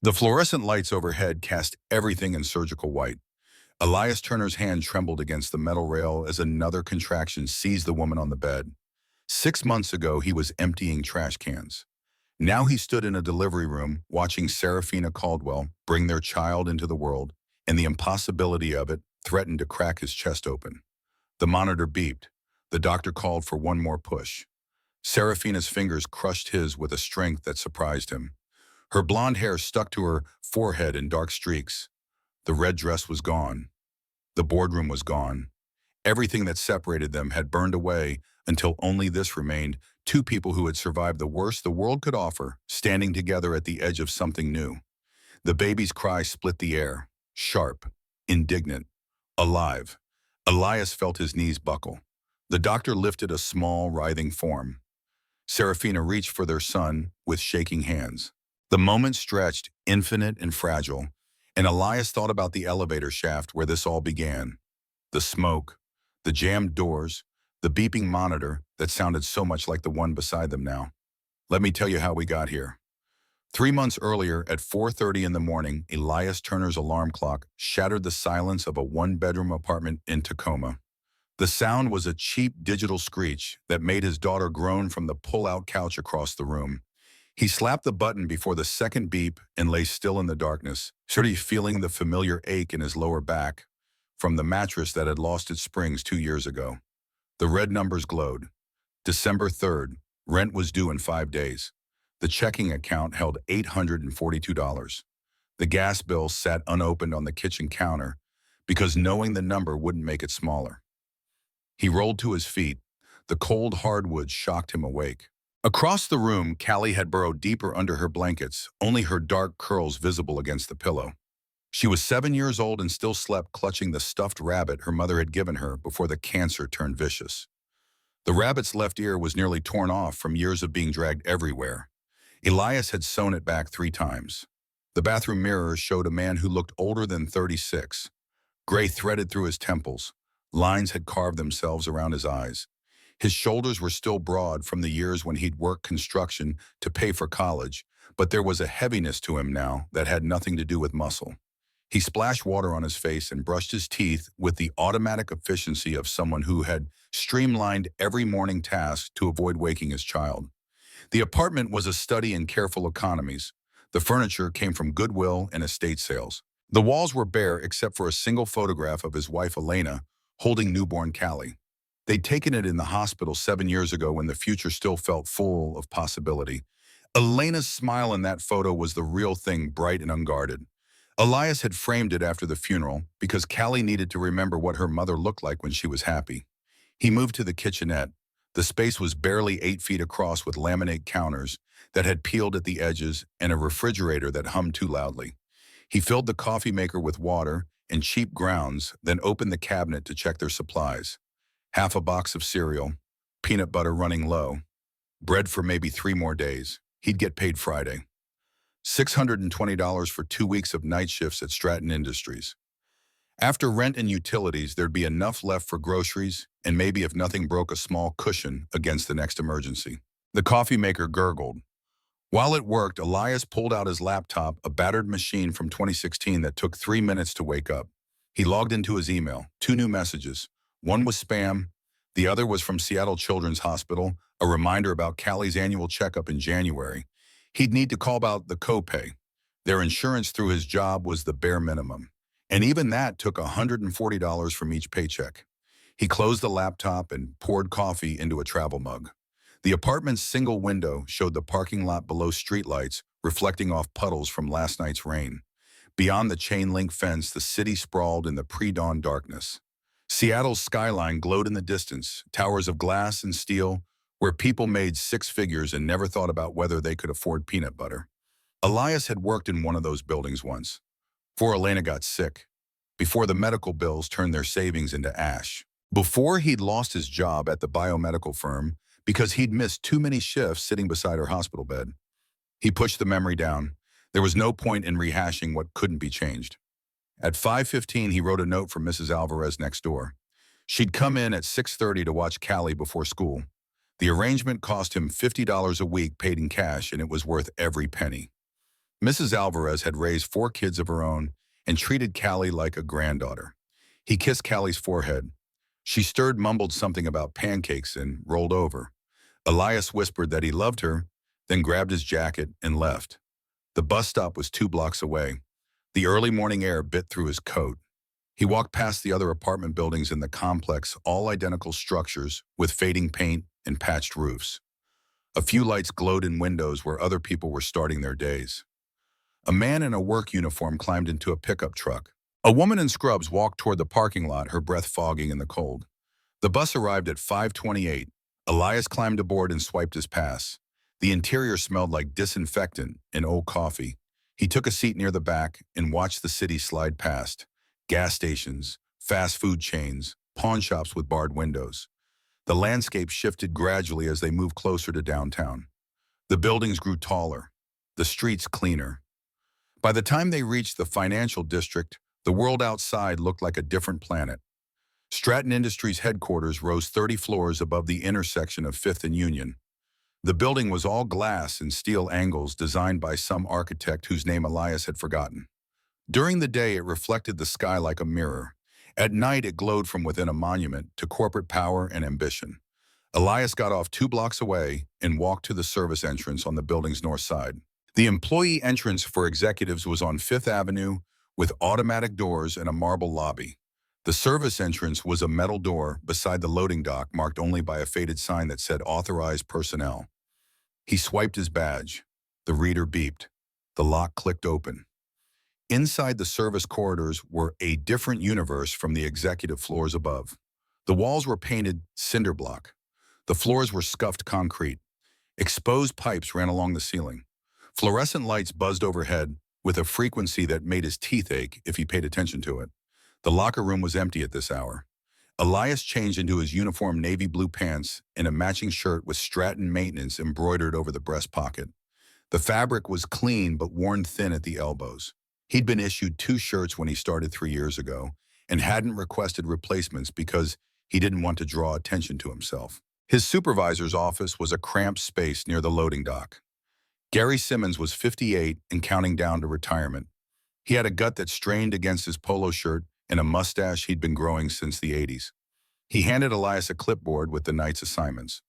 The fluorescent lights overhead cast everything in surgical white. Elias Turner's hand trembled against the metal rail as another contraction seized the woman on the bed. 6 months ago, he was emptying trash cans. Now he stood in a delivery room watching Serafina Caldwell bring their child into the world, and the impossibility of it threatened to crack his chest open. The monitor beeped. The doctor called for one more push. Serafina's fingers crushed his with a strength that surprised him. Her blonde hair stuck to her forehead in dark streaks. The red dress was gone. The boardroom was gone. Everything that separated them had burned away until only this remained, two people who had survived the worst the world could offer, standing together at the edge of something new. The baby's cry split the air, sharp, indignant, alive. Elias felt his knees buckle. The doctor lifted a small, writhing form. Serafina reached for their son with shaking hands. The moment stretched, infinite and fragile, and Elias thought about the elevator shaft where this all began. The smoke, the jammed doors, the beeping monitor that sounded so much like the one beside them now. Let me tell you how we got here. 3 months earlier, at 4:30 in the morning, Elias Turner's alarm clock shattered the silence of a one-bedroom apartment in Tacoma. The sound was a cheap digital screech that made his daughter groan from the pull-out couch across the room. He slapped the button before the second beep and lay still in the darkness, sort of feeling the familiar ache in his lower back from the mattress that had lost its springs 2 years ago. The red numbers glowed. December 3rd, rent was due in 5 days. The checking account held $842. The gas bill sat unopened on the kitchen counter because knowing the number wouldn't make it smaller. He rolled to his feet. The cold hardwood shocked him awake. Across the room, Callie had burrowed deeper under her blankets, only her dark curls visible against the pillow. She was 7 years old and still slept clutching the stuffed rabbit her mother had given her before the cancer turned vicious. The rabbit's left ear was nearly torn off from years of being dragged everywhere. Elias had sewn it back 3 times. The bathroom mirror showed a man who looked older than 36. Gray threaded through his temples. Lines had carved themselves around his eyes. His shoulders were still broad from the years when he'd worked construction to pay for college, but there was a heaviness to him now that had nothing to do with muscle. He splashed water on his face and brushed his teeth with the automatic efficiency of someone who had streamlined every morning task to avoid waking his child. The apartment was a study in careful economies. The furniture came from Goodwill and estate sales. The walls were bare except for a single photograph of his wife Elena holding newborn Callie. They'd taken it in the hospital 7 years ago when the future still felt full of possibility. Elena's smile in that photo was the real thing, bright and unguarded. Elias had framed it after the funeral because Callie needed to remember what her mother looked like when she was happy. He moved to the kitchenette. The space was barely 8 feet across with laminate counters that had peeled at the edges and a refrigerator that hummed too loudly. He filled the coffee maker with water and cheap grounds, then opened the cabinet to check their supplies. Half a box of cereal, peanut butter running low, bread for maybe 3 more days. He'd get paid Friday. $620 for 2 weeks of night shifts at Stratton Industries. After rent and utilities, there'd be enough left for groceries and maybe, if nothing broke, a small cushion against the next emergency. The coffee maker gurgled. While it worked, Elias pulled out his laptop, a battered machine from 2016 that took 3 minutes to wake up. He logged into his email, 2 new messages. One was spam, the other was from Seattle Children's Hospital, a reminder about Callie's annual checkup in January. He'd need to call about the copay. Their insurance through his job was the bare minimum, and even that took $140 from each paycheck. He closed the laptop and poured coffee into a travel mug. The apartment's single window showed the parking lot below streetlights reflecting off puddles from last night's rain. Beyond the chain-link fence, the city sprawled in the pre-dawn darkness. Seattle's skyline glowed in the distance, towers of glass and steel, where people made 6 figures and never thought about whether they could afford peanut butter. Elias had worked in one of those buildings once, before Elena got sick, before the medical bills turned their savings into ash, before he'd lost his job at the biomedical firm because he'd missed too many shifts sitting beside her hospital bed. He pushed the memory down. There was no point in rehashing what couldn't be changed. At 5:15, he wrote a note from Mrs. Alvarez next door. She'd come in at 6:30 to watch Callie before school. The arrangement cost him $50 a week paid in cash, and it was worth every penny. Mrs. Alvarez had raised 4 kids of her own and treated Callie like a granddaughter. He kissed Callie's forehead. She stirred, mumbled something about pancakes, and rolled over. Elias whispered that he loved her, then grabbed his jacket and left. The bus stop was 2 blocks away. The early morning air bit through his coat. He walked past the other apartment buildings in the complex, all identical structures with fading paint and patched roofs. A few lights glowed in windows where other people were starting their days. A man in a work uniform climbed into a pickup truck. A woman in scrubs walked toward the parking lot, her breath fogging in the cold. The bus arrived at 5:28. Elias climbed aboard and swiped his pass. The interior smelled like disinfectant and old coffee. He took a seat near the back and watched the city slide past. Gas stations, fast food chains, pawn shops with barred windows. The landscape shifted gradually as they moved closer to downtown. The buildings grew taller, the streets cleaner. By the time they reached the financial district, the world outside looked like a different planet. Stratton Industries headquarters rose 30 floors above the intersection of 5th and Union. The building was all glass and steel angles designed by some architect whose name Elias had forgotten. During the day, it reflected the sky like a mirror. At night, it glowed from within a monument to corporate power and ambition. Elias got off 2 blocks away and walked to the service entrance on the building's north side. The employee entrance for executives was on 5th Avenue with automatic doors and a marble lobby. The service entrance was a metal door beside the loading dock marked only by a faded sign that said authorized personnel. He swiped his badge. The reader beeped. The lock clicked open. Inside the service corridors were a different universe from the executive floors above. The walls were painted cinder block. The floors were scuffed concrete. Exposed pipes ran along the ceiling. Fluorescent lights buzzed overhead with a frequency that made his teeth ache if he paid attention to it. The locker room was empty at this hour. Elias changed into his uniform navy blue pants and a matching shirt with Stratton Maintenance embroidered over the breast pocket. The fabric was clean but worn thin at the elbows. He'd been issued 2 shirts when he started 3 years ago and hadn't requested replacements because he didn't want to draw attention to himself. His supervisor's office was a cramped space near the loading dock. Gary Simmons was 58 and counting down to retirement. He had a gut that strained against his polo shirt and a mustache he'd been growing since the 80s. He handed Elias a clipboard with the night's assignments.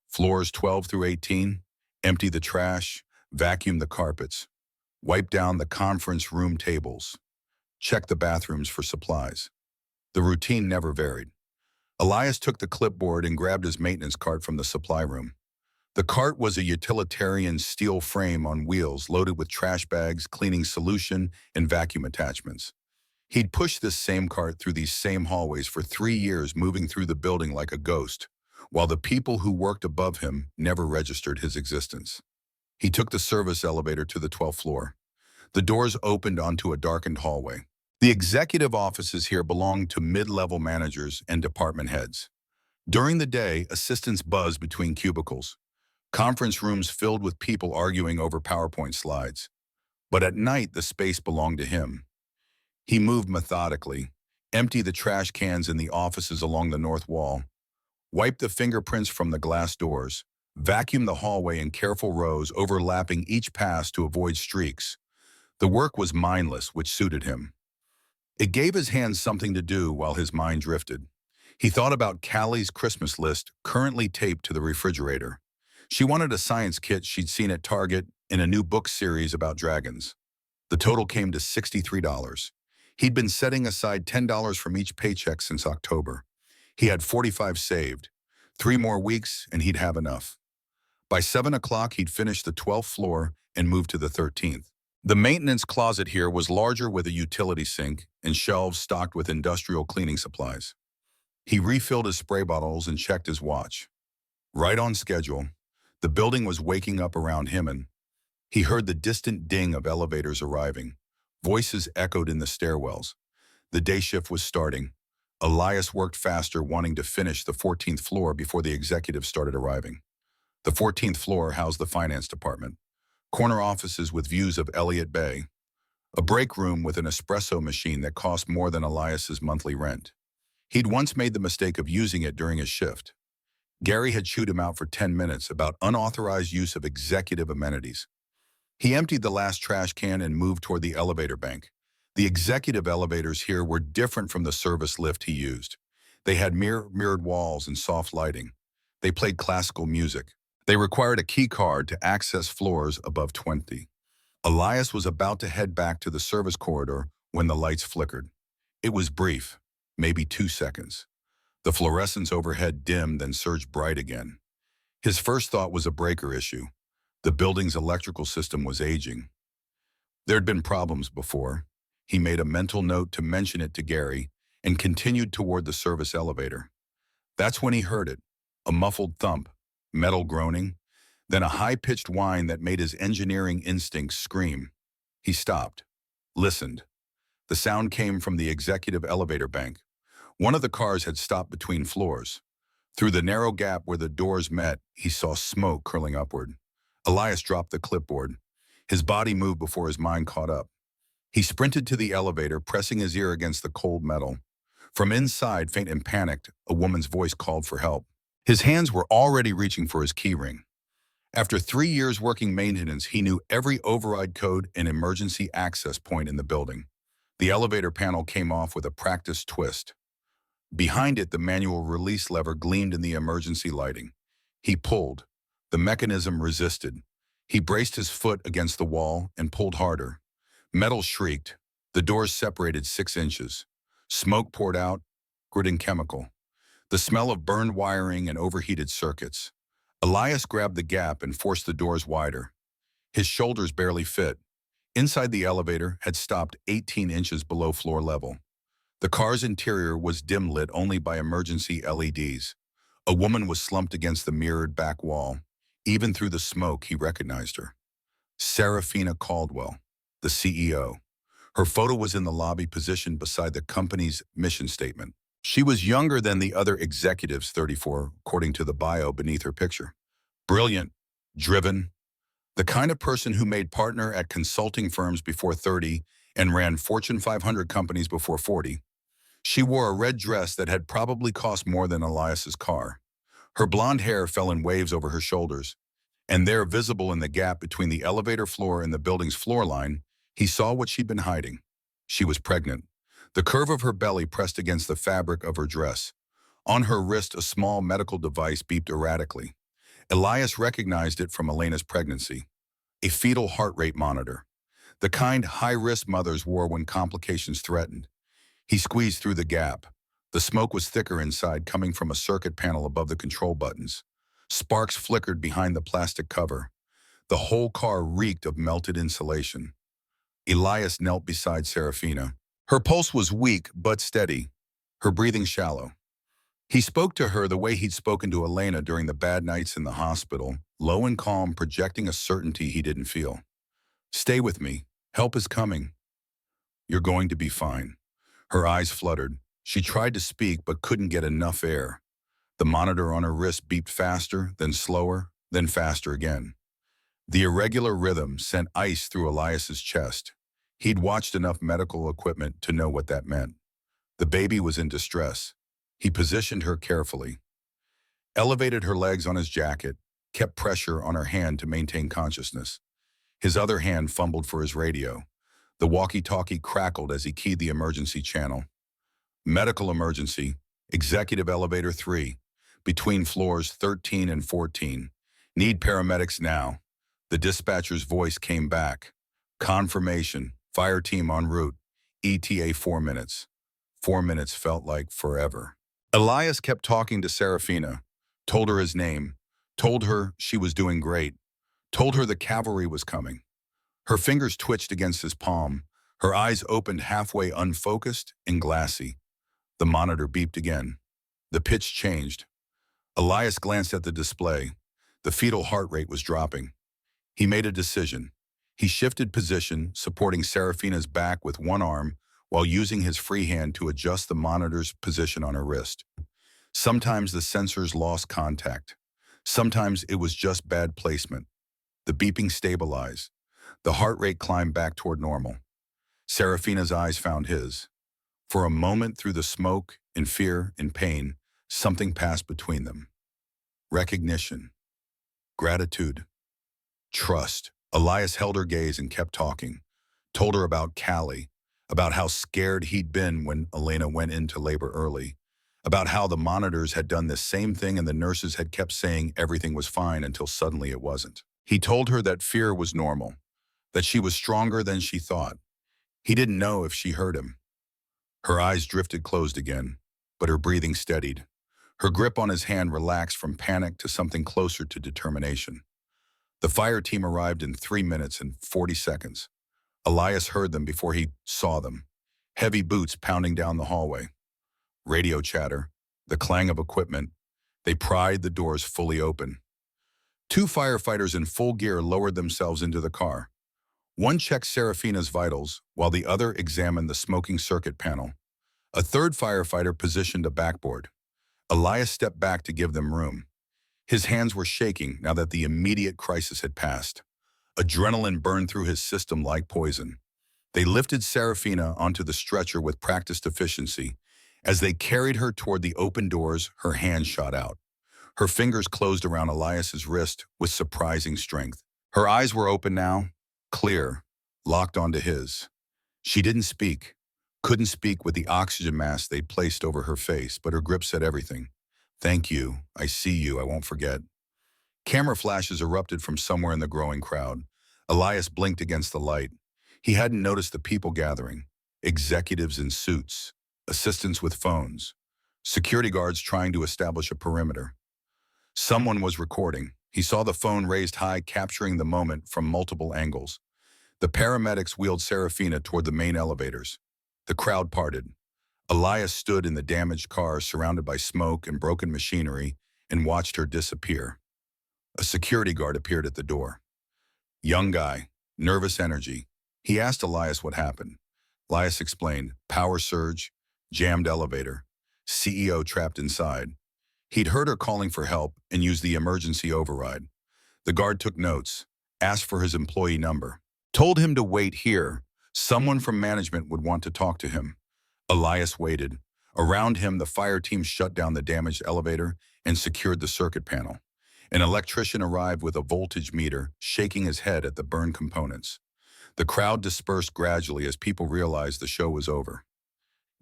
Floors 12 through 18, empty the trash, vacuum the carpets, wipe down the conference room tables, check the bathrooms for supplies. The routine never varied. Elias took the clipboard and grabbed his maintenance cart from the supply room. The cart was a utilitarian steel frame on wheels loaded with trash bags, cleaning solution, and vacuum attachments. He'd pushed this same cart through these same hallways for 3 years, moving through the building like a ghost, while the people who worked above him never registered his existence. He took the service elevator to the 12th floor. The doors opened onto a darkened hallway. The executive offices here belonged to mid-level managers and department heads. During the day, assistants buzzed between cubicles. Conference rooms filled with people arguing over PowerPoint slides. But at night, the space belonged to him. He moved methodically, emptied the trash cans in the offices along the north wall, wiped the fingerprints from the glass doors, vacuumed the hallway in careful rows overlapping each pass to avoid streaks. The work was mindless, which suited him. It gave his hands something to do while his mind drifted. He thought about Callie's Christmas list currently taped to the refrigerator. She wanted a science kit she'd seen at Target and a new book series about dragons. The total came to $63. He'd been setting aside $10 from each paycheck since October. He had 45 saved. 3 more weeks and he'd have enough. By 7 o'clock, he'd finished the 12th floor and moved to the 13th. The maintenance closet here was larger with a utility sink and shelves stocked with industrial cleaning supplies. He refilled his spray bottles and checked his watch. Right on schedule. The building was waking up around him and he heard the distant ding of elevators arriving. Voices echoed in the stairwells. The day shift was starting. Elias worked faster, wanting to finish the 14th floor before the executives started arriving. The 14th floor housed the finance department. Corner offices with views of Elliott Bay. A break room with an espresso machine that cost more than Elias's monthly rent. He'd once made the mistake of using it during his shift. Gary had chewed him out for 10 minutes about unauthorized use of executive amenities. He emptied the last trash can and moved toward the elevator bank. The executive elevators here were different from the service lift he used. They had mirrored walls and soft lighting. They played classical music. They required a key card to access floors above 20. Elias was about to head back to the service corridor when the lights flickered. It was brief, maybe 2 seconds. The fluorescence overhead dimmed, then surged bright again. His first thought was a breaker issue. The building's electrical system was aging. There had been problems before. He made a mental note to mention it to Gary and continued toward the service elevator. That's when he heard it, a muffled thump, metal groaning, then a high-pitched whine that made his engineering instincts scream. He stopped, listened. The sound came from the executive elevator bank. One of the cars had stopped between floors. Through the narrow gap where the doors met, he saw smoke curling upward. Elias dropped the clipboard. His body moved before his mind caught up. He sprinted to the elevator, pressing his ear against the cold metal. From inside, faint and panicked, a woman's voice called for help. His hands were already reaching for his keyring. After 3 years working maintenance, he knew every override code and emergency access point in the building. The elevator panel came off with a practiced twist. Behind it, the manual release lever gleamed in the emergency lighting. He pulled. The mechanism resisted. He braced his foot against the wall and pulled harder. Metal shrieked. The doors separated 6 inches. Smoke poured out, gritting chemical. The smell of burned wiring and overheated circuits. Elias grabbed the gap and forced the doors wider. His shoulders barely fit. Inside the elevator had stopped 18 inches below floor level. The car's interior was dim-lit only by emergency LEDs. A woman was slumped against the mirrored back wall. Even through the smoke, he recognized her. Serafina Caldwell, the CEO. Her photo was in the lobby, positioned beside the company's mission statement. She was younger than the other executives, 34, according to the bio beneath her picture. Brilliant, driven, the kind of person who made partner at consulting firms before 30 and ran Fortune 500 companies before 40. She wore a red dress that had probably cost more than Elias's car. Her blonde hair fell in waves over her shoulders, and there, visible in the gap between the elevator floor and the building's floor line, he saw what she'd been hiding. She was pregnant. The curve of her belly pressed against the fabric of her dress. On her wrist, a small medical device beeped erratically. Elias recognized it from Elena's pregnancy. A fetal heart rate monitor. The kind high-risk mothers wore when complications threatened. He squeezed through the gap. The smoke was thicker inside, coming from a circuit panel above the control buttons. Sparks flickered behind the plastic cover. The whole car reeked of melted insulation. Elias knelt beside Serafina. Her pulse was weak but steady, her breathing shallow. He spoke to her the way he'd spoken to Elena during the bad nights in the hospital, low and calm, projecting a certainty he didn't feel. "Stay with me. Help is coming. You're going to be fine." Her eyes fluttered. She tried to speak but couldn't get enough air. The monitor on her wrist beeped faster, then slower, then faster again. The irregular rhythm sent ice through Elias's chest. He'd watched enough medical equipment to know what that meant. The baby was in distress. He positioned her carefully, elevated her legs on his jacket, kept pressure on her hand to maintain consciousness. His other hand fumbled for his radio. The walkie-talkie crackled as he keyed the emergency channel. Medical emergency, executive elevator 3, between floors 13 and 14. Need paramedics now. The dispatcher's voice came back. Confirmation, fire team en route, ETA 4 minutes. 4 minutes felt like forever. Elias kept talking to Serafina, told her his name, told her she was doing great, told her the cavalry was coming. Her fingers twitched against his palm. Her eyes opened halfway, unfocused and glassy. The monitor beeped again. The pitch changed. Elias glanced at the display. The fetal heart rate was dropping. He made a decision. He shifted position, supporting Serafina's back with one arm while using his free hand to adjust the monitor's position on her wrist. Sometimes the sensors lost contact. Sometimes it was just bad placement. The beeping stabilized. The heart rate climbed back toward normal. Serafina's eyes found his. For a moment, through the smoke, in fear, in pain, something passed between them. Recognition. Gratitude. Trust. Elias held her gaze and kept talking, told her about Callie, about how scared he'd been when Elena went into labor early, about how the monitors had done the same thing and the nurses had kept saying everything was fine until suddenly it wasn't. He told her that fear was normal, that she was stronger than she thought. He didn't know if she heard him. Her eyes drifted closed again, but her breathing steadied. Her grip on his hand relaxed from panic to something closer to determination. The fire team arrived in 3 minutes and 40 seconds. Elias heard them before he saw them. Heavy boots pounding down the hallway. Radio chatter, the clang of equipment. They pried the doors fully open. 2 firefighters in full gear lowered themselves into the car. One checked Serafina's vitals, while the other examined the smoking circuit panel. A third firefighter positioned a backboard. Elias stepped back to give them room. His hands were shaking now that the immediate crisis had passed. Adrenaline burned through his system like poison. They lifted Serafina onto the stretcher with practiced efficiency. As they carried her toward the open doors, her hand shot out. Her fingers closed around Elias's wrist with surprising strength. Her eyes were open now, clear, locked onto his. She didn't speak, couldn't speak with the oxygen mask they'd placed over her face, but her grip said everything. "Thank you, I see you, I won't forget." Camera flashes erupted from somewhere in the growing crowd. Elias blinked against the light. He hadn't noticed the people gathering. Executives in suits, assistants with phones, security guards trying to establish a perimeter. Someone was recording. He saw the phone raised high, capturing the moment from multiple angles. The paramedics wheeled Serafina toward the main elevators. The crowd parted. Elias stood in the damaged car, surrounded by smoke and broken machinery, and watched her disappear. A security guard appeared at the door. Young guy, nervous energy. He asked Elias what happened. Elias explained, power surge, jammed elevator, CEO trapped inside. He'd heard her calling for help and used the emergency override. The guard took notes, asked for his employee number, told him to wait here. Someone from management would want to talk to him. Elias waited. Around him, the fire team shut down the damaged elevator and secured the circuit panel. An electrician arrived with a voltage meter, shaking his head at the burned components. The crowd dispersed gradually as people realized the show was over.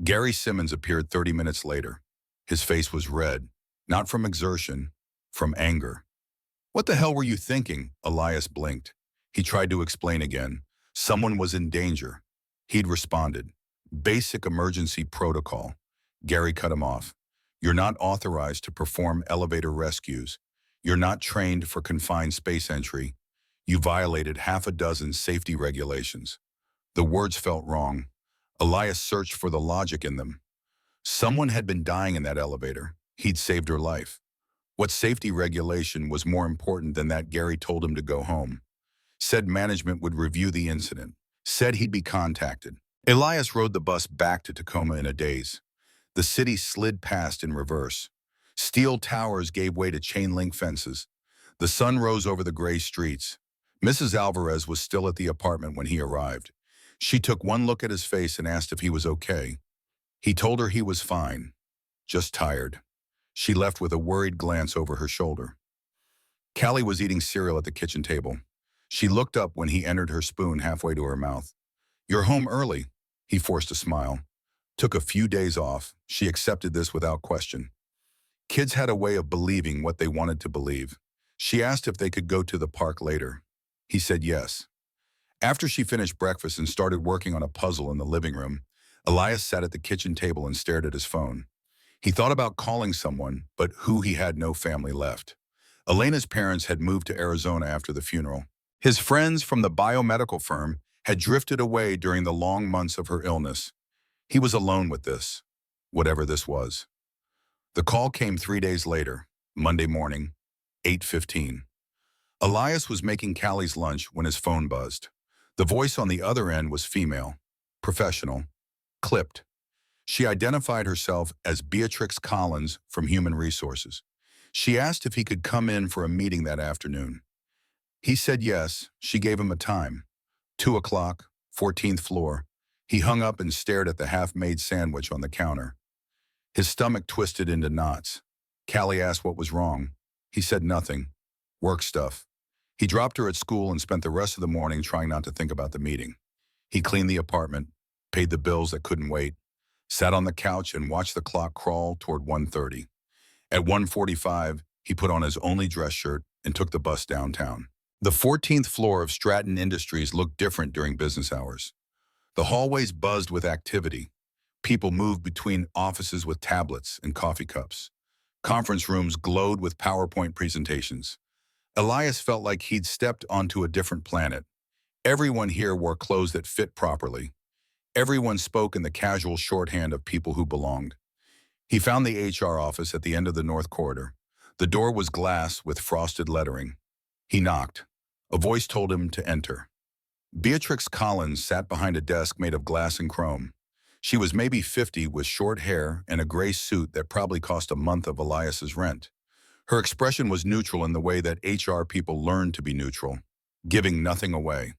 Gary Simmons appeared 30 minutes later. His face was red, not from exertion, from anger. "What the hell were you thinking?" Elias blinked. He tried to explain again. Someone was in danger. He'd responded. "Basic emergency protocol." Gary cut him off. "You're not authorized to perform elevator rescues. You're not trained for confined space entry. You violated half a dozen safety regulations." The words felt wrong. Elias searched for the logic in them. Someone had been dying in that elevator. He'd saved her life. What safety regulation was more important than that? Gary told him to go home. Said management would review the incident. Said he'd be contacted. Elias rode the bus back to Tacoma in a daze. The city slid past in reverse. Steel towers gave way to chain-link fences. The sun rose over the gray streets. Mrs. Alvarez was still at the apartment when he arrived. She took one look at his face and asked if he was okay. He told her he was fine, just tired. She left with a worried glance over her shoulder. Callie was eating cereal at the kitchen table. She looked up when he entered, her spoon halfway to her mouth. "You're home early." He forced a smile. Took a few days off. She accepted this without question. Kids had a way of believing what they wanted to believe. She asked if they could go to the park later. He said yes. After she finished breakfast and started working on a puzzle in the living room, Elias sat at the kitchen table and stared at his phone. He thought about calling someone, but he had no family left. Elena's parents had moved to Arizona after the funeral. His friends from the biomedical firm had drifted away during the long months of her illness. He was alone with this, whatever this was. The call came 3 days later, Monday morning, 8:15. Elias was making Callie's lunch when his phone buzzed. The voice on the other end was female, professional, clipped. She identified herself as Beatrix Collins from Human Resources. She asked if he could come in for a meeting that afternoon. He said yes. She gave him a time. 2 o'clock, 14th floor. He hung up and stared at the half-made sandwich on the counter. His stomach twisted into knots. Callie asked what was wrong. He said nothing. Work stuff. He dropped her at school and spent the rest of the morning trying not to think about the meeting. He cleaned the apartment, paid the bills that couldn't wait, sat on the couch and watched the clock crawl toward 1:30. At 1:45, he put on his only dress shirt and took the bus downtown. The 14th floor of Stratton Industries looked different during business hours. The hallways buzzed with activity. People moved between offices with tablets and coffee cups. Conference rooms glowed with PowerPoint presentations. Elias felt like he'd stepped onto a different planet. Everyone here wore clothes that fit properly. Everyone spoke in the casual shorthand of people who belonged. He found the HR office at the end of the north corridor. The door was glass with frosted lettering. He knocked. A voice told him to enter. Beatrix Collins sat behind a desk made of glass and chrome. She was maybe 50 with short hair and a gray suit that probably cost a month of Elias's rent. Her expression was neutral in the way that HR people learned to be neutral, giving nothing away.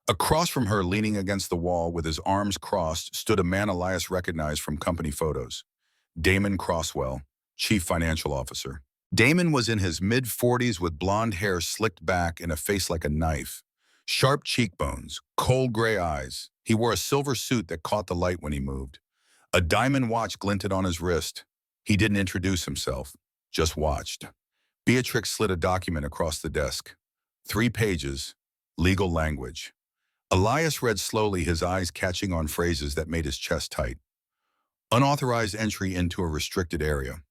Across from her, leaning against the wall with his arms crossed, stood a man Elias recognized from company photos. Damon Croswell, Chief Financial Officer. Damon was in his mid-40s with blonde hair slicked back and a face like a knife. Sharp cheekbones, cold gray eyes. He wore a silver suit that caught the light when he moved. A diamond watch glinted on his wrist. He didn't introduce himself, just watched. Beatrix slid a document across the desk. 3 pages, legal language. Elias read slowly, his eyes catching on phrases that made his chest tight. Unauthorized entry into a restricted area.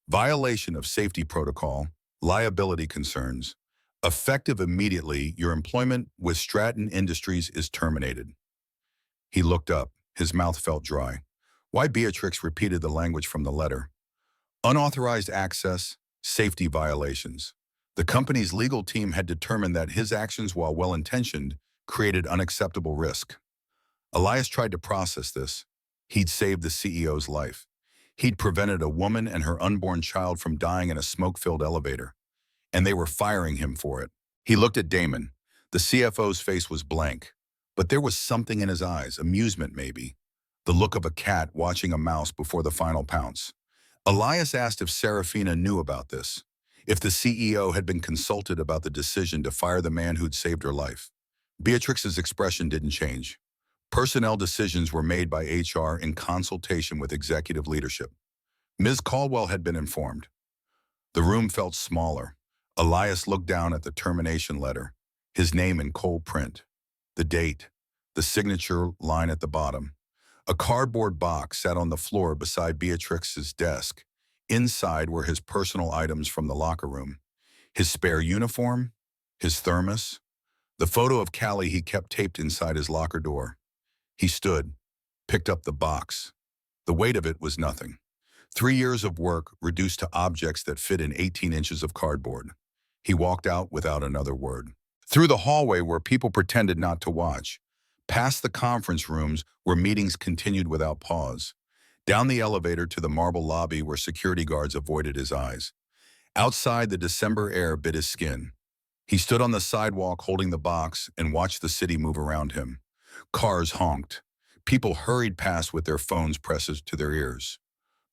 Violation of safety protocol, liability concerns. Effective immediately, your employment with Stratton Industries is terminated. He looked up. His mouth felt dry. Why? Beatrix repeated the language from the letter. Unauthorized access, safety violations. The company's legal team had determined that his actions, while well-intentioned, created unacceptable risk. Elias tried to process this. He'd saved the CEO's life. He'd prevented a woman and her unborn child from dying in a smoke-filled elevator. And they were firing him for it. He looked at Damon. The CFO's face was blank. But there was something in his eyes, amusement maybe. The look of a cat watching a mouse before the final pounce. Elias asked if Serafina knew about this, if the CEO had been consulted about the decision to fire the man who'd saved her life. Beatrix's expression didn't change. Personnel decisions were made by HR in consultation with executive leadership. Ms. Caldwell had been informed. The room felt smaller. Elias looked down at the termination letter, his name in cold print, the date, the signature line at the bottom. A cardboard box sat on the floor beside Beatrix's desk. Inside were his personal items from the locker room, his spare uniform, his thermos, the photo of Callie he kept taped inside his locker door. He stood, picked up the box. The weight of it was nothing. 3 years of work reduced to objects that fit in 18 inches of cardboard. He walked out without another word. Through the hallway where people pretended not to watch, past the conference rooms where meetings continued without pause, down the elevator to the marble lobby where security guards avoided his eyes. Outside, the December air bit his skin. He stood on the sidewalk holding the box and watched the city move around him. Cars honked. People hurried past with their phones pressed to their ears.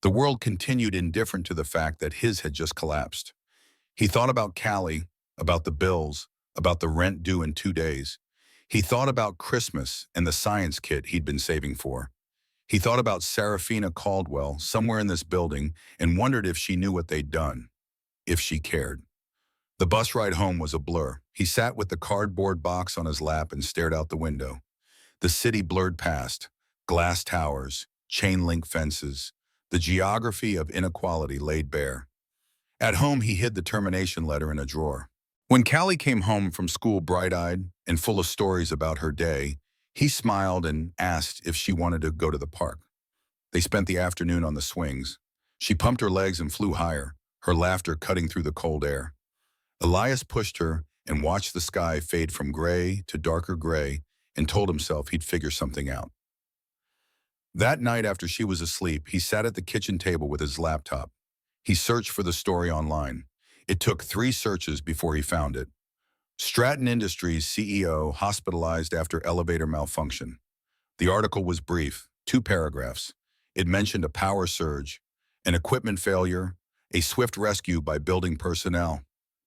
The world continued indifferent to the fact that his had just collapsed. He thought about Callie, about the bills, about the rent due in 2 days. He thought about Christmas and the science kit he'd been saving for. He thought about Serafina Caldwell somewhere in this building and wondered if she knew what they'd done, if she cared. The bus ride home was a blur. He sat with the cardboard box on his lap and stared out the window. The city blurred past, glass towers, chain-link fences, the geography of inequality laid bare. At home, he hid the termination letter in a drawer. When Callie came home from school bright-eyed and full of stories about her day, he smiled and asked if she wanted to go to the park. They spent the afternoon on the swings. She pumped her legs and flew higher, her laughter cutting through the cold air. Elias pushed her and watched the sky fade from gray to darker gray and told himself he'd figure something out. That night after she was asleep, he sat at the kitchen table with his laptop. He searched for the story online. It took 3 searches before he found it. Stratton Industries CEO hospitalized after elevator malfunction. The article was brief, 2 paragraphs. It mentioned a power surge, an equipment failure, a swift rescue by building personnel.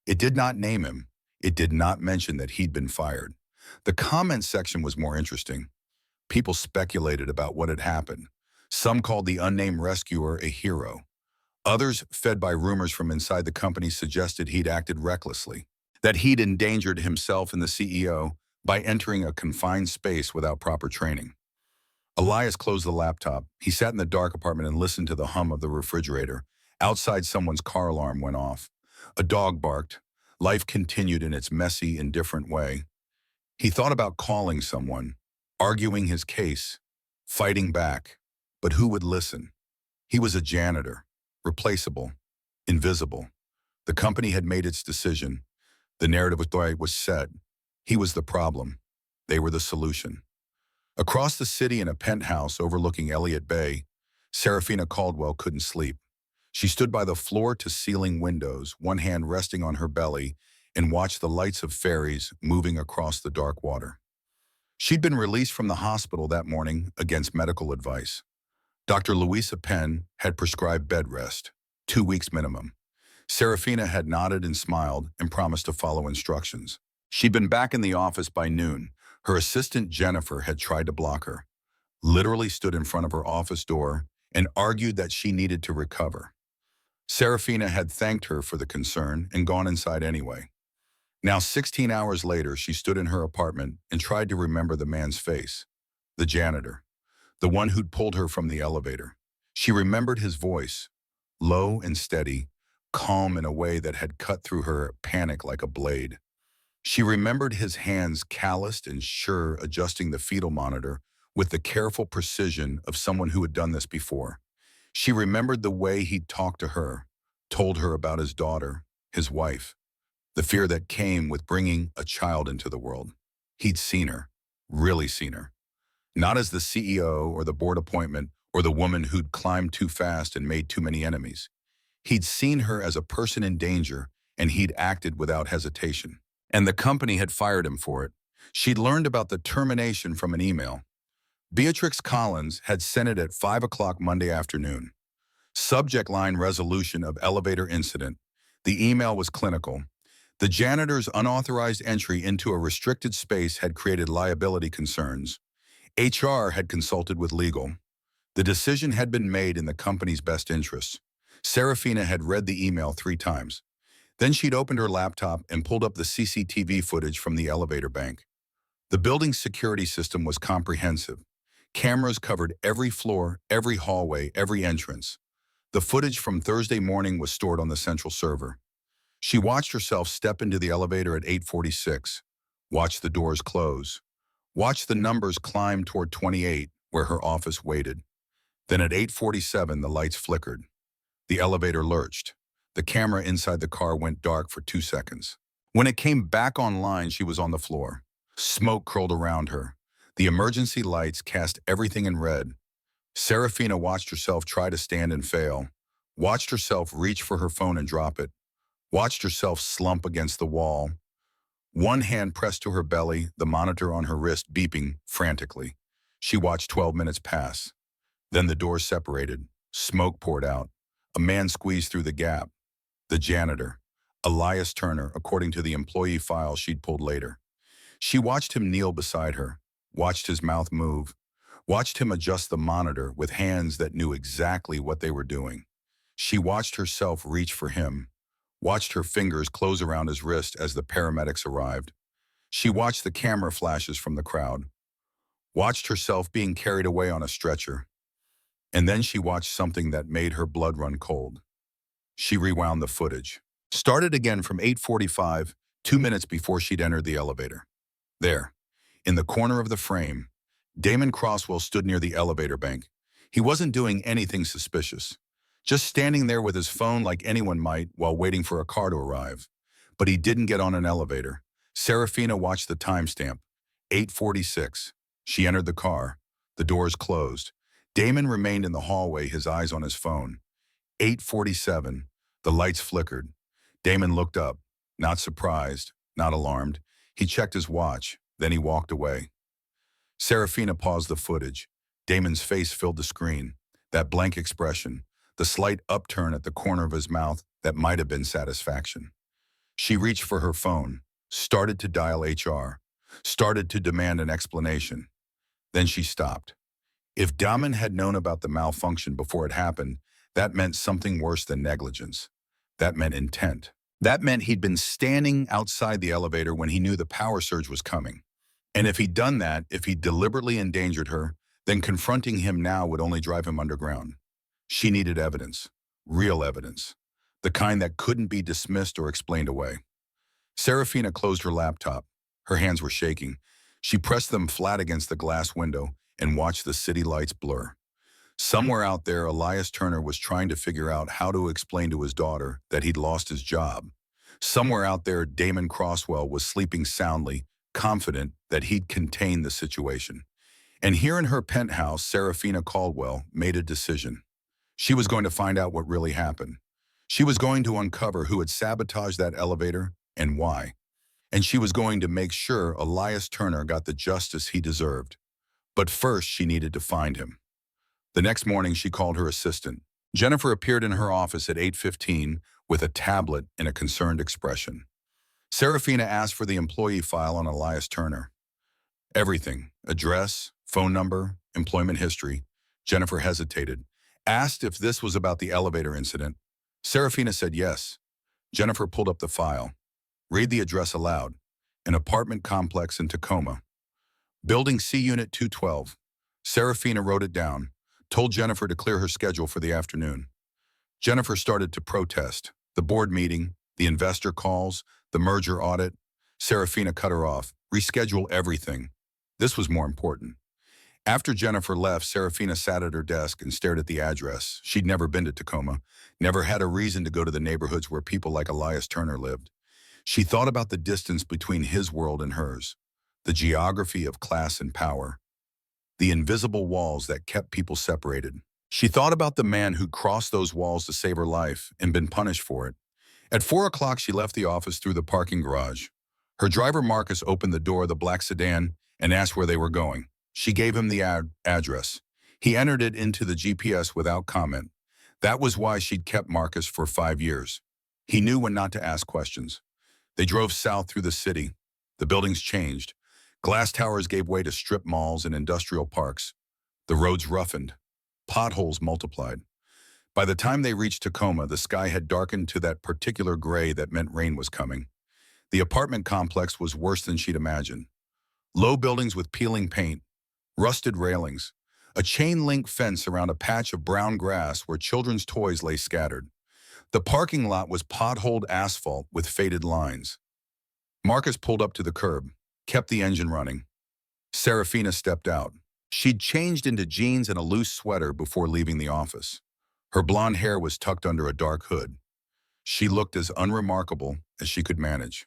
It did not name him. It did not mention that he'd been fired. The comment section was more interesting. People speculated about what had happened. Some called the unnamed rescuer a hero. Others, fed by rumors from inside the company, suggested he'd acted recklessly, that he'd endangered himself and the CEO by entering a confined space without proper training. Elias closed the laptop. He sat in the dark apartment and listened to the hum of the refrigerator. Outside, someone's car alarm went off. A dog barked. Life continued in its messy, indifferent way. He thought about calling someone, arguing his case, fighting back. But who would listen? He was a janitor, replaceable, invisible. The company had made its decision. The narrative was set. He was the problem. They were the solution. Across the city in a penthouse overlooking Elliott Bay, Serafina Caldwell couldn't sleep. She stood by the floor-to-ceiling windows, one hand resting on her belly, and watched the lights of ferries moving across the dark water. She'd been released from the hospital that morning against medical advice. Dr. Louisa Penn had prescribed bed rest, 2 weeks minimum. Serafina had nodded and smiled and promised to follow instructions. She'd been back in the office by noon. Her assistant Jennifer had tried to block her, literally stood in front of her office door and argued that she needed to recover. Serafina had thanked her for the concern and gone inside anyway. Now, 16 hours later, she stood in her apartment and tried to remember the man's face, the janitor, the one who'd pulled her from the elevator. She remembered his voice, low and steady, calm in a way that had cut through her panic like a blade. She remembered his hands calloused and sure, adjusting the fetal monitor with the careful precision of someone who had done this before. She remembered the way he'd talked to her, told her about his daughter, his wife, the fear that came with bringing a child into the world. He'd seen her, really seen her. Not as the CEO or the board appointment or the woman who'd climbed too fast and made too many enemies. He'd seen her as a person in danger, and he'd acted without hesitation. And the company had fired him for it. She'd learned about the termination from an email. Beatrix Collins had sent it at 5 o'clock Monday afternoon. Subject line: resolution of elevator incident. The email was clinical. The janitor's unauthorized entry into a restricted space had created liability concerns. HR had consulted with legal. The decision had been made in the company's best interests. Serafina had read the email 3 times. Then she'd opened her laptop and pulled up the CCTV footage from the elevator bank. The building's security system was comprehensive. Cameras covered every floor, every hallway, every entrance. The footage from Thursday morning was stored on the central server. She watched herself step into the elevator at 8:46, watched the doors close, watched the numbers climb toward 28, where her office waited. Then at 8:47, the lights flickered. The elevator lurched. The camera inside the car went dark for 2 seconds. When it came back online, she was on the floor. Smoke curled around her. The emergency lights cast everything in red. Serafina watched herself try to stand and fail, watched herself reach for her phone and drop it, watched herself slump against the wall. One hand pressed to her belly, the monitor on her wrist beeping frantically. She watched 12 minutes pass. Then the doors separated. Smoke poured out. A man squeezed through the gap. The janitor, Elias Turner, according to the employee file she'd pulled later. She watched him kneel beside her, watched his mouth move, watched him adjust the monitor with hands that knew exactly what they were doing. She watched herself reach for him, watched her fingers close around his wrist as the paramedics arrived. She watched the camera flashes from the crowd, watched herself being carried away on a stretcher. And then she watched something that made her blood run cold. She rewound the footage. Started again from 8:45, 2 minutes before she'd entered the elevator. There, in the corner of the frame, Damon Crosswell stood near the elevator bank. He wasn't doing anything suspicious, just standing there with his phone like anyone might while waiting for a car to arrive. But he didn't get on an elevator. Serafina watched the timestamp, 8:46. She entered the car. The doors closed. Damon remained in the hallway, his eyes on his phone. 8:47. The lights flickered. Damon looked up, not surprised, not alarmed. He checked his watch, then he walked away. Serafina paused the footage. Damon's face filled the screen. That blank expression, the slight upturn at the corner of his mouth that might have been satisfaction. She reached for her phone. started to dial HR, started to demand an explanation. Then she stopped. If Daman had known about the malfunction before it happened, that meant something worse than negligence. That meant intent. That meant he'd been standing outside the elevator when he knew the power surge was coming. And if he'd done that, if he deliberately endangered her, then confronting him now would only drive him underground. She needed evidence, real evidence, the kind that couldn't be dismissed or explained away. Serafina closed her laptop. Her hands were shaking. She pressed them flat against the glass window and watched the city lights blur. Somewhere out there, Elias Turner was trying to figure out how to explain to his daughter that he'd lost his job. Somewhere out there, Damon Crosswell was sleeping soundly, confident that he'd contained the situation. And here in her penthouse, Serafina Caldwell made a decision. She was going to find out what really happened. She was going to uncover who had sabotaged that elevator and why. And she was going to make sure Elias Turner got the justice he deserved. But first, she needed to find him. The next morning, she called her assistant. Jennifer appeared in her office at 8:15 with a tablet and a concerned expression. Serafina asked for the employee file on Elias Turner. Everything, address, phone number, employment history. Jennifer hesitated, asked if this was about the elevator incident. Serafina said yes. Jennifer pulled up the file. Read the address aloud. An apartment complex in Tacoma. Building C Unit 212. Serafina wrote it down, told Jennifer to clear her schedule for the afternoon. Jennifer started to protest. The board meeting, the investor calls, the merger audit. Serafina cut her off. Reschedule everything. This was more important. After Jennifer left, Serafina sat at her desk and stared at the address. She'd never been to Tacoma, never had a reason to go to the neighborhoods where people like Elias Turner lived. She thought about the distance between his world and hers, the geography of class and power, the invisible walls that kept people separated. She thought about the man who'd crossed those walls to save her life and been punished for it. At 4 o'clock, she left the office through the parking garage. Her driver, Marcus, opened the door of the black sedan and asked where they were going. She gave him the address. He entered it into the GPS without comment. That was why she'd kept Marcus for 5 years. He knew when not to ask questions. They drove south through the city. The buildings changed. Glass towers gave way to strip malls and industrial parks. The roads roughened. Potholes multiplied. By the time they reached Tacoma, the sky had darkened to that particular gray that meant rain was coming. The apartment complex was worse than she'd imagined. Low buildings with peeling paint, rusted railings, a chain-link fence around a patch of brown grass where children's toys lay scattered. The parking lot was potholed asphalt with faded lines. Marcus pulled up to the curb, kept the engine running. Serafina stepped out. She'd changed into jeans and a loose sweater before leaving the office. Her blonde hair was tucked under a dark hood. She looked as unremarkable as she could manage.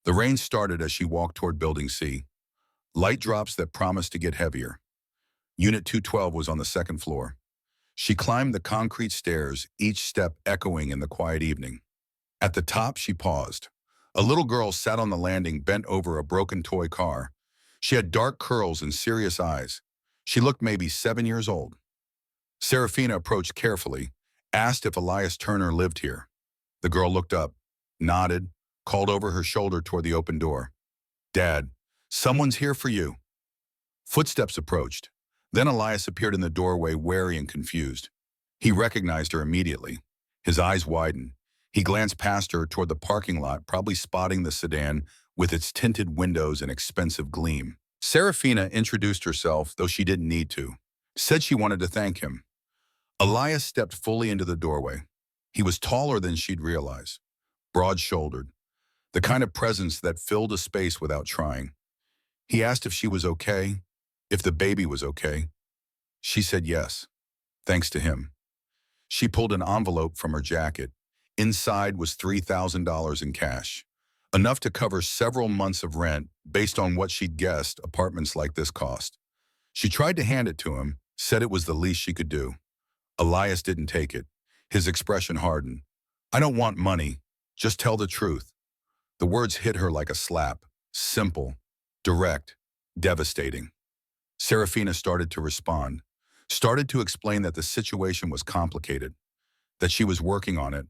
The rain started as she walked toward Building C. Light drops that promised to get heavier. Unit 212 was on the second floor. She climbed the concrete stairs, each step echoing in the quiet evening. At the top, she paused. A little girl sat on the landing, bent over a broken toy car. She had dark curls and serious eyes. She looked maybe 7 years old. Serafina approached carefully, asked if Elias Turner lived here. The girl looked up, nodded, called over her shoulder toward the open door. "Dad, someone's here for you." Footsteps approached. Then Elias appeared in the doorway, wary and confused. He recognized her immediately. His eyes widened. He glanced past her toward the parking lot, probably spotting the sedan with its tinted windows and expensive gleam. Serafina introduced herself, though she didn't need to. Said she wanted to thank him. Elias stepped fully into the doorway. He was taller than she'd realized, broad-shouldered, the kind of presence that filled a space without trying. He asked if she was okay, if the baby was okay. She said yes, thanks to him. She pulled an envelope from her jacket. Inside was $3,000 in cash, enough to cover several months of rent based on what she'd guessed apartments like this cost. She tried to hand it to him, said it was the least she could do. Elias didn't take it. His expression hardened. "I don't want money. Just tell the truth." The words hit her like a slap. Simple, direct, devastating. Serafina started to respond, started to explain that the situation was complicated, that she was working on it,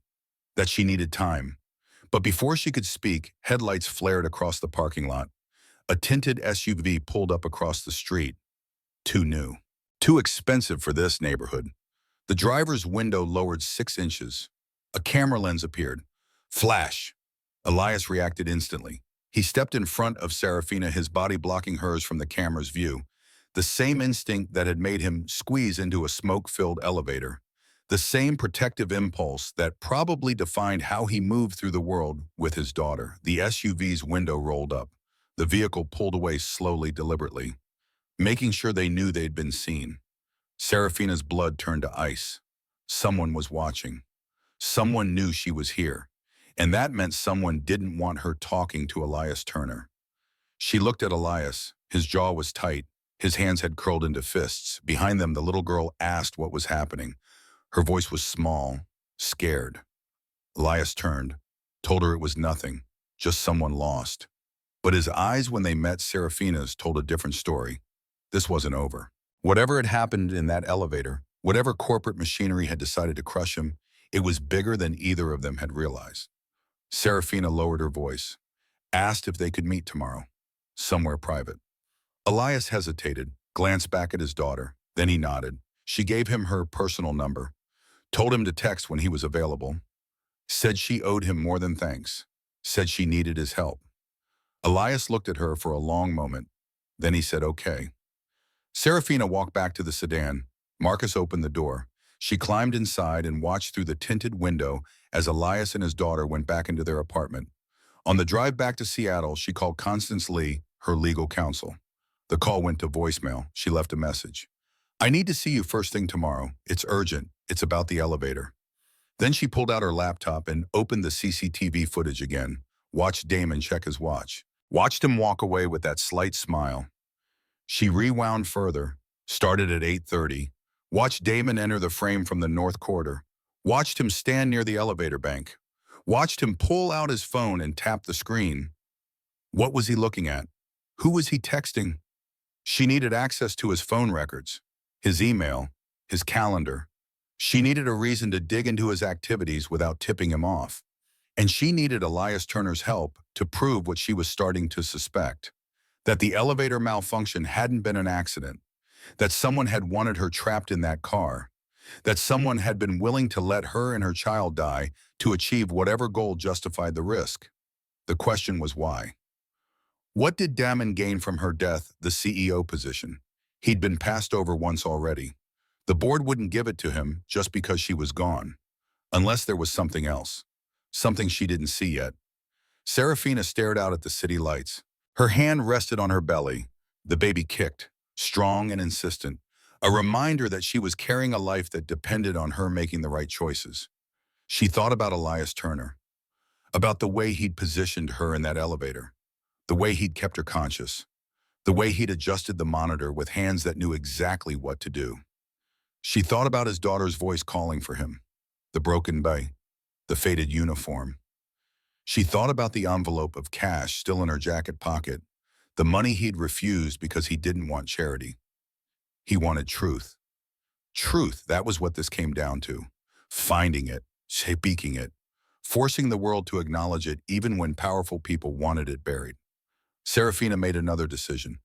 that she needed time. But before she could speak, headlights flared across the parking lot. A tinted SUV pulled up across the street. Too new. Too expensive for this neighborhood. The driver's window lowered 6 inches. A camera lens appeared. Flash! Elias reacted instantly. He stepped in front of Serafina, his body blocking hers from the camera's view. The same instinct that had made him squeeze into a smoke-filled elevator. The same protective impulse that probably defined how he moved through the world with his daughter. The SUV's window rolled up. The vehicle pulled away slowly, deliberately, making sure they knew they'd been seen. Serafina's blood turned to ice. Someone was watching. Someone knew she was here. And that meant someone didn't want her talking to Elias Turner. She looked at Elias. His jaw was tight. His hands had curled into fists. Behind them, the little girl asked what was happening. Her voice was small, scared. Elias turned, told her it was nothing, just someone lost. But his eyes, when they met Serafina's, told a different story. This wasn't over. Whatever had happened in that elevator, whatever corporate machinery had decided to crush him, it was bigger than either of them had realized. Serafina lowered her voice, asked if they could meet tomorrow, somewhere private. Elias hesitated, glanced back at his daughter, then he nodded. She gave him her personal number, told him to text when he was available, said she owed him more than thanks, said she needed his help. Elias looked at her for a long moment, then he said, okay. Serafina walked back to the sedan. Marcus opened the door. She climbed inside and watched through the tinted window as Elias and his daughter went back into their apartment. On the drive back to Seattle, she called Constance Lee, her legal counsel. The call went to voicemail. She left a message. I need to see you first thing tomorrow. It's urgent. It's about the elevator. Then she pulled out her laptop and opened the CCTV footage again. Watched Damon check his watch. Watched him walk away with that slight smile. She rewound further, started at 8:30, watched Damon enter the frame from the north quarter, watched him stand near the elevator bank, watched him pull out his phone and tap the screen. What was he looking at? Who was he texting? She needed access to his phone records, his email, his calendar. She needed a reason to dig into his activities without tipping him off. And she needed Elias Turner's help to prove what she was starting to suspect. That the elevator malfunction hadn't been an accident, that someone had wanted her trapped in that car, that someone had been willing to let her and her child die to achieve whatever goal justified the risk. The question was why. What did Damon gain from her death? The CEO position. He'd been passed over once already. The board wouldn't give it to him just because she was gone, unless there was something else, something she didn't see yet. Serafina stared out at the city lights. Her hand rested on her belly. The baby kicked, strong and insistent, a reminder that she was carrying a life that depended on her making the right choices. She thought about Elias Turner, about the way he'd positioned her in that elevator, the way he'd kept her conscious, the way he'd adjusted the monitor with hands that knew exactly what to do. She thought about his daughter's voice calling for him, the broken bay, the faded uniform. She thought about the envelope of cash still in her jacket pocket, the money he'd refused because he didn't want charity. He wanted truth. Truth, that was what this came down to. Finding it, speaking it, forcing the world to acknowledge it even when powerful people wanted it buried. Serafina made another decision.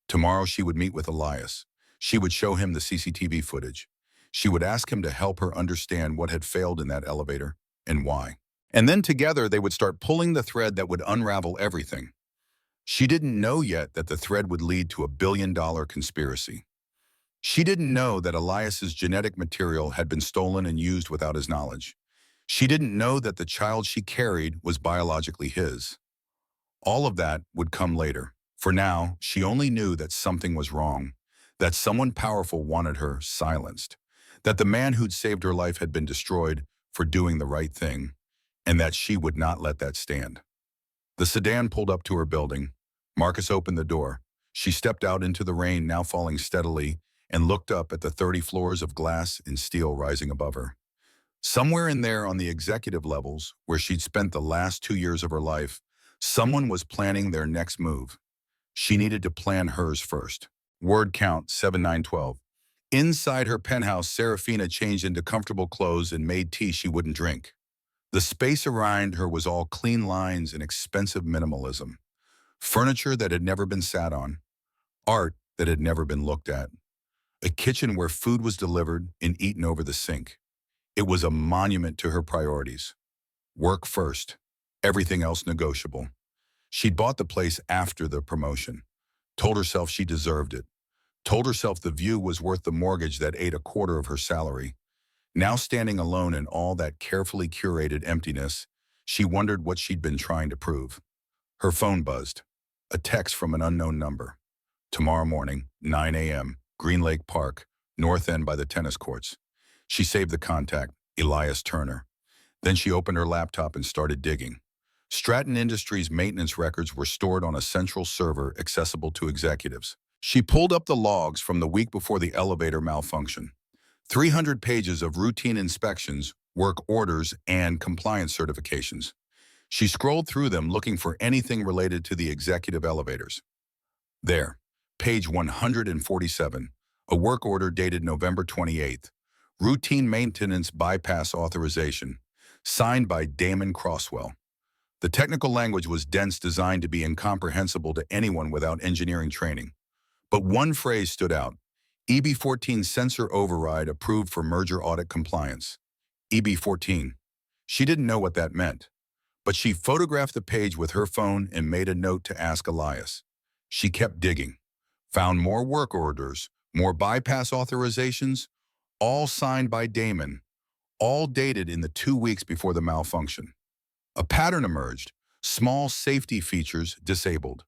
Tomorrow she would meet with Elias. She would show him the CCTV footage. She would ask him to help her understand what had failed in that elevator and why. And then together they would start pulling the thread that would unravel everything. She didn't know yet that the thread would lead to a billion-dollar conspiracy. She didn't know that Elias's genetic material had been stolen and used without his knowledge. She didn't know that the child she carried was biologically his. All of that would come later. For now, she only knew that something was wrong, that someone powerful wanted her silenced, that the man who'd saved her life had been destroyed for doing the right thing, and that she would not let that stand. The sedan pulled up to her building. Marcus opened the door. She stepped out into the rain now falling steadily and looked up at the 30 floors of glass and steel rising above her. Somewhere in there on the executive levels, where she'd spent the last 2 years of her life, someone was planning their next move. She needed to plan hers first. Word count 7912. Inside her penthouse, Serafina changed into comfortable clothes and made tea she wouldn't drink. The space around her was all clean lines and expensive minimalism. Furniture that had never been sat on. Art that had never been looked at. A kitchen where food was delivered and eaten over the sink. It was a monument to her priorities. Work first. Everything else negotiable. She'd bought the place after the promotion. Told herself she deserved it. Told herself the view was worth the mortgage that ate a quarter of her salary. Now standing alone in all that carefully curated emptiness, she wondered what she'd been trying to prove. Her phone buzzed. A text from an unknown number. Tomorrow morning, 9 a.m., Green Lake Park, North End by the tennis courts. She saved the contact, Elias Turner. Then she opened her laptop and started digging. Stratton Industries maintenance records were stored on a central server accessible to executives. She pulled up the logs from the week before the elevator malfunction. 300 pages of routine inspections, work orders, and compliance certifications. She scrolled through them looking for anything related to the executive elevators. There, page 147, a work order dated November 28th, routine maintenance bypass authorization, signed by Damon Crosswell. The technical language was dense, designed to be incomprehensible to anyone without engineering training. But one phrase stood out. EB14 sensor override approved for merger audit compliance. EB14. She didn't know what that meant, but she photographed the page with her phone and made a note to ask Elias. She kept digging, found more work orders, more bypass authorizations, all signed by Damon, all dated in the 2 weeks before the malfunction. A pattern emerged: small safety features disabled,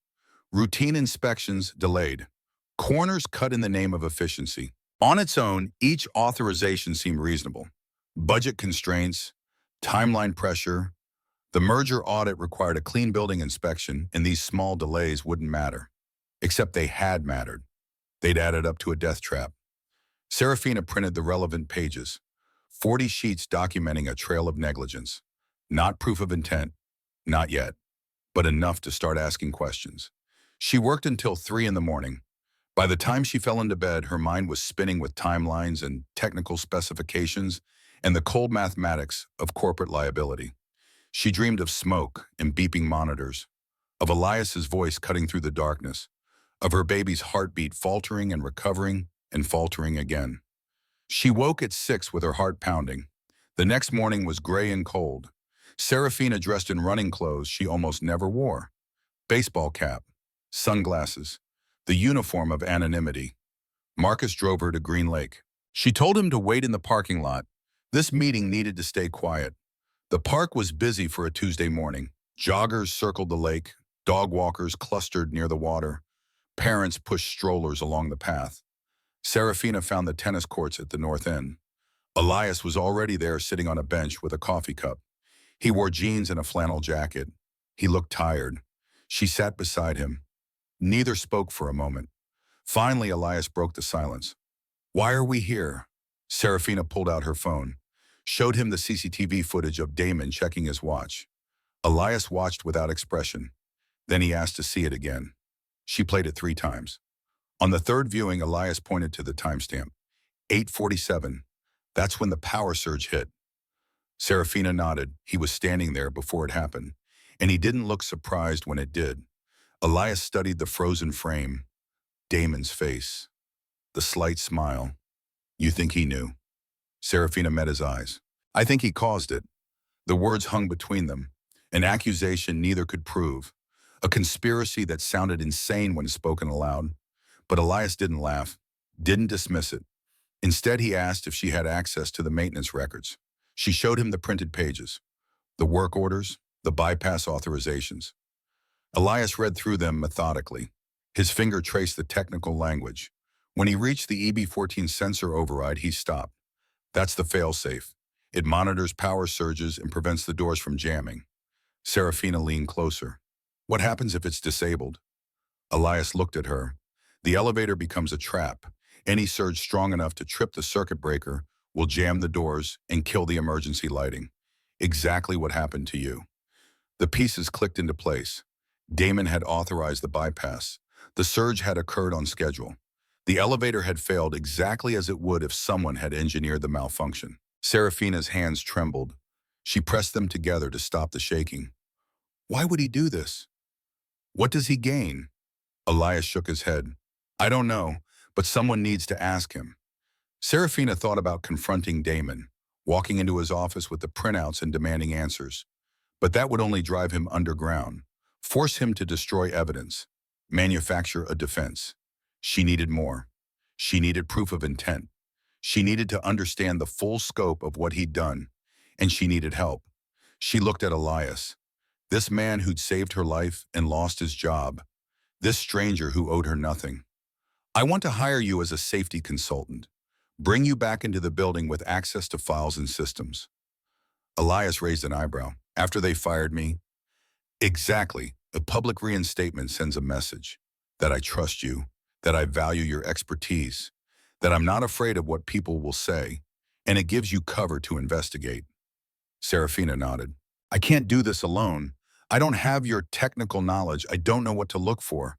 routine inspections delayed, corners cut in the name of efficiency. On its own, each authorization seemed reasonable. Budget constraints, timeline pressure. The merger audit required a clean building inspection, and these small delays wouldn't matter. Except they had mattered. They'd added up to a death trap. Serafina printed the relevant pages, 40 sheets documenting a trail of negligence. Not proof of intent, not yet, but enough to start asking questions. She worked until 3 in the morning. By the time she fell into bed, her mind was spinning with timelines and technical specifications and the cold mathematics of corporate liability. She dreamed of smoke and beeping monitors, of Elias's voice cutting through the darkness, of her baby's heartbeat faltering and recovering and faltering again. She woke at 6 with her heart pounding. The next morning was gray and cold. Serafina dressed in running clothes she almost never wore. Baseball cap, sunglasses, the uniform of anonymity. Marcus drove her to Green Lake. She told him to wait in the parking lot. This meeting needed to stay quiet. The park was busy for a Tuesday morning. Joggers circled the lake, dog walkers clustered near the water. Parents pushed strollers along the path. Serafina found the tennis courts at the north end. Elias was already there sitting on a bench with a coffee cup. He wore jeans and a flannel jacket. He looked tired. She sat beside him. Neither spoke for a moment. Finally, Elias broke the silence. "Why are we here?" Serafina pulled out her phone, showed him the CCTV footage of Damon checking his watch. Elias watched without expression. Then he asked to see it again. She played it 3 times. On the third viewing, Elias pointed to the timestamp. 8:47. That's when the power surge hit. Serafina nodded. He was standing there before it happened, and he didn't look surprised when it did. Elias studied the frozen frame, Damon's face, the slight smile. "You think he knew?" Serafina met his eyes. "I think he caused it." The words hung between them, an accusation neither could prove, a conspiracy that sounded insane when spoken aloud. But Elias didn't laugh, didn't dismiss it. Instead, he asked if she had access to the maintenance records. She showed him the printed pages, the work orders, the bypass authorizations. Elias read through them methodically. His finger traced the technical language. When he reached the EB14 sensor override, he stopped. "That's the failsafe. It monitors power surges and prevents the doors from jamming." Serafina leaned closer. "What happens if it's disabled?" Elias looked at her. "The elevator becomes a trap. Any surge strong enough to trip the circuit breaker will jam the doors and kill the emergency lighting. Exactly what happened to you." The pieces clicked into place. Damon had authorized the bypass. The surge had occurred on schedule. The elevator had failed exactly as it would if someone had engineered the malfunction. Serafina's hands trembled. She pressed them together to stop the shaking. Why would he do this? What does he gain? Elias shook his head. I don't know, but someone needs to ask him. Serafina thought about confronting Damon, walking into his office with the printouts and demanding answers. But that would only drive him underground, force him to destroy evidence, manufacture a defense. She needed more. She needed proof of intent. She needed to understand the full scope of what he'd done, and she needed help. She looked at Elias, this man who'd saved her life and lost his job, this stranger who owed her nothing. I want to hire you as a safety consultant, bring you back into the building with access to files and systems. Elias raised an eyebrow. After they fired me? Exactly. A public reinstatement sends a message that I trust you, that I value your expertise, that I'm not afraid of what people will say, and it gives you cover to investigate. Serafina nodded. I can't do this alone. I don't have your technical knowledge. I don't know what to look for.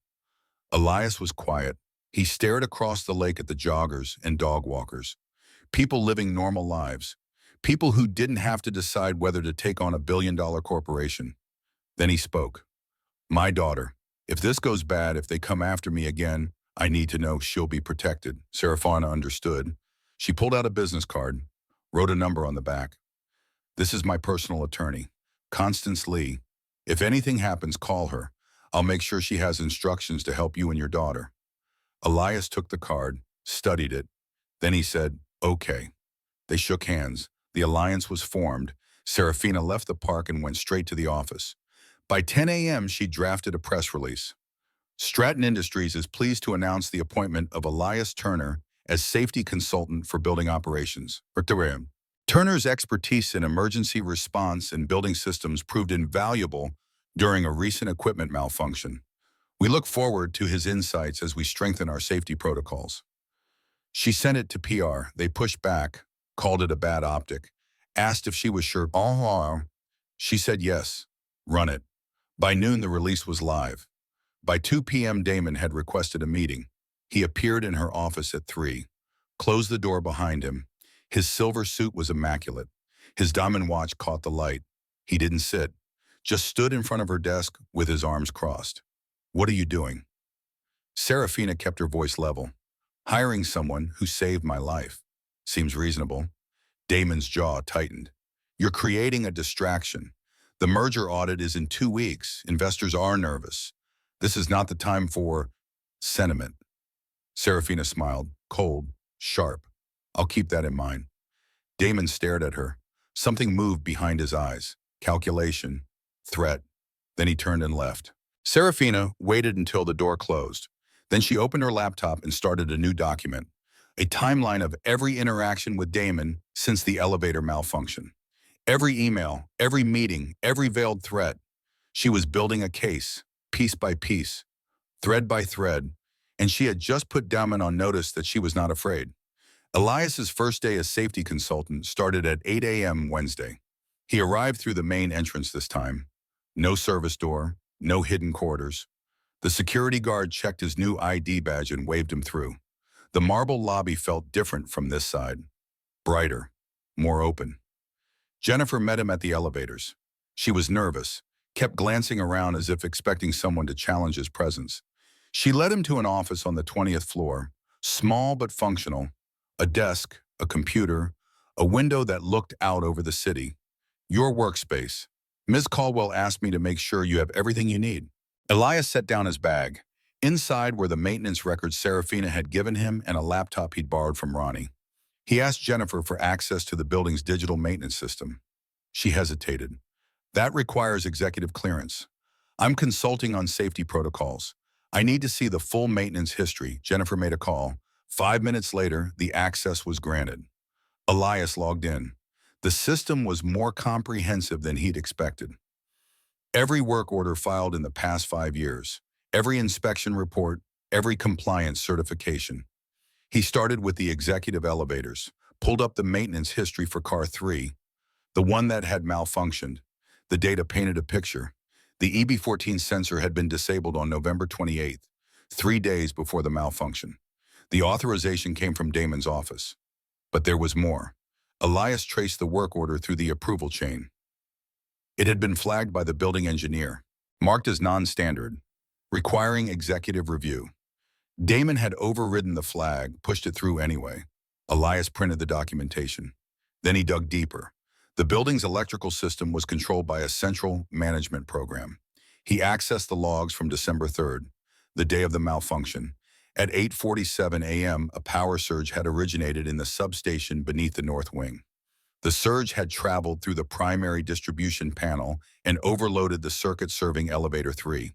Elias was quiet. He stared across the lake at the joggers and dog walkers, people living normal lives, people who didn't have to decide whether to take on a billion-dollar corporation. Then he spoke. My daughter, if this goes bad, if they come after me again, I need to know she'll be protected. Serafina understood. She pulled out a business card, wrote a number on the back. This is my personal attorney, Constance Lee. If anything happens, call her. I'll make sure she has instructions to help you and your daughter. Elias took the card, studied it. Then he said, okay. They shook hands. The alliance was formed. Serafina left the park and went straight to the office. By 10 a.m., she drafted a press release. Stratton Industries is pleased to announce the appointment of Elias Turner as safety consultant for building operations. Turner's expertise in emergency response and building systems proved invaluable during a recent equipment malfunction. We look forward to his insights as we strengthen our safety protocols. She sent it to PR. They pushed back, called it a bad optic, asked if she was sure. She said yes. Run it. By noon, the release was live. By 2 p.m., Damon had requested a meeting. He appeared in her office at 3, closed the door behind him. His silver suit was immaculate. His diamond watch caught the light. He didn't sit, just stood in front of her desk with his arms crossed. What are you doing? Serafina kept her voice level. Hiring someone who saved my life. Seems reasonable. Damon's jaw tightened. You're creating a distraction. The merger audit is in 2 weeks. Investors are nervous. This is not the time for sentiment. Serafina smiled, cold, sharp. I'll keep that in mind. Damon stared at her. Something moved behind his eyes. Calculation. Threat. Then he turned and left. Serafina waited until the door closed. Then she opened her laptop and started a new document. A timeline of every interaction with Damon since the elevator malfunction. Every email, every meeting, every veiled threat. She was building a case, piece by piece, thread by thread, and she had just put Damon on notice that she was not afraid. Elias's first day as safety consultant started at 8 a.m. Wednesday. He arrived through the main entrance this time. No service door, no hidden quarters. The security guard checked his new ID badge and waved him through. The marble lobby felt different from this side. Brighter, more open. Jennifer met him at the elevators. She was nervous, kept glancing around as if expecting someone to challenge his presence. She led him to an office on the 20th floor, small but functional. A desk, a computer, a window that looked out over the city. Your workspace. Ms. Caldwell asked me to make sure you have everything you need. Elias set down his bag. Inside were the maintenance records Serafina had given him and a laptop he'd borrowed from Ronnie. He asked Jennifer for access to the building's digital maintenance system. She hesitated. That requires executive clearance. I'm consulting on safety protocols. I need to see the full maintenance history. Jennifer made a call. 5 minutes later, the access was granted. Elias logged in. The system was more comprehensive than he'd expected. Every work order filed in the past 5 years, every inspection report, every compliance certification. He started with the executive elevators, pulled up the maintenance history for car 3, the one that had malfunctioned. The data painted a picture. The EB14 sensor had been disabled on November 28th, 3 days before the malfunction. The authorization came from Damon's office. But there was more. Elias traced the work order through the approval chain. It had been flagged by the building engineer, marked as non-standard, requiring executive review. Damon had overridden the flag, pushed it through anyway. Elias printed the documentation. Then he dug deeper. The building's electrical system was controlled by a central management program. He accessed the logs from December 3rd, the day of the malfunction. At 8:47 a.m., a power surge had originated in the substation beneath the north wing. The surge had traveled through the primary distribution panel and overloaded the circuit serving elevator 3.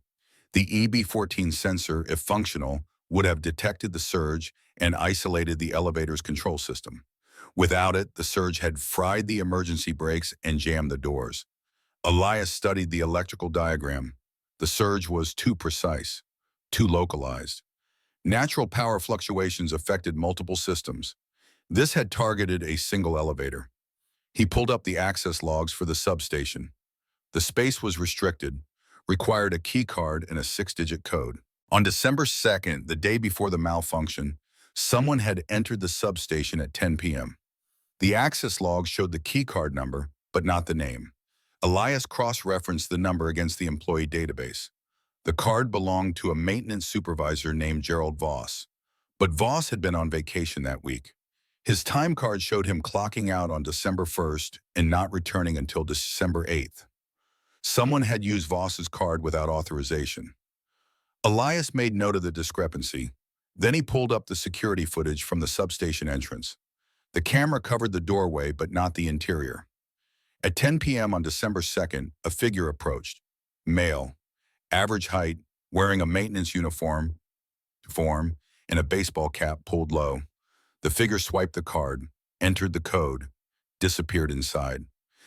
The EB14 sensor, if functional, would have detected the surge and isolated the elevator's control system. Without it, the surge had fried the emergency brakes and jammed the doors. Elias studied the electrical diagram. The surge was too precise, too localized. Natural power fluctuations affected multiple systems. This had targeted a single elevator. He pulled up the access logs for the substation. The space was restricted, required a key card and a 6-digit code. On December 2nd, the day before the malfunction, someone had entered the substation at 10 p.m. The access log showed the key card number, but not the name. Elias cross-referenced the number against the employee database. The card belonged to a maintenance supervisor named Gerald Voss, but Voss had been on vacation that week. His time card showed him clocking out on December 1st and not returning until December 8th. Someone had used Voss's card without authorization. Elias made note of the discrepancy. Then he pulled up the security footage from the substation entrance. The camera covered the doorway but not the interior. At 10 p.m. on December 2nd, a figure approached. Male, average height, wearing a maintenance uniform and a baseball cap pulled low. The figure swiped the card, entered the code, disappeared inside.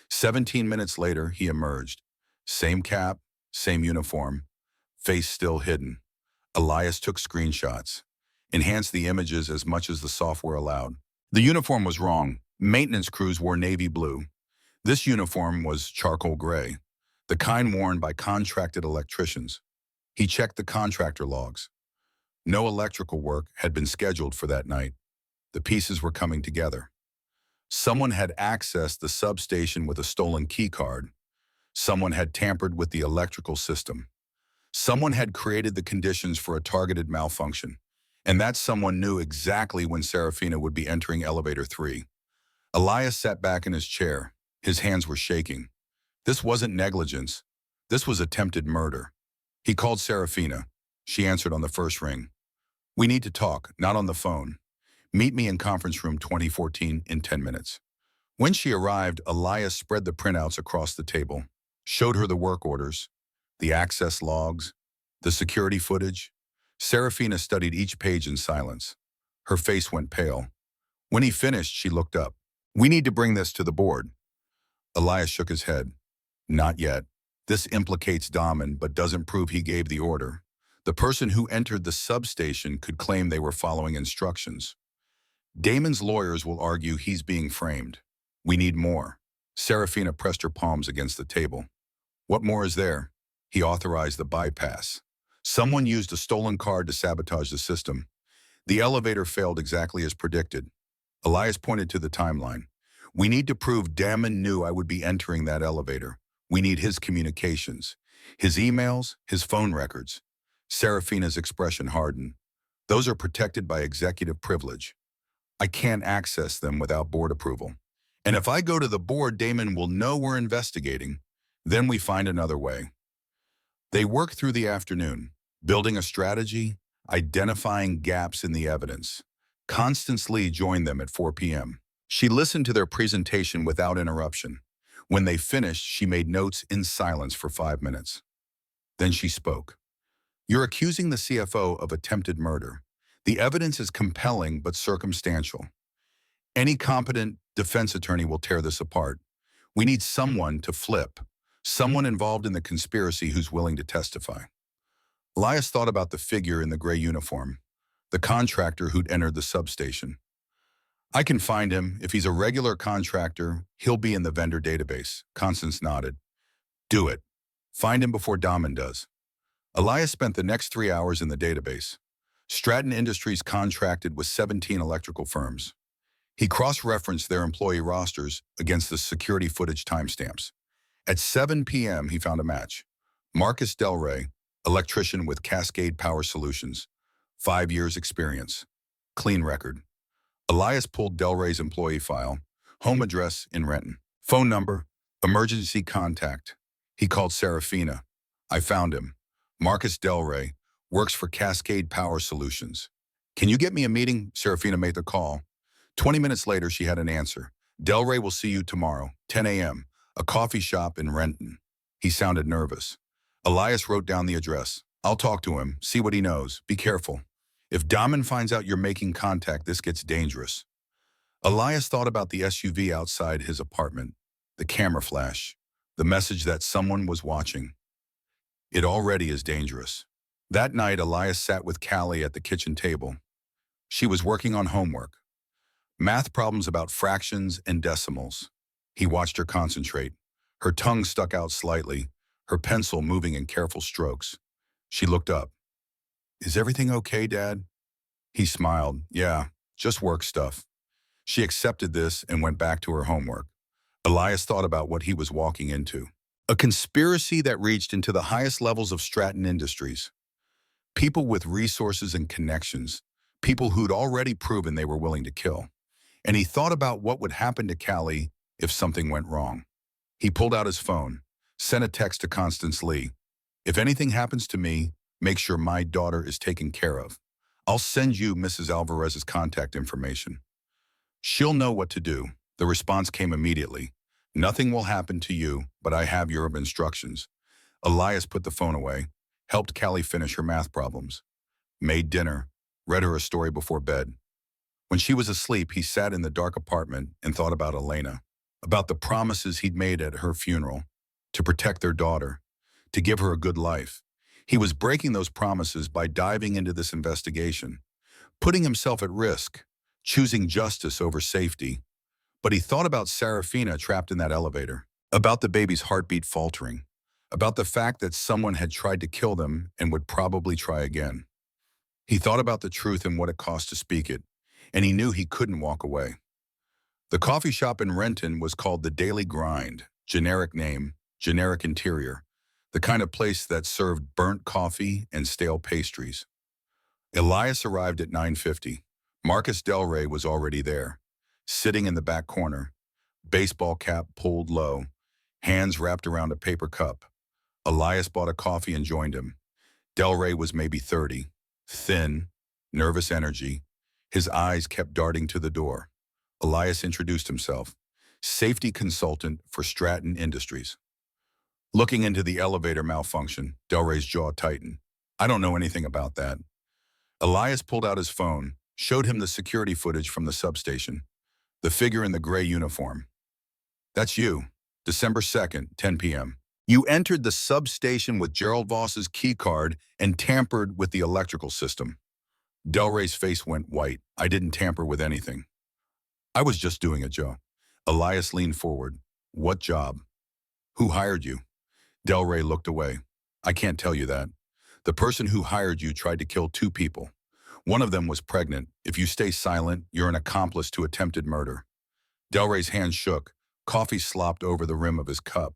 17 minutes later, he emerged. Same cap, same uniform, face still hidden. Elias took screenshots, enhanced the images as much as the software allowed. The uniform was wrong. Maintenance crews wore navy blue. This uniform was charcoal gray, the kind worn by contracted electricians. He checked the contractor logs. No electrical work had been scheduled for that night. The pieces were coming together. Someone had accessed the substation with a stolen key card. Someone had tampered with the electrical system. Someone had created the conditions for a targeted malfunction. And that someone knew exactly when Serafina would be entering elevator 3. Elias sat back in his chair. His hands were shaking. This wasn't negligence. This was attempted murder. He called Serafina. She answered on the first ring. We need to talk, not on the phone. Meet me in conference room 2014 in 10 minutes. When she arrived, Elias spread the printouts across the table, showed her the work orders, the access logs, the security footage. Serafina studied each page in silence. Her face went pale. When he finished, she looked up. We need to bring this to the board. Elias shook his head. Not yet. This implicates Damon, but doesn't prove he gave the order. The person who entered the substation could claim they were following instructions. Damon's lawyers will argue he's being framed. We need more. Serafina pressed her palms against the table. What more is there? He authorized the bypass. Someone used a stolen card to sabotage the system. The elevator failed exactly as predicted. Elias pointed to the timeline. We need to prove Damon knew I would be entering that elevator. We need his communications, his emails, his phone records. Serafina's expression hardened. Those are protected by executive privilege. I can't access them without board approval. And if I go to the board, Damon will know we're investigating. Then we find another way. They worked through the afternoon, building a strategy, identifying gaps in the evidence. Constance Lee joined them at 4 p.m. She listened to their presentation without interruption. When they finished, she made notes in silence for 5 minutes. Then she spoke. You're accusing the CFO of attempted murder. The evidence is compelling but circumstantial. Any competent defense attorney will tear this apart. We need someone to flip, someone involved in the conspiracy who's willing to testify. Elias thought about the figure in the gray uniform, the contractor who'd entered the substation. I can find him. If he's a regular contractor, he'll be in the vendor database. Constance nodded. Do it. Find him before Damon does. Elias spent the next 3 hours in the database. Stratton Industries contracted with 17 electrical firms. He cross-referenced their employee rosters against the security footage timestamps. At 7 p.m., he found a match. Marcus Del Rey, electrician with Cascade Power Solutions, 5 years experience. Clean record. Elias pulled Del Rey's employee file, home address in Renton. Phone number, emergency contact. He called Serafina. I found him. Marcus Del Rey, works for Cascade Power Solutions. Can you get me a meeting? Serafina made the call. 20 minutes later, she had an answer. Del Rey will see you tomorrow, 10 a.m., a coffee shop in Renton. He sounded nervous. Elias wrote down the address. I'll talk to him, see what he knows. Be careful. If Daman finds out you're making contact, this gets dangerous. Elias thought about the SUV outside his apartment, the camera flash, the message that someone was watching. It already is dangerous. That night, Elias sat with Callie at the kitchen table. She was working on homework. Math problems about fractions and decimals. He watched her concentrate. Her tongue stuck out slightly, her pencil moving in careful strokes. She looked up. Is everything okay, Dad? He smiled. Yeah, just work stuff. She accepted this and went back to her homework. Elias thought about what he was walking into. A conspiracy that reached into the highest levels of Stratton Industries. People with resources and connections. People who'd already proven they were willing to kill. And he thought about what would happen to Callie if something went wrong. He pulled out his phone, sent a text to Constance Lee. If anything happens to me, make sure my daughter is taken care of. I'll send you Mrs. Alvarez's contact information. She'll know what to do. The response came immediately. Nothing will happen to you, but I have your instructions. Elias put the phone away, helped Callie finish her math problems, made dinner, read her a story before bed. When she was asleep, he sat in the dark apartment and thought about Elena, about the promises he'd made at her funeral, to protect their daughter, to give her a good life. He was breaking those promises by diving into this investigation, putting himself at risk, choosing justice over safety. But he thought about Serafina trapped in that elevator, about the baby's heartbeat faltering, about the fact that someone had tried to kill them and would probably try again. He thought about the truth and what it cost to speak it, and he knew he couldn't walk away. The coffee shop in Renton was called the Daily Grind, generic name, generic interior, the kind of place that served burnt coffee and stale pastries. Elias arrived at 9:50. Marcus Del Rey was already there, sitting in the back corner, baseball cap pulled low, hands wrapped around a paper cup. Elias bought a coffee and joined him. Del Rey was maybe 30, thin, nervous energy. His eyes kept darting to the door. Elias introduced himself, safety consultant for Stratton Industries. Looking into the elevator malfunction, Del Rey's jaw tightened. I don't know anything about that. Elias pulled out his phone, showed him the security footage from the substation, the figure in the gray uniform. That's you, December 2nd, 10 p.m. You entered the substation with Gerald Voss's key card and tampered with the electrical system. Del Rey's face went white. I didn't tamper with anything. I was just doing a job. Elias leaned forward. What job? Who hired you? Del Rey looked away. I can't tell you that. The person who hired you tried to kill 2 people. One of them was pregnant. If you stay silent, you're an accomplice to attempted murder. Del Rey's hand shook. Coffee slopped over the rim of his cup.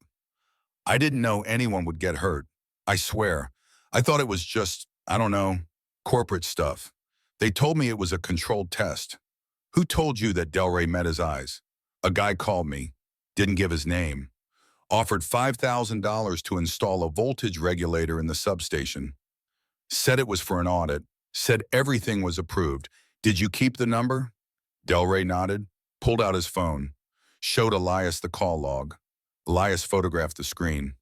I didn't know anyone would get hurt. I swear. I thought it was just, I don't know, corporate stuff. They told me it was a controlled test. Who told you that Del Rey met his eyes? A guy called me, didn't give his name, offered $5,000 to install a voltage regulator in the substation. Said it was for an audit, said everything was approved. Did you keep the number? Del Rey nodded, pulled out his phone, showed Elias the call log. Elias photographed the screen.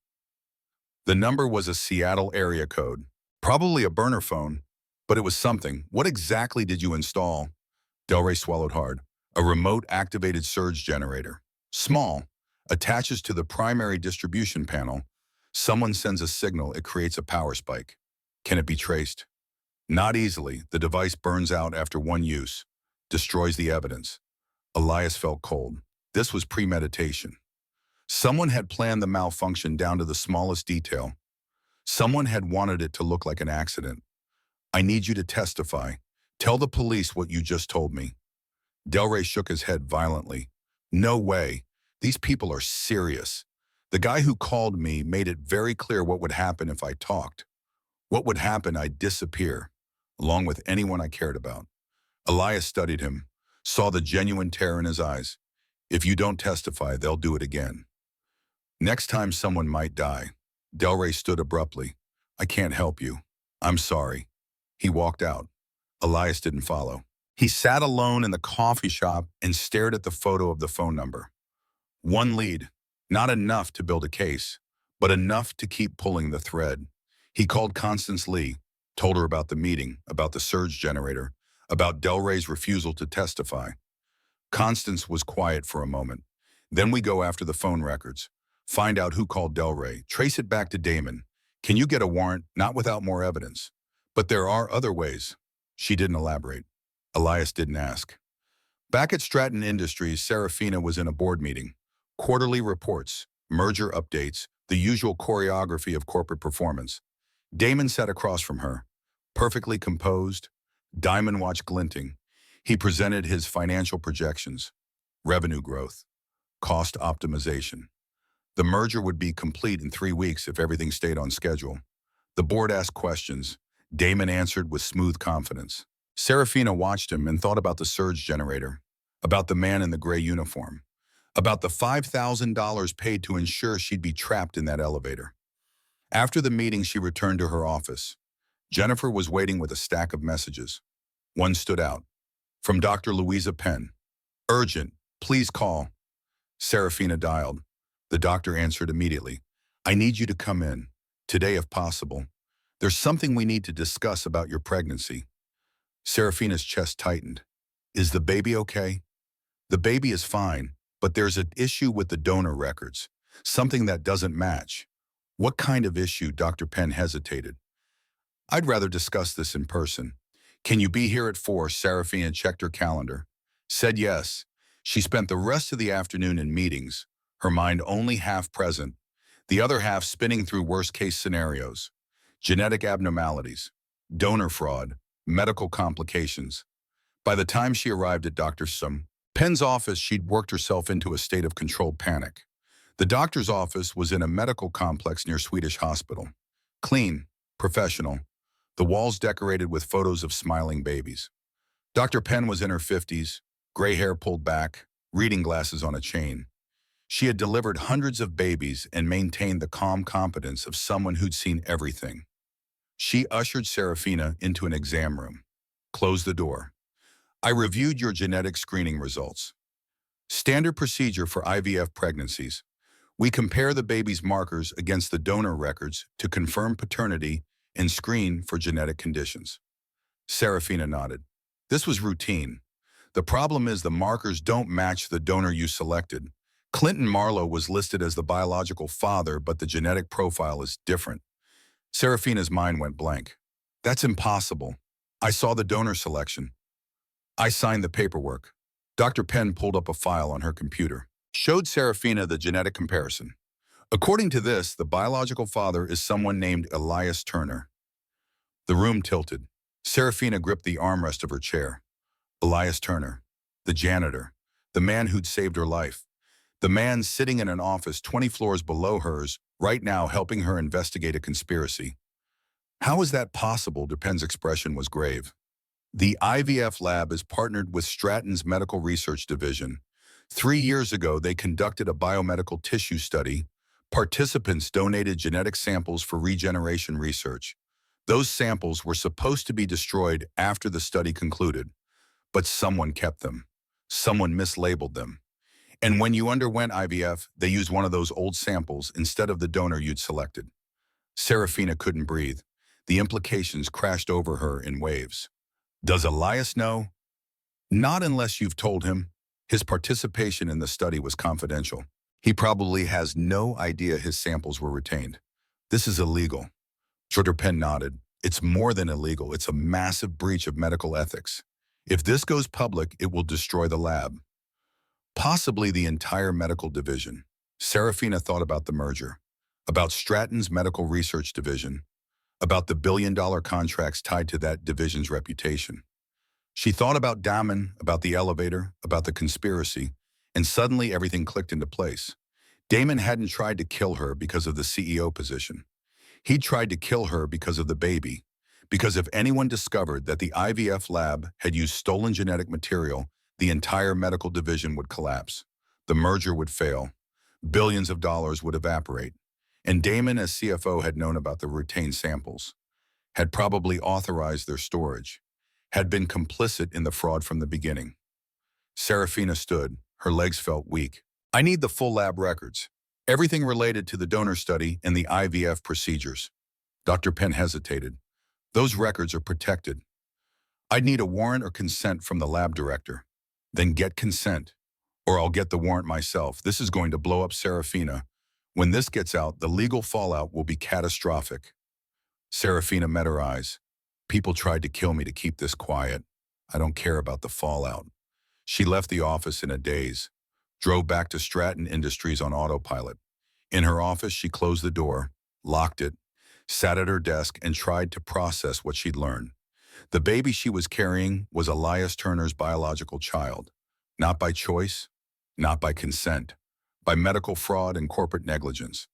The number was a Seattle area code, probably a burner phone, but it was something. What exactly did you install? Del Rey swallowed hard. A remote-activated surge generator. Small, attaches to the primary distribution panel. Someone sends a signal, it creates a power spike. Can it be traced? Not easily. The device burns out after one use, destroys the evidence. Elias felt cold. This was premeditation. Someone had planned the malfunction down to the smallest detail. Someone had wanted it to look like an accident. I need you to testify. Tell the police what you just told me. Del Rey shook his head violently. No way. These people are serious. The guy who called me made it very clear what would happen if I talked. What would happen, I'd disappear, along with anyone I cared about. Elias studied him, saw the genuine terror in his eyes. If you don't testify, they'll do it again. Next time someone might die. Delray stood abruptly. I can't help you. I'm sorry. He walked out. Elias didn't follow. He sat alone in the coffee shop and stared at the photo of the phone number. One lead, not enough to build a case, but enough to keep pulling the thread. He called Constance Lee, told her about the meeting, about the surge generator, about Delray's refusal to testify. Constance was quiet for a moment. Then we go after the phone records, find out who called Delray, trace it back to Damon. Can you get a warrant? Not without more evidence. But there are other ways. She didn't elaborate. Elias didn't ask. Back at Stratton Industries, Serafina was in a board meeting. Quarterly reports, merger updates, the usual choreography of corporate performance. Damon sat across from her, perfectly composed, diamond watch glinting. He presented his financial projections, revenue growth, cost optimization. The merger would be complete in 3 weeks if everything stayed on schedule. The board asked questions. Damon answered with smooth confidence. Serafina watched him and thought about the surge generator, about the man in the gray uniform, about the $5,000 paid to ensure she'd be trapped in that elevator. After the meeting, she returned to her office. Jennifer was waiting with a stack of messages. One stood out. From Dr. Louisa Penn. Urgent. Please call. Serafina dialed. The doctor answered immediately. I need you to come in. Today, if possible. There's something we need to discuss about your pregnancy. Serafina's chest tightened. Is the baby okay? The baby is fine, but there's an issue with the donor records. Something that doesn't match. What kind of issue? Dr. Penn hesitated. I'd rather discuss this in person. Can you be here at 4? Serafina checked her calendar. Said yes. She spent the rest of the afternoon in meetings, her mind only half present, the other half spinning through worst-case scenarios. Genetic abnormalities, donor fraud, medical complications. By the time she arrived at Dr. Penn's office, she'd worked herself into a state of controlled panic. The doctor's office was in a medical complex near Swedish Hospital. Clean, professional, the walls decorated with photos of smiling babies. Dr. Penn was in her 50s, gray hair pulled back, reading glasses on a chain. She had delivered hundreds of babies and maintained the calm competence of someone who'd seen everything. She ushered Serafina into an exam room. Closed the door. I reviewed your genetic screening results. Standard procedure for IVF pregnancies. We compare the baby's markers against the donor records to confirm paternity and screen for genetic conditions. Serafina nodded. This was routine. The problem is the markers don't match the donor you selected. Clinton Marlowe was listed as the biological father, but the genetic profile is different. Serafina's mind went blank. That's impossible. I saw the donor selection. I signed the paperwork. Dr. Penn pulled up a file on her computer, showed Serafina the genetic comparison. According to this, the biological father is someone named Elias Turner. The room tilted. Serafina gripped the armrest of her chair. Elias Turner, the janitor, the man who'd saved her life. The man sitting in an office 20 floors below hers, right now helping her investigate a conspiracy. How is that possible? Dupin's expression was grave. The IVF lab is partnered with Stratton's Medical Research Division. 3 years ago, they conducted a biomedical tissue study. Participants donated genetic samples for regeneration research. Those samples were supposed to be destroyed after the study concluded, but someone kept them. Someone mislabeled them. And when you underwent IVF, they used one of those old samples instead of the donor you'd selected. Serafina couldn't breathe. The implications crashed over her in waves. Does Elias know? Not unless you've told him. His participation in the study was confidential. He probably has no idea his samples were retained. This is illegal. Dr. Penn nodded. It's more than illegal. It's a massive breach of medical ethics. If this goes public, it will destroy the lab. Possibly the entire medical division. Serafina thought about the merger, about Stratton's Medical Research Division, about the billion-dollar contracts tied to that division's reputation. She thought about Damon, about the elevator, about the conspiracy, and suddenly everything clicked into place. Damon hadn't tried to kill her because of the CEO position. He tried to kill her because of the baby, because if anyone discovered that the IVF lab had used stolen genetic material, the entire medical division would collapse. The merger would fail. Billions of dollars would evaporate. And Damon, as CFO, had known about the retained samples, had probably authorized their storage, had been complicit in the fraud from the beginning. Serafina stood. Her legs felt weak. I need the full lab records. Everything related to the donor study and the IVF procedures. Dr. Penn hesitated. Those records are protected. I'd need a warrant or consent from the lab director. Then get consent, or I'll get the warrant myself. This is going to blow up Serafina. When this gets out, the legal fallout will be catastrophic. Serafina met her eyes. People tried to kill me to keep this quiet. I don't care about the fallout. She left the office in a daze, drove back to Stratton Industries on autopilot. In her office, she closed the door, locked it, sat at her desk, and tried to process what she'd learned. The baby she was carrying was Elias Turner's biological child, not by choice, not by consent, by medical fraud and corporate negligence.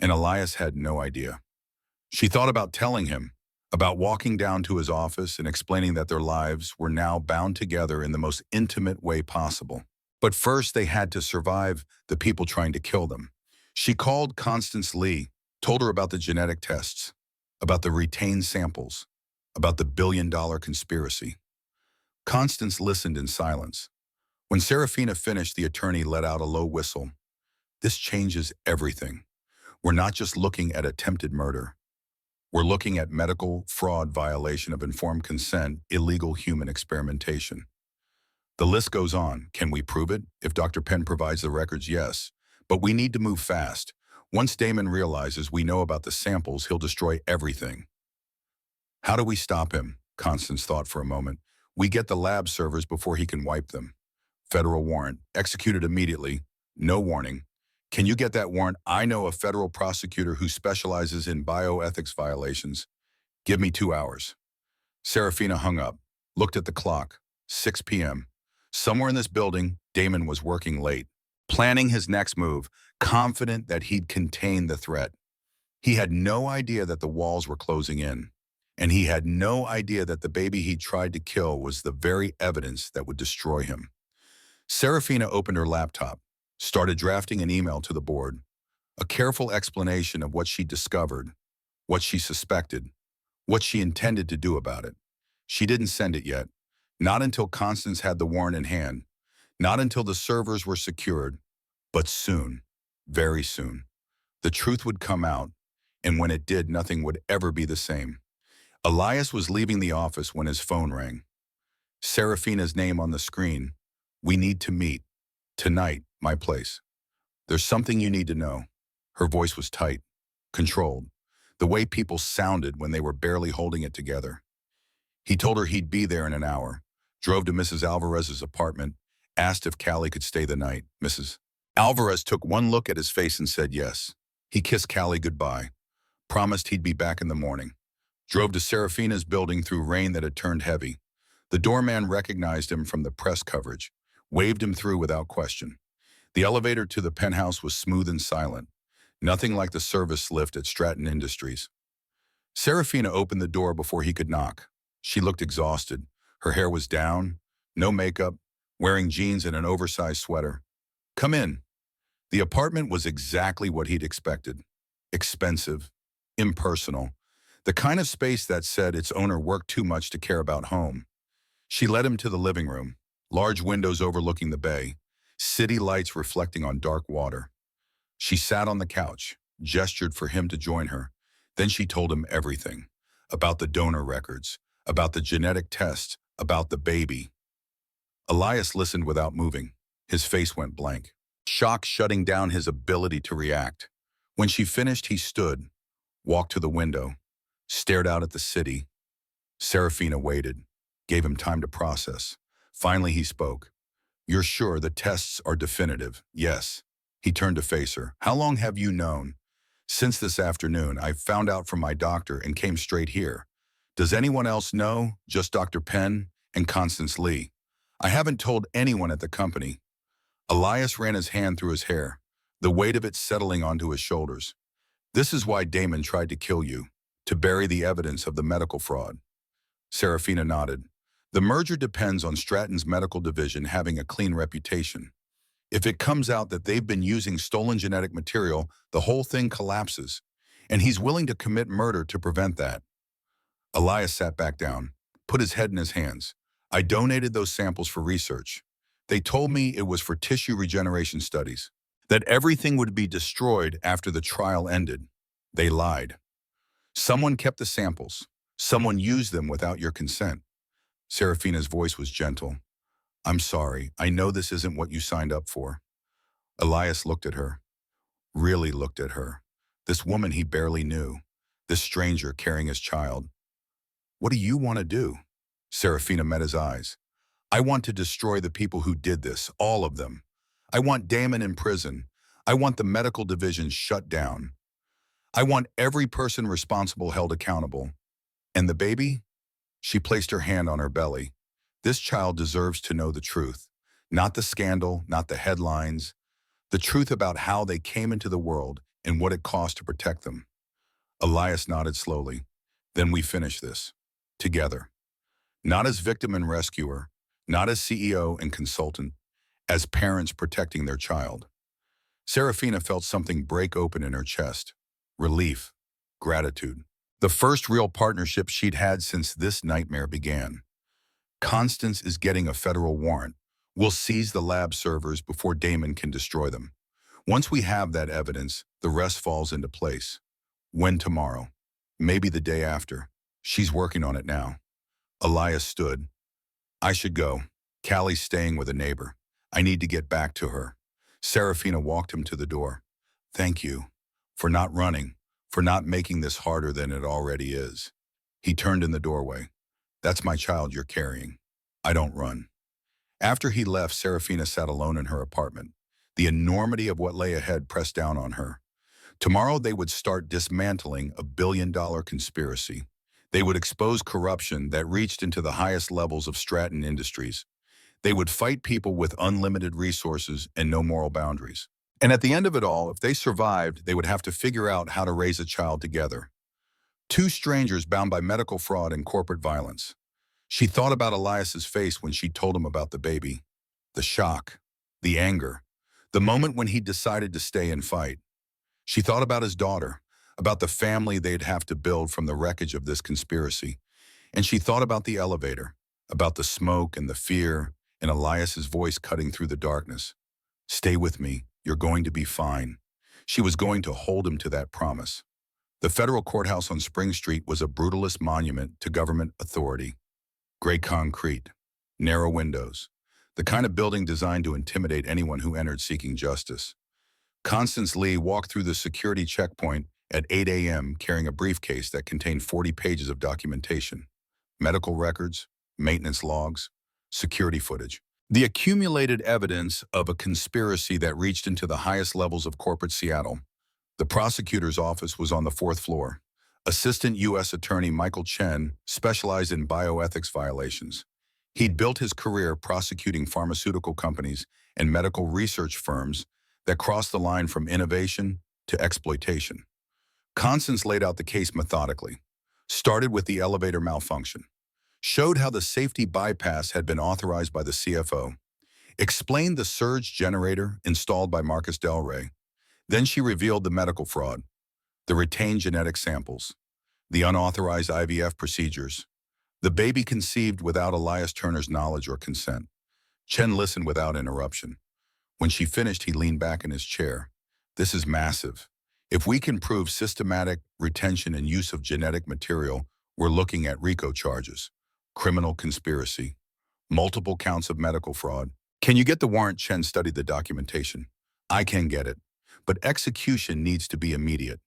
And Elias had no idea. She thought about telling him, about walking down to his office and explaining that their lives were now bound together in the most intimate way possible. But first, they had to survive the people trying to kill them. She called Constance Lee, told her about the genetic tests, about the retained samples, about the billion-dollar conspiracy. Constance listened in silence. When Serafina finished, the attorney let out a low whistle. This changes everything. We're not just looking at attempted murder. We're looking at medical fraud, violation of informed consent, illegal human experimentation. The list goes on. Can we prove it? If Dr. Penn provides the records, yes. But we need to move fast. Once Damon realizes we know about the samples, he'll destroy everything. How do we stop him? Constance thought for a moment. We get the lab servers before he can wipe them. Federal warrant. Executed immediately. No warning. Can you get that warrant? I know a federal prosecutor who specializes in bioethics violations. Give me 2 hours. Serafina hung up, looked at the clock. 6 p.m. Somewhere in this building, Damon was working late, planning his next move, confident that he'd contain the threat. He had no idea that the walls were closing in, and he had no idea that the baby he tried to kill was the very evidence that would destroy him. Serafina opened her laptop, started drafting an email to the board, a careful explanation of what she discovered, what she suspected, what she intended to do about it. She didn't send it yet, not until Constance had the warrant in hand, not until the servers were secured, but soon, very soon. The truth would come out, and when it did, nothing would ever be the same. Elias was leaving the office when his phone rang. Serafina's name on the screen. We need to meet. Tonight, my place. There's something you need to know. Her voice was tight, controlled, the way people sounded when they were barely holding it together. He told her he'd be there in an hour, drove to Mrs. Alvarez's apartment, asked if Callie could stay the night. Mrs. Alvarez took one look at his face and said yes. He kissed Callie goodbye, promised he'd be back in the morning. Drove to Serafina's building through rain that had turned heavy. The doorman recognized him from the press coverage, waved him through without question. The elevator to the penthouse was smooth and silent, nothing like the service lift at Stratton Industries. Serafina opened the door before he could knock. She looked exhausted. Her hair was down, no makeup, wearing jeans and an oversized sweater. Come in. The apartment was exactly what he'd expected. Expensive, impersonal, the kind of space that said its owner worked too much to care about home. She led him to the living room, large windows overlooking the bay, city lights reflecting on dark water. She sat on the couch, gestured for him to join her. Then she told him everything, about the donor records, about the genetic test, about the baby. Elias listened without moving. His face went blank, shock shutting down his ability to react. When she finished, he stood, walked to the window, stared out at the city. Serafina waited, gave him time to process. Finally, he spoke. You're sure the tests are definitive? Yes. He turned to face her. How long have you known? Since this afternoon. I found out from my doctor and came straight here. Does anyone else know? Just Dr. Penn and Constance Lee. I haven't told anyone at the company. Elias ran his hand through his hair. the weight of it settling onto his shoulders. This is why Damon tried to kill you, to bury the evidence of the medical fraud. Serafina nodded. The merger depends on Stratton's medical division having a clean reputation. If it comes out that they've been using stolen genetic material, the whole thing collapses, and he's willing to commit murder to prevent that. Elias sat back down, put his head in his hands. I donated those samples for research. They told me it was for tissue regeneration studies, that everything would be destroyed after the trial ended. They lied. Someone kept the samples. Someone used them without your consent. Serafina's voice was gentle. I'm sorry, I know this isn't what you signed up for. Elias looked at her, really looked at her. This woman he barely knew, this stranger carrying his child. What do you want to do? Serafina met his eyes. I want to destroy the people who did this, all of them. I want Damon in prison. I want the medical division shut down. I want every person responsible held accountable. And the baby? She placed her hand on her belly. This child deserves to know the truth. Not the scandal, not the headlines. The truth about how they came into the world and what it cost to protect them. Elias nodded slowly. Then we finish this. Together. Not as victim and rescuer, not as CEO and consultant, as parents protecting their child. Serafina felt something break open in her chest. Relief. Gratitude. The first real partnership she'd had since this nightmare began. Constance is getting a federal warrant. We'll seize the lab servers before Damon can destroy them. Once we have that evidence, the rest falls into place. When tomorrow? Maybe the day after. She's working on it now. Elias stood. I should go. Callie's staying with a neighbor. I need to get back to her. Serafina walked him to the door. Thank you. For not running. For not making this harder than it already is. He turned in the doorway. That's my child you're carrying. I don't run. After he left, Serafina sat alone in her apartment. The enormity of what lay ahead pressed down on her. Tomorrow they would start dismantling a billion-dollar conspiracy. They would expose corruption that reached into the highest levels of Stratton Industries. They would fight people with unlimited resources and no moral boundaries. And at the end of it all, if they survived, they would have to figure out how to raise a child together. Two strangers bound by medical fraud and corporate violence. She thought about Elias's face when she told him about the baby. The shock, the anger, the moment when he decided to stay and fight. She thought about his daughter, about the family they'd have to build from the wreckage of this conspiracy. And she thought about the elevator, about the smoke and the fear, and Elias's voice cutting through the darkness. Stay with me, you're going to be fine. She was going to hold him to that promise. The federal courthouse on Spring Street was a brutalist monument to government authority. Gray concrete, narrow windows, the kind of building designed to intimidate anyone who entered seeking justice. Constance Lee walked through the security checkpoint at 8 a.m. carrying a briefcase that contained 40 pages of documentation, medical records, maintenance logs, security footage. The accumulated evidence of a conspiracy that reached into the highest levels of corporate Seattle. The prosecutor's office was on the 4th floor. Assistant U.S. Attorney Michael Chen specialized in bioethics violations. He'd built his career prosecuting pharmaceutical companies and medical research firms that crossed the line from innovation to exploitation. Constance laid out the case methodically, started with the elevator malfunction, showed how the safety bypass had been authorized by the CFO, explained the surge generator installed by Marcus Del Rey. Then she revealed the medical fraud, the retained genetic samples, the unauthorized IVF procedures, the baby conceived without Elias Turner's knowledge or consent. Chen listened without interruption. When she finished, he leaned back in his chair. This is massive. If we can prove systematic retention and use of genetic material, we're looking at RICO charges, criminal conspiracy, multiple counts of medical fraud. Can you get the warrant? Chen studied the documentation. I can get it, but execution needs to be immediate.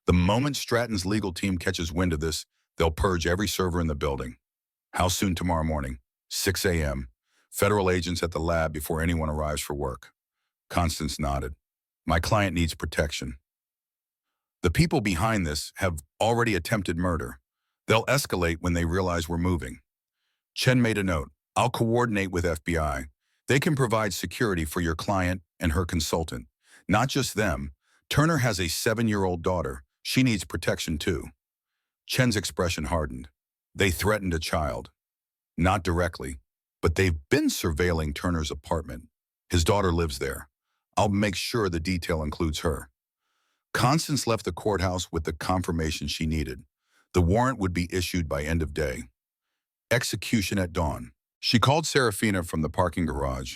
The moment Stratton's legal team catches wind of this, they'll purge every server in the building. How soon? Tomorrow morning, 6 a.m. Federal agents at the lab before anyone arrives for work. Constance nodded. My client needs protection. The people behind this have already attempted murder. They'll escalate when they realize we're moving. Chen made a note. I'll coordinate with FBI. They can provide security for your client and her consultant. Not just them. Turner has a 7-year-old daughter. She needs protection too. Chen's expression hardened. They threatened a child. Not directly, but they've been surveilling Turner's apartment. His daughter lives there. I'll make sure the detail includes her. Constance left the courthouse with the confirmation she needed. The warrant would be issued by end of day. Execution at dawn. She called Serafina from the parking garage.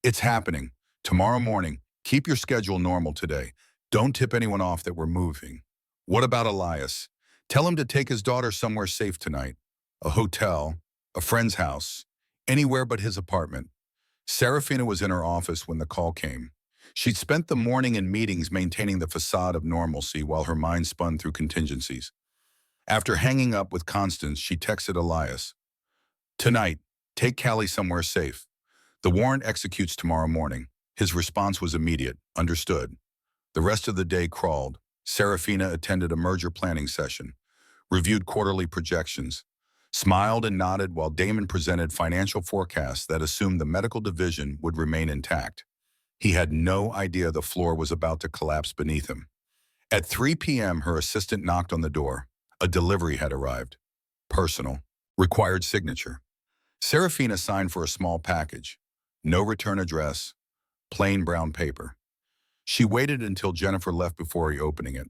It's happening. Tomorrow morning. Keep your schedule normal today. Don't tip anyone off that we're moving. What about Elias? Tell him to take his daughter somewhere safe tonight. A hotel, a friend's house, anywhere but his apartment. Serafina was in her office when the call came. She'd spent the morning in meetings maintaining the facade of normalcy while her mind spun through contingencies. After hanging up with Constance, she texted Elias. Tonight, take Callie somewhere safe. The warrant executes tomorrow morning. His response was immediate. Understood. The rest of the day crawled. Serafina attended a merger planning session, reviewed quarterly projections, smiled and nodded while Damon presented financial forecasts that assumed the medical division would remain intact. He had no idea the floor was about to collapse beneath him. At 3 p.m., her assistant knocked on the door. A delivery had arrived. Personal. Required signature. Serafina signed for a small package. No return address. Plain brown paper. She waited until Jennifer left before opening it.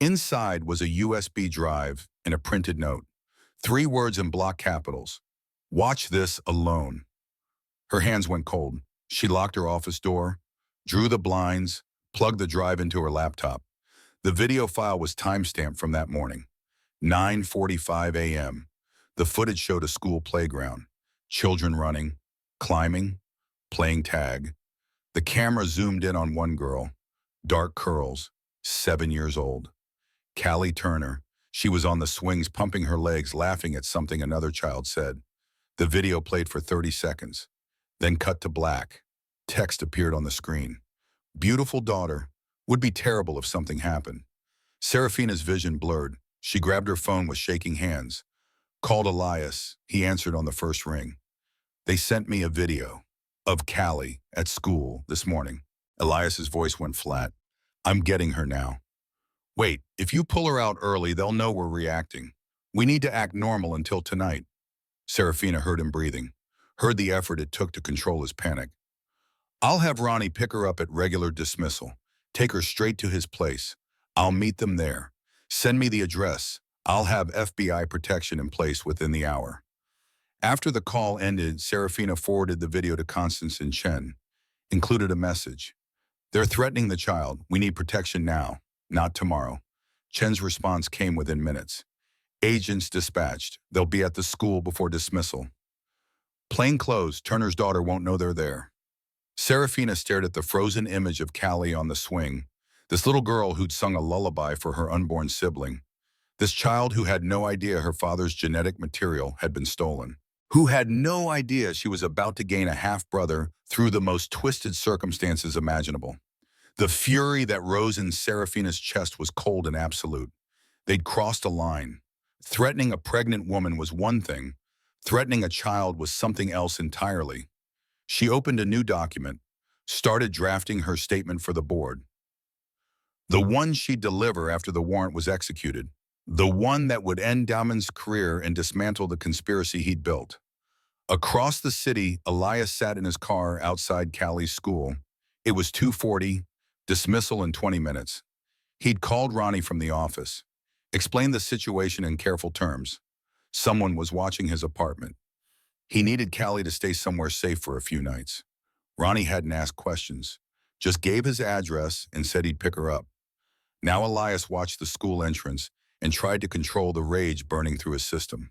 Inside was a USB drive and a printed note. 3 words in block capitals. Watch this alone. Her hands went cold. She locked her office door, drew the blinds, plugged the drive into her laptop. The video file was timestamped from that morning. 9:45 a.m. The footage showed a school playground. Children running, climbing, playing tag. The camera zoomed in on one girl. Dark curls, 7 years old. Callie Turner. She was on the swings pumping her legs, laughing at something another child said. The video played for 30 seconds, then cut to black. Text appeared on the screen. Beautiful daughter. Would be terrible if something happened. Serafina's vision blurred. She grabbed her phone with shaking hands. Called Elias. He answered on the first ring. They sent me a video of Callie at school this morning. Elias's voice went flat. I'm getting her now. Wait, if you pull her out early, they'll know we're reacting. We need to act normal until tonight. Serafina heard him breathing, heard the effort it took to control his panic. I'll have Ronnie pick her up at regular dismissal. Take her straight to his place. I'll meet them there. Send me the address. I'll have FBI protection in place within the hour. After the call ended, Serafina forwarded the video to Constance and Chen, included a message. They're threatening the child. We need protection now, not tomorrow. Chen's response came within minutes. Agents dispatched. They'll be at the school before dismissal. Plain clothes. Turner's daughter won't know they're there. Serafina stared at the frozen image of Callie on the swing, this little girl who'd sung a lullaby for her unborn sibling, this child who had no idea her father's genetic material had been stolen, who had no idea she was about to gain a half-brother through the most twisted circumstances imaginable. The fury that rose in Serafina's chest was cold and absolute. They'd crossed a line. Threatening a pregnant woman was one thing. Threatening a child was something else entirely. She opened a new document, started drafting her statement for the board. The one she'd deliver after the warrant was executed. The one that would end Damon's career and dismantle the conspiracy he'd built. Across the city, Elias sat in his car outside Callie's school. It was 2:40, dismissal in 20 minutes. He'd called Ronnie from the office, explained the situation in careful terms. Someone was watching his apartment. He needed Callie to stay somewhere safe for a few nights. Ronnie hadn't asked questions, just gave his address and said he'd pick her up. Now Elias watched the school entrance and tried to control the rage burning through his system.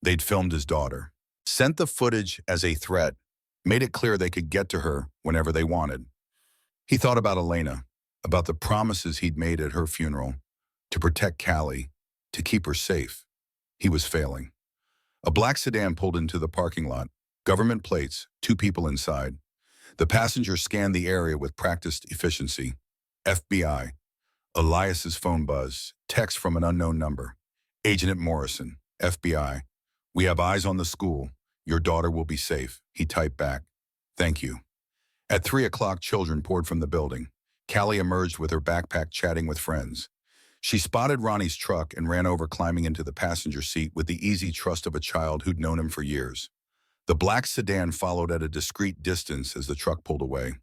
They'd filmed his daughter, sent the footage as a threat, made it clear they could get to her whenever they wanted. He thought about Elena, about the promises he'd made at her funeral, to protect Callie, to keep her safe. He was failing. A black sedan pulled into the parking lot, government plates, 2 people inside. The passenger scanned the area with practiced efficiency. FBI. Elias's phone buzz, text from an unknown number. Agent Morrison, FBI. We have eyes on the school. Your daughter will be safe. He typed back. Thank you. At 3 o'clock, children poured from the building. Callie emerged with her backpack chatting with friends. She spotted Ronnie's truck and ran over, climbing into the passenger seat with the easy trust of a child who'd known him for years. The black sedan followed at a discreet distance as the truck pulled away.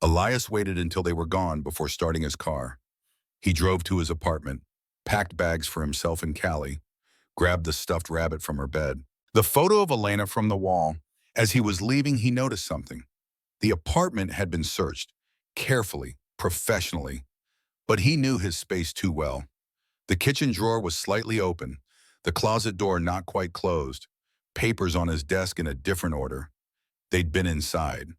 Elias waited until they were gone before starting his car. He drove to his apartment, packed bags for himself and Callie, grabbed the stuffed rabbit from her bed. The photo of Elena from the wall. As he was leaving, he noticed something. The apartment had been searched, carefully, professionally, but he knew his space too well. The kitchen drawer was slightly open, the closet door not quite closed, papers on his desk in a different order. They'd been inside,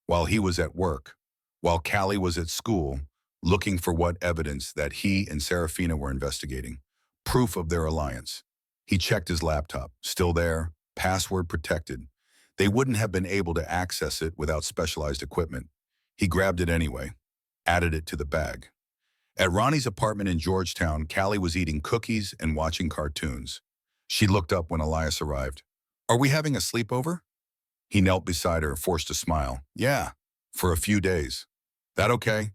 while he was at work, while Callie was at school, looking for what evidence that he and Serafina were investigating, proof of their alliance. He checked his laptop, still there, password protected. They wouldn't have been able to access it without specialized equipment. He grabbed it anyway, added it to the bag. At Ronnie's apartment in Georgetown, Callie was eating cookies and watching cartoons. She looked up when Elias arrived. "Are we having a sleepover?" He knelt beside her, forced a smile. "Yeah, for a few days." "That okay?"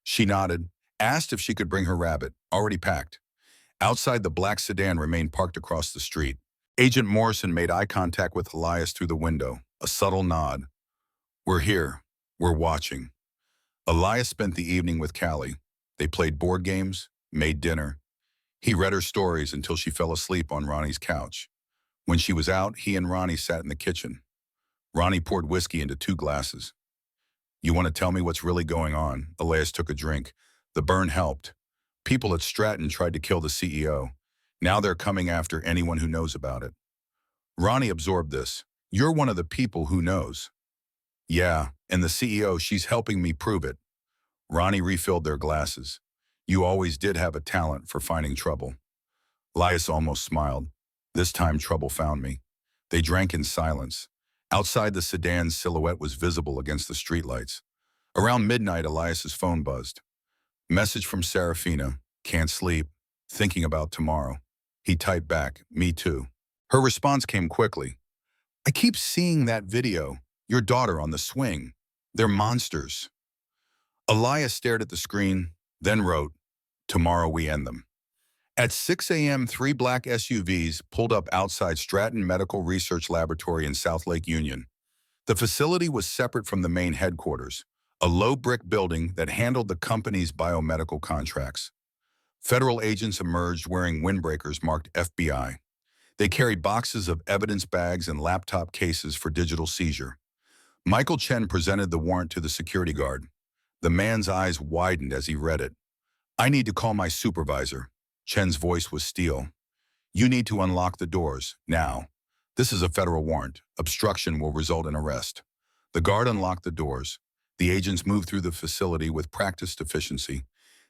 She nodded, asked if she could bring her rabbit, already packed. Outside, the black sedan remained parked across the street. Agent Morrison made eye contact with Elias through the window, a subtle nod. "We're here. We're watching." Elias spent the evening with Callie. They played board games, made dinner. He read her stories until she fell asleep on Ronnie's couch. When she was out, he and Ronnie sat in the kitchen. Ronnie poured whiskey into 2 glasses. "You want to tell me what's really going on?" Elias took a drink. The burn helped. People at Stratton tried to kill the CEO. Now they're coming after anyone who knows about it. Ronnie absorbed this. "You're one of the people who knows." "Yeah, and the CEO, she's helping me prove it." Ronnie refilled their glasses. "You always did have a talent for finding trouble." Elias almost smiled. This time trouble found me. They drank in silence. Outside, the sedan's silhouette was visible against the streetlights. Around midnight, Elias's phone buzzed. Message from Serafina. "Can't sleep. Thinking about tomorrow." He typed back, "Me too." Her response came quickly. "I keep seeing that video. Your daughter on the swing. They're monsters." Elias stared at the screen, then wrote, "Tomorrow we end them." At 6 a.m., 3 black SUVs pulled up outside Stratton Medical Research Laboratory in South Lake Union. The facility was separate from the main headquarters, a low brick building that handled the company's biomedical contracts. Federal agents emerged wearing windbreakers marked FBI. They carried boxes of evidence bags and laptop cases for digital seizure. Michael Chen presented the warrant to the security guard. The man's eyes widened as he read it. "I need to call my supervisor." Chen's voice was steel. "You need to unlock the doors, now. This is a federal warrant. Obstruction will result in arrest." The guard unlocked the doors. The agents moved through the facility with practiced efficiency.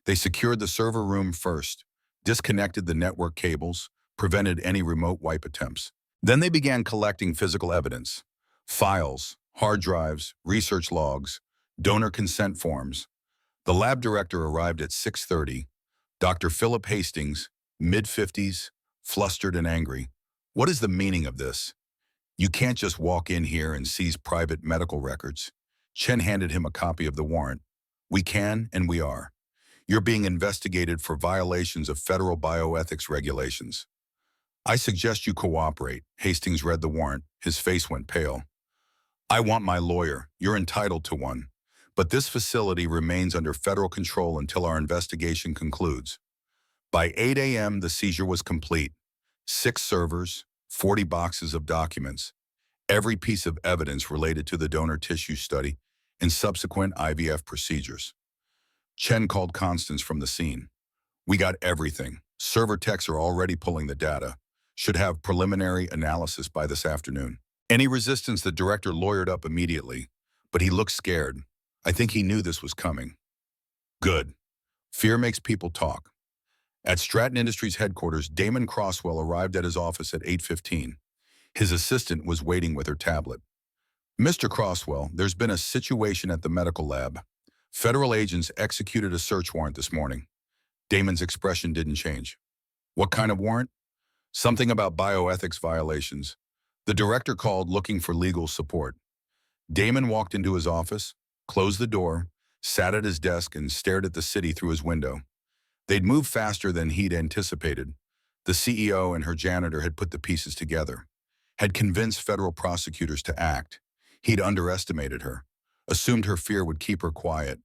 They secured the server room first, disconnected the network cables, prevented any remote wipe attempts. Then they began collecting physical evidence. Files, hard drives, research logs, donor consent forms. The lab director arrived at 6:30. Dr. Philip Hastings, mid-50s, flustered and angry. "What is the meaning of this? You can't just walk in here and seize private medical records." Chen handed him a copy of the warrant. "We can and we are. You're being investigated for violations of federal bioethics regulations." "I suggest you cooperate." Hastings read the warrant. His face went pale. "I want my lawyer. You're entitled to one. But this facility remains under federal control until our investigation concludes." By 8 a.m., the seizure was complete. 6 servers, 40 boxes of documents, every piece of evidence related to the donor tissue study and subsequent IVF procedures. Chen called Constance from the scene. "We got everything. Server techs are already pulling the data. Should have preliminary analysis by this afternoon." Any resistance, the director lawyered up immediately, but he looked scared. "I think he knew this was coming." "Good. Fear makes people talk." At Stratton Industries headquarters, Damon Crosswell arrived at his office at 8:15. His assistant was waiting with her tablet. "Mr. Crosswell, there's been a situation at the medical lab. Federal agents executed a search warrant this morning." Damon's expression didn't change. "What kind of warrant?" "Something about bioethics violations. The director called looking for legal support." Damon walked into his office, closed the door, sat at his desk and stared at the city through his window. They'd moved faster than he'd anticipated. The CEO and her janitor had put the pieces together, had convinced federal prosecutors to act. He'd underestimated her, assumed her fear would keep her quiet,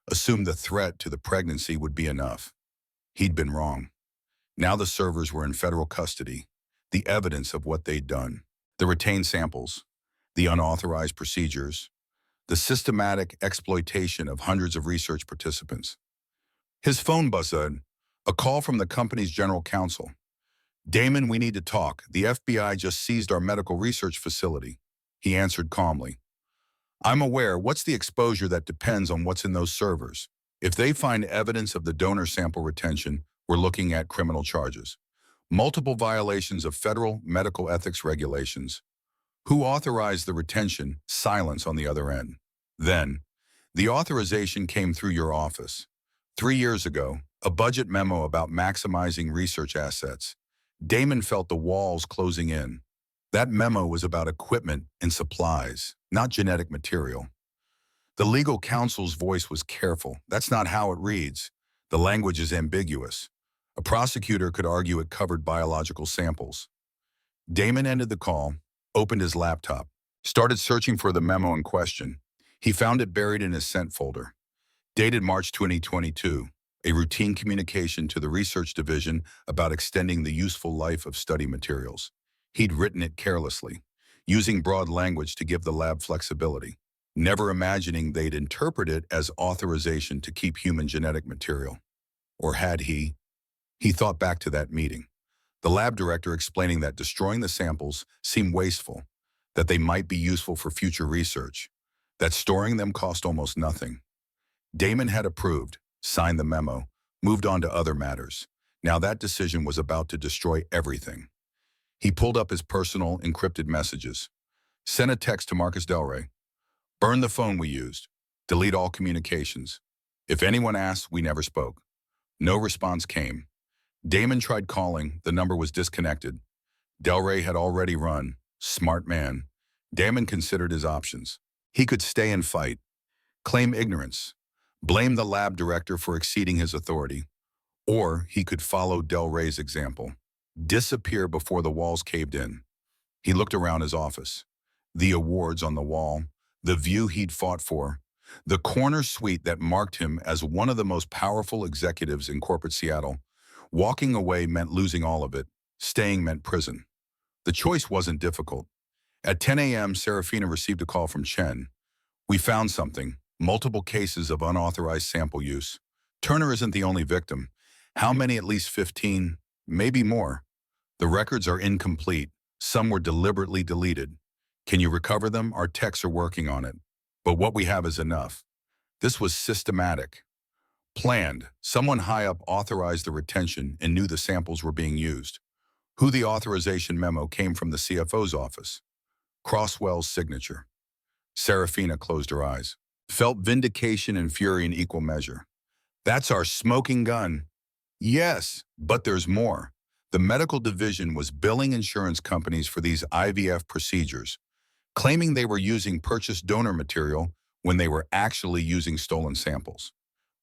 assumed the threat to the pregnancy would be enough. He'd been wrong. Now the servers were in federal custody, the evidence of what they'd done, the retained samples, the unauthorized procedures, the systematic exploitation of hundreds of research participants. His phone buzzed, a call from the company's general counsel. "Damon, we need to talk. The FBI just seized our medical research facility." He answered calmly. "I'm aware. What's the exposure? That depends on what's in those servers. If they find evidence of the donor sample retention, we're looking at criminal charges. Multiple violations of federal medical ethics regulations. Who authorized the retention? Silence on the other end. Then, the authorization came through your office. 3 years ago, a budget memo about maximizing research assets. Damon felt the walls closing in. That memo was about equipment and supplies, not genetic material. The legal counsel's voice was careful. That's not how it reads. The language is ambiguous. A prosecutor could argue it covered biological samples. Damon ended the call, opened his laptop, started searching for the memo in question. He found it buried in his sent folder. Dated March 2022, a routine communication to the research division about extending the useful life of study materials. He'd written it carelessly, using broad language to give the lab flexibility, never imagining they'd interpret it as authorization to keep human genetic material. Or had he? He thought back to that meeting. The lab director explaining that destroying the samples seemed wasteful, that they might be useful for future research, that storing them cost almost nothing. Damon had approved, signed the memo, moved on to other matters. Now that decision was about to destroy everything. He pulled up his personal encrypted messages, sent a text to Marcus Delray. "Burn the phone we used. Delete all communications. If anyone asked, we never spoke." No response came. Damon tried calling. The number was disconnected. Delray had already run. Smart man. Damon considered his options. He could stay and fight, claim ignorance, blame the lab director for exceeding his authority, or he could follow Delray's example, disappear before the walls caved in. He looked around his office. The awards on the wall, the view he'd fought for, the corner suite that marked him as one of the most powerful executives in corporate Seattle. Walking away meant losing all of it. Staying meant prison. The choice wasn't difficult. At 10 a.m., Serafina received a call from Chen. "We found something. Multiple cases of unauthorized sample use. Turner isn't the only victim. How many? At least 15, maybe more. The records are incomplete. Some were deliberately deleted. Can you recover them? Our techs are working on it. But what we have is enough." This was systematic. Planned. Someone high up authorized the retention and knew the samples were being used. Who? The authorization memo came from the CFO's office. Crosswell's signature. Serafina closed her eyes, felt vindication and fury in equal measure. "That's our smoking gun." Yes, but there's more. The medical division was billing insurance companies for these IVF procedures, claiming they were using purchased donor material when they were actually using stolen samples.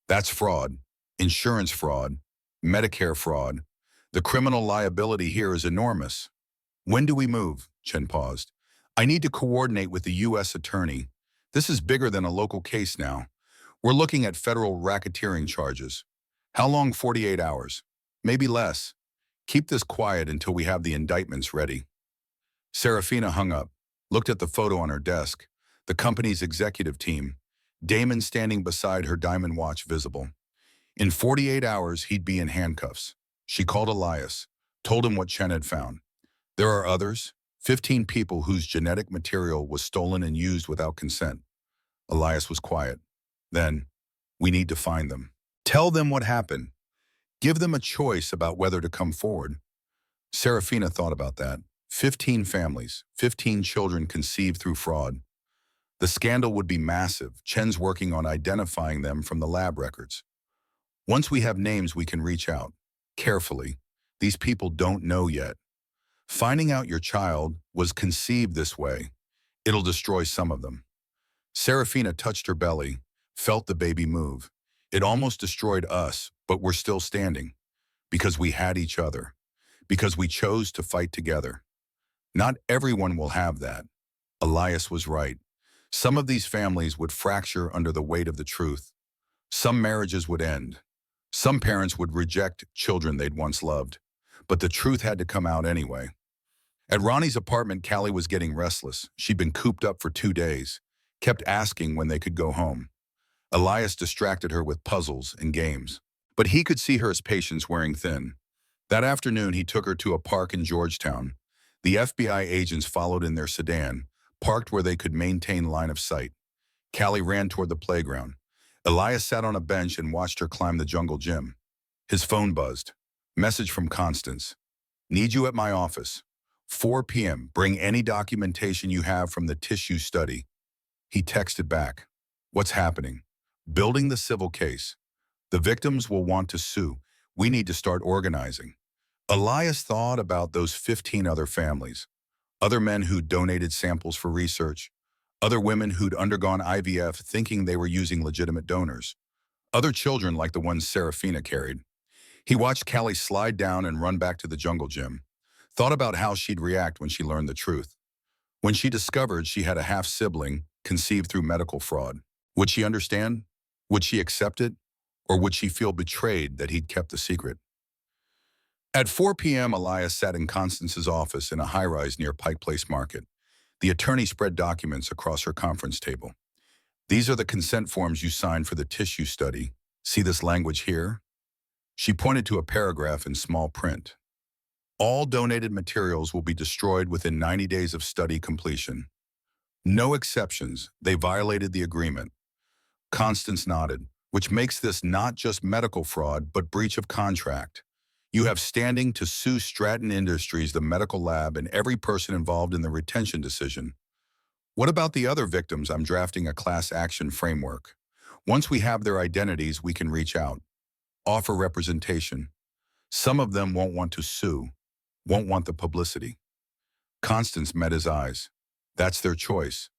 That's fraud, insurance fraud, Medicare fraud. The criminal liability here is enormous. "When do we move?" Chen paused. "I need to coordinate with the U.S. attorney. This is bigger than a local case now. We're looking at federal racketeering charges. How long? 48 hours. Maybe less. Keep this quiet until we have the indictments ready." Serafina hung up, looked at the photo on her desk, the company's executive team, Damon standing beside her diamond watch visible. In 48 hours, he'd be in handcuffs. She called Elias, told him what Chen had found. There are others, 15 people whose genetic material was stolen and used without consent. Elias was quiet. Then, "We need to find them. Tell them what happened. Give them a choice about whether to come forward." Serafina thought about that. 15 families, 15 children conceived through fraud. The scandal would be massive. Chen's working on identifying them from the lab records. "Once we have names, we can reach out. Carefully. These people don't know yet. Finding out your child was conceived this way, it'll destroy some of them." Serafina touched her belly, felt the baby move. It almost destroyed us, but we're still standing because we had each other, because we chose to fight together. Not everyone will have that. Elias was right. Some of these families would fracture under the weight of the truth. Some marriages would end. Some parents would reject children they'd once loved. But the truth had to come out anyway. At Ronnie's apartment, Callie was getting restless. She'd been cooped up for 2 days, kept asking when they could go home. Elias distracted her with puzzles and games. But he could see her patience wearing thin. That afternoon, he took her to a park in Georgetown. The FBI agents followed in their sedan, parked where they could maintain line of sight. Callie ran toward the playground. Elias sat on a bench and watched her climb the jungle gym. His phone buzzed. Message from Constance. Need you at my office. 4 p.m. Bring any documentation you have from the tissue study. He texted back. What's happening? Building the civil case. The victims will want to sue. We need to start organizing. Elias thought about those 15 other families. Other men who'd donated samples for research. Other women who'd undergone IVF thinking they were using legitimate donors. Other children like the ones Serafina carried. He watched Callie slide down and run back to the jungle gym. Thought about how she'd react when she learned the truth. When she discovered she had a half-sibling conceived through medical fraud. Would she understand? Would she accept it? Or would she feel betrayed that he'd kept the secret? At 4 p.m., Elias sat in Constance's office in a high-rise near Pike Place Market. The attorney spread documents across her conference table. These are the consent forms you signed for the tissue study. See this language here? She pointed to a paragraph in small print. All donated materials will be destroyed within 90 days of study completion. No exceptions. They violated the agreement. Constance nodded, which makes this not just medical fraud, but breach of contract. You have standing to sue Stratton Industries, the medical lab, and every person involved in the retention decision. What about the other victims? I'm drafting a class action framework. Once we have their identities, we can reach out, offer representation. Some of them won't want to sue, won't want the publicity. Constance met his eyes. That's their choice,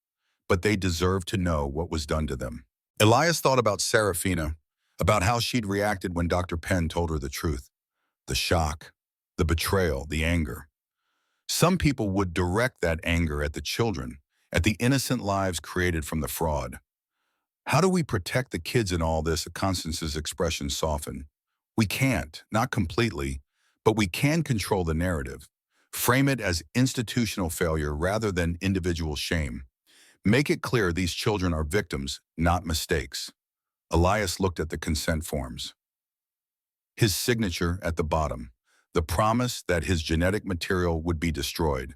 but they deserve to know what was done to them. Elias thought about Serafina, about how she'd reacted when Dr. Penn told her the truth. The shock, the betrayal, the anger. Some people would direct that anger at the children, at the innocent lives created from the fraud. How do we protect the kids in all this? Constance's expression softened. We can't, not completely, but we can control the narrative. Frame it as institutional failure rather than individual shame. Make it clear these children are victims, not mistakes. Elias looked at the consent forms. His signature at the bottom, the promise that his genetic material would be destroyed,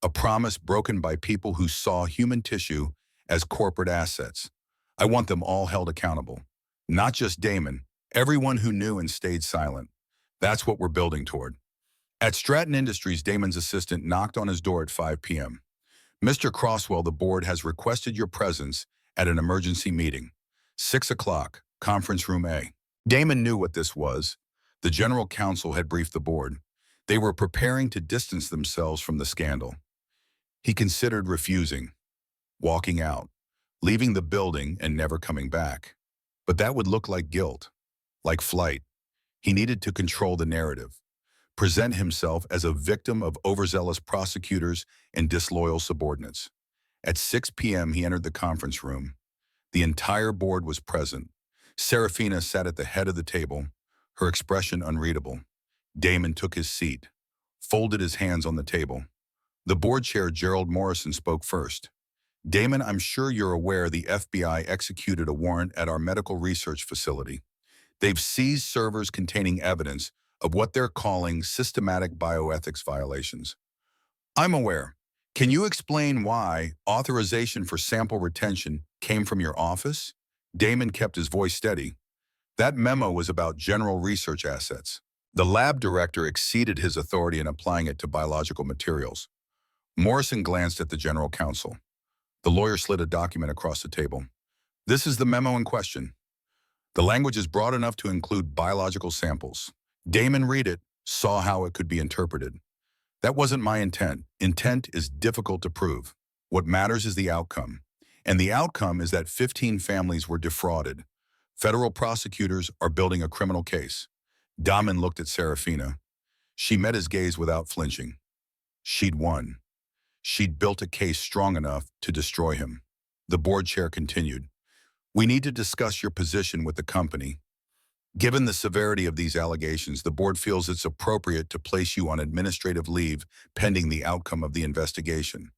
a promise broken by people who saw human tissue as corporate assets. I want them all held accountable. Not just Damon, everyone who knew and stayed silent. That's what we're building toward. At Stratton Industries, Damon's assistant knocked on his door at 5 p.m. Mr. Crosswell, the board has requested your presence at an emergency meeting. 6 o'clock, conference room A. Damon knew what this was. The general counsel had briefed the board. They were preparing to distance themselves from the scandal. He considered refusing, walking out, leaving the building and never coming back. But that would look like guilt, like flight. He needed to control the narrative, present himself as a victim of overzealous prosecutors and disloyal subordinates. At 6 p.m., he entered the conference room. The entire board was present. Serafina sat at the head of the table, her expression unreadable. Damon took his seat, folded his hands on the table. The board chair, Gerald Morrison, spoke first. Damon, I'm sure you're aware the FBI executed a warrant at our medical research facility. They've seized servers containing evidence of what they're calling systematic bioethics violations. I'm aware. Can you explain why authorization for sample retention came from your office? Damon kept his voice steady. That memo was about general research assets. The lab director exceeded his authority in applying it to biological materials. Morrison glanced at the general counsel. The lawyer slid a document across the table. This is the memo in question. The language is broad enough to include biological samples. Damon read it, saw how it could be interpreted. That wasn't my intent. Intent is difficult to prove. What matters is the outcome. And the outcome is that 15 families were defrauded. Federal prosecutors are building a criminal case. Damon looked at Serafina. She met his gaze without flinching. She'd won. She'd built a case strong enough to destroy him. The board chair continued. We need to discuss your position with the company. Given the severity of these allegations, the board feels it's appropriate to place you on administrative leave pending the outcome of the investigation.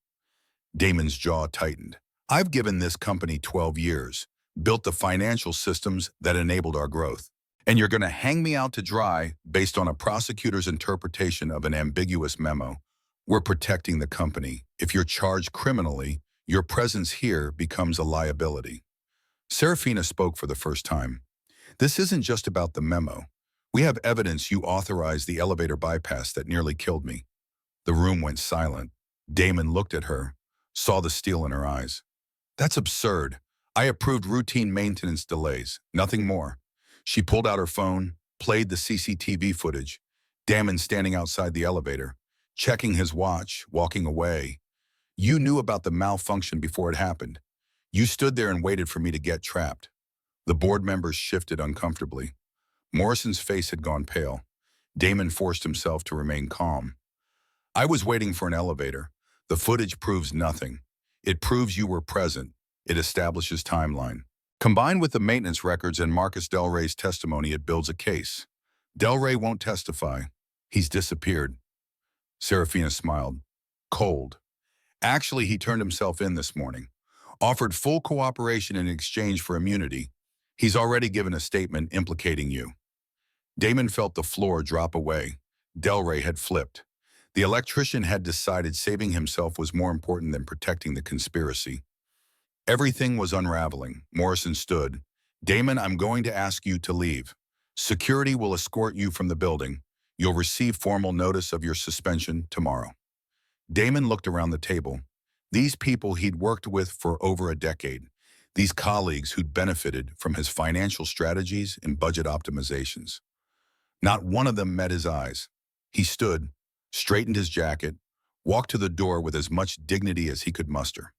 Damon's jaw tightened. I've given this company 12 years, built the financial systems that enabled our growth. And you're going to hang me out to dry based on a prosecutor's interpretation of an ambiguous memo. We're protecting the company. If you're charged criminally, your presence here becomes a liability. Serafina spoke for the first time. This isn't just about the memo. We have evidence you authorized the elevator bypass that nearly killed me. The room went silent. Damon looked at her, saw the steel in her eyes. That's absurd. I approved routine maintenance delays, nothing more. She pulled out her phone, played the CCTV footage. Damon standing outside the elevator, checking his watch, walking away. You knew about the malfunction before it happened. You stood there and waited for me to get trapped. The board members shifted uncomfortably. Morrison's face had gone pale. Damon forced himself to remain calm. I was waiting for an elevator. The footage proves nothing. It proves you were present. It establishes timeline. Combined with the maintenance records and Marcus Del Rey's testimony, it builds a case. Del Rey won't testify. He's disappeared. Serafina smiled. Cold. Actually, he turned himself in this morning. Offered full cooperation in exchange for immunity. He's already given a statement implicating you. Damon felt the floor drop away. Del Rey had flipped. The electrician had decided saving himself was more important than protecting the conspiracy. Everything was unraveling. Morrison stood. Damon, I'm going to ask you to leave. Security will escort you from the building. You'll receive formal notice of your suspension tomorrow. Damon looked around the table. These people he'd worked with for over a decade. These colleagues who'd benefited from his financial strategies and budget optimizations. Not one of them met his eyes. He stood, straightened his jacket, walked to the door with as much dignity as he could muster.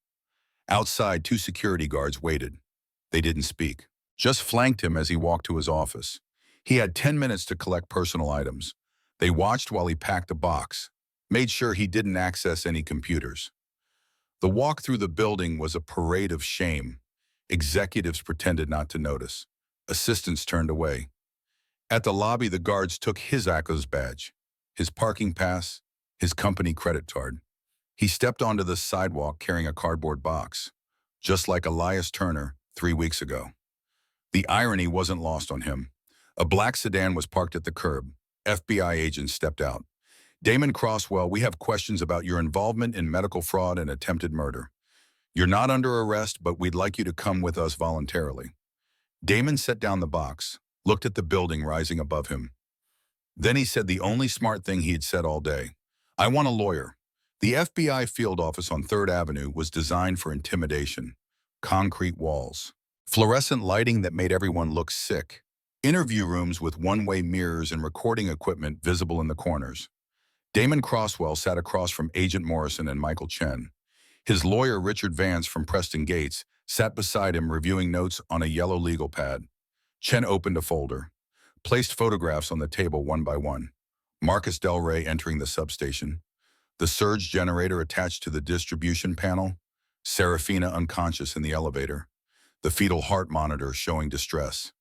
Outside, 2 security guards waited. They didn't speak, just flanked him as he walked to his office. He had 10 minutes to collect personal items. They watched while he packed a box, made sure he didn't access any computers. The walk through the building was a parade of shame. Executives pretended not to notice. Assistants turned away. At the lobby, the guards took his ACOS badge, his parking pass, his company credit card. He stepped onto the sidewalk carrying a cardboard box, just like Elias Turner 3 weeks ago. The irony wasn't lost on him. A black sedan was parked at the curb. FBI agents stepped out. Damon Crosswell, we have questions about your involvement in medical fraud and attempted murder. You're not under arrest, but we'd like you to come with us voluntarily. Damon set down the box, looked at the building rising above him. Then he said the only smart thing he had said all day. I want a lawyer. The FBI field office on 3rd Avenue was designed for intimidation. Concrete walls. Fluorescent lighting that made everyone look sick. Interview rooms with one-way mirrors and recording equipment visible in the corners. Damon Crosswell sat across from Agent Morrison and Michael Chen. His lawyer, Richard Vance from Preston Gates, sat beside him reviewing notes on a yellow legal pad. Chen opened a folder, placed photographs on the table one by one. Marcus Del Rey entering the substation. The surge generator attached to the distribution panel. Serafina unconscious in the elevator. The fetal heart monitor showing distress.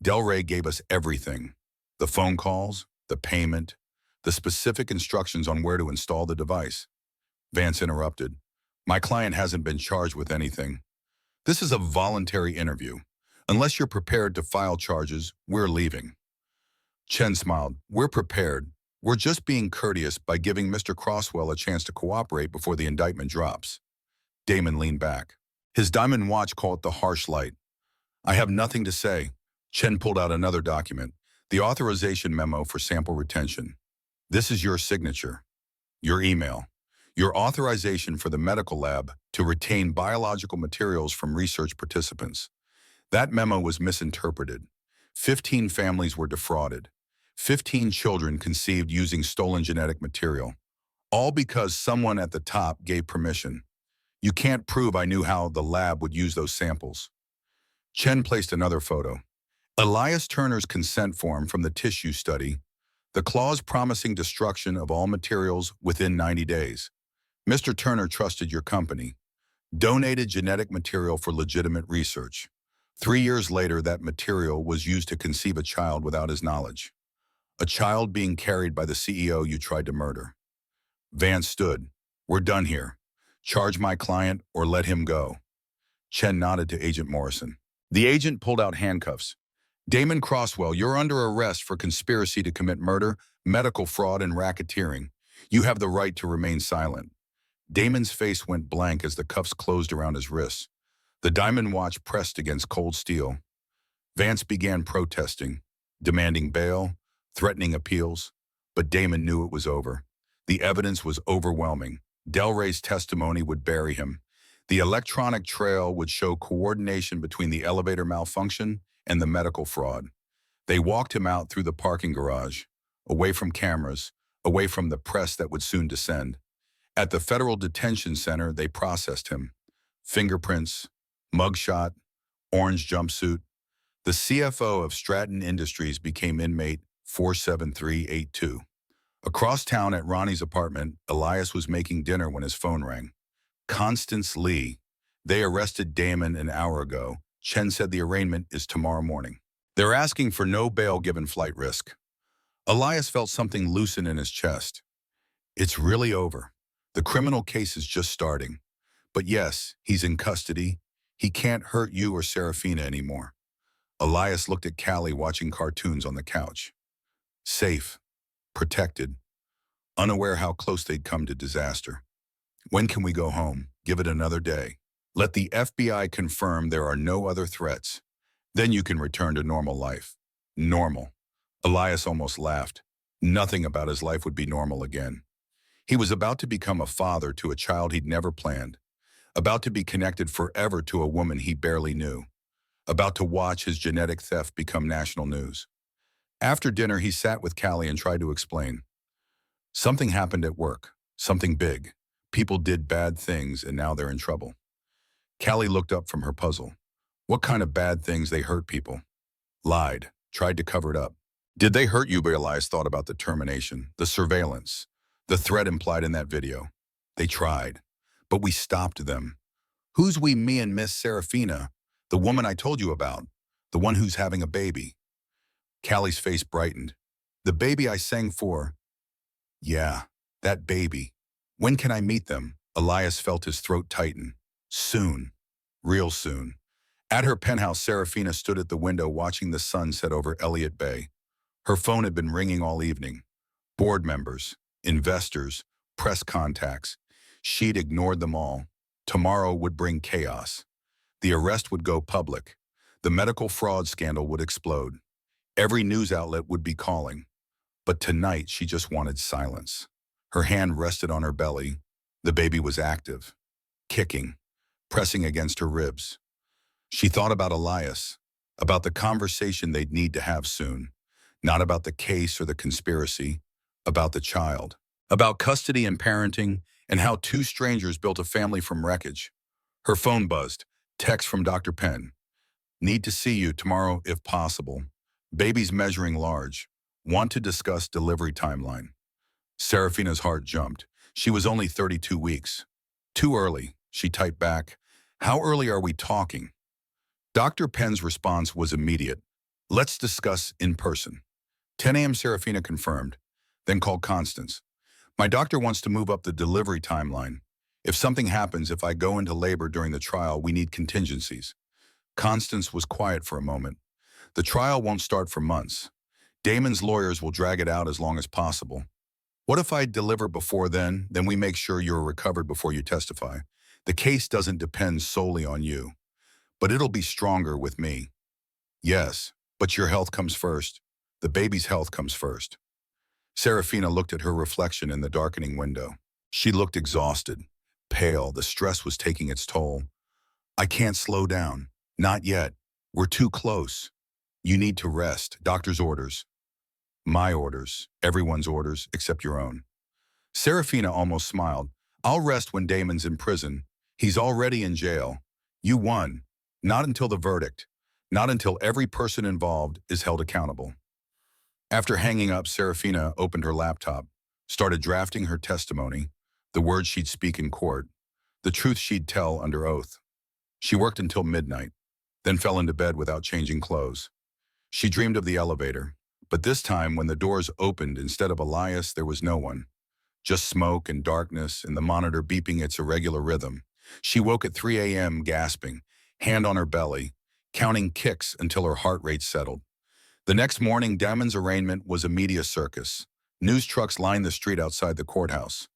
Del Rey gave us everything. The phone calls, the payment, the specific instructions on where to install the device. Vance interrupted. My client hasn't been charged with anything. This is a voluntary interview. Unless you're prepared to file charges, we're leaving. Chen smiled. We're prepared. We're just being courteous by giving Mr. Crosswell a chance to cooperate before the indictment drops. Damon leaned back. His diamond watch caught the harsh light. I have nothing to say. Chen pulled out another document, the authorization memo for sample retention. This is your signature, your email, your authorization for the medical lab to retain biological materials from research participants. That memo was misinterpreted. 15 families were defrauded. 15 children conceived using stolen genetic material. All because someone at the top gave permission. You can't prove I knew how the lab would use those samples. Chen placed another photo. Elias Turner's consent form from the tissue study, the clause promising destruction of all materials within 90 days. Mr. Turner trusted your company, donated genetic material for legitimate research. 3 years later, that material was used to conceive a child without his knowledge. A child being carried by the CEO you tried to murder. Vance stood. We're done here. Charge my client or let him go. Chen nodded to Agent Morrison. The agent pulled out handcuffs. Damon Crosswell, you're under arrest for conspiracy to commit murder, medical fraud, and racketeering. You have the right to remain silent. Damon's face went blank as the cuffs closed around his wrists. The diamond watch pressed against cold steel. Vance began protesting, demanding bail, threatening appeals, but Damon knew it was over. The evidence was overwhelming. Delray's testimony would bury him. The electronic trail would show coordination between the elevator malfunction and the medical fraud. They walked him out through the parking garage, away from cameras, away from the press that would soon descend. At the federal detention center, they processed him. Fingerprints, mugshot, orange jumpsuit. The CFO of Stratton Industries became inmate 47382. Across town at Ronnie's apartment, Elias was making dinner when his phone rang. Constance Lee. They arrested Damon an hour ago. Chen said the arraignment is tomorrow morning. They're asking for no bail given flight risk. Elias felt something loosen in his chest. It's really over. The criminal case is just starting. But yes, he's in custody. He can't hurt you or Serafina anymore. Elias looked at Callie watching cartoons on the couch. Safe, protected, unaware how close they'd come to disaster. When can we go home? Give it another day. Let the FBI confirm there are no other threats. Then you can return to normal life. Normal. Elias almost laughed. Nothing about his life would be normal again. He was about to become a father to a child he'd never planned, about to be connected forever to a woman he barely knew, about to watch his genetic theft become national news. After dinner, he sat with Callie and tried to explain. Something happened at work, something big. People did bad things and now they're in trouble. Callie looked up from her puzzle. What kind of bad things? They hurt people? Lied, tried to cover it up. Did they hurt you? Elias thought about the termination, the surveillance, the threat implied in that video. They tried, but we stopped them. Who's we? Me and Miss Serafina, the woman I told you about, the one who's having a baby. Callie's face brightened. The baby I sang for? Yeah, that baby. When can I meet them? Elias felt his throat tighten. Soon. Real soon. At her penthouse, Serafina stood at the window watching the sun set over Elliott Bay. Her phone had been ringing all evening. Board members, investors, press contacts. She'd ignored them all. Tomorrow would bring chaos. The arrest would go public. The medical fraud scandal would explode. Every news outlet would be calling. But tonight, she just wanted silence. Her hand rested on her belly. The baby was active, kicking, pressing against her ribs. She thought about Elias, about the conversation they'd need to have soon, not about the case or the conspiracy, about the child, about custody and parenting, and how two strangers built a family from wreckage. Her phone buzzed. Text from Dr. Penn. Need to see you tomorrow if possible. Baby's measuring large. Want to discuss delivery timeline. Serafina's heart jumped. She was only 32 weeks. Too early, she typed back. How early are we talking? Dr. Penn's response was immediate. Let's discuss in person. 10 a.m. Serafina confirmed, then called Constance. My doctor wants to move up the delivery timeline. If something happens, if I go into labor during the trial, we need contingencies. Constance was quiet for a moment. The trial won't start for months. Damon's lawyers will drag it out as long as possible. What if I deliver before then we make sure you're recovered before you testify. The case doesn't depend solely on you, but it'll be stronger with me. Yes, but your health comes first. The baby's health comes first. Serafina looked at her reflection in the darkening window. She looked exhausted, pale. The stress was taking its toll. I can't slow down. Not yet. We're too close. You need to rest. Doctor's orders. My orders. Everyone's orders, except your own. Serafina almost smiled. I'll rest when Damon's in prison. He's already in jail. You won. Not until the verdict. Not until every person involved is held accountable. After hanging up, Serafina opened her laptop, started drafting her testimony, the words she'd speak in court, the truth she'd tell under oath. She worked until midnight, then fell into bed without changing clothes. She dreamed of the elevator, but this time when the doors opened, instead of Elias, there was no one. Just smoke and darkness and the monitor beeping its irregular rhythm. She woke at 3 a.m. gasping, hand on her belly, counting kicks until her heart rate settled. The next morning, Damon's arraignment was a media circus. News trucks lined the street outside the courthouse.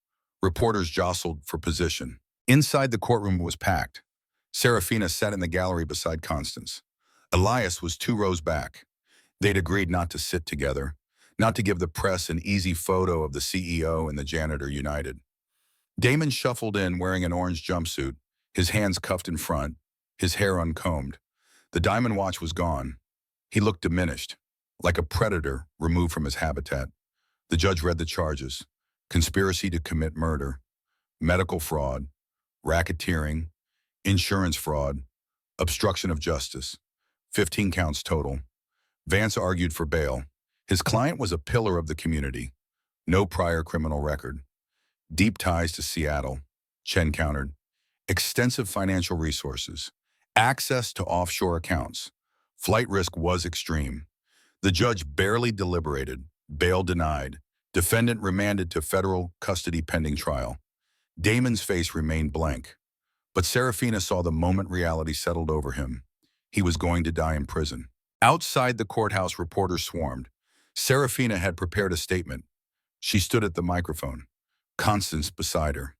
Reporters jostled for position. Inside, the courtroom was packed. Serafina sat in the gallery beside Constance. Elias was 2 rows back. They'd agreed not to sit together, not to give the press an easy photo of the CEO and the janitor united. Damon shuffled in wearing an orange jumpsuit, his hands cuffed in front, his hair uncombed. The diamond watch was gone. He looked diminished, like a predator removed from his habitat. The judge read the charges: conspiracy to commit murder, medical fraud, racketeering, insurance fraud, obstruction of justice. 15 counts total. Vance argued for bail. His client was a pillar of the community. No prior criminal record. Deep ties to Seattle. Chen countered. Extensive financial resources. Access to offshore accounts. Flight risk was extreme. The judge barely deliberated. Bail denied. Defendant remanded to federal custody pending trial. Damon's face remained blank. But Serafina saw the moment reality settled over him. He was going to die in prison. Outside the courthouse, reporters swarmed. Serafina had prepared a statement. She stood at the microphone, Constance beside her.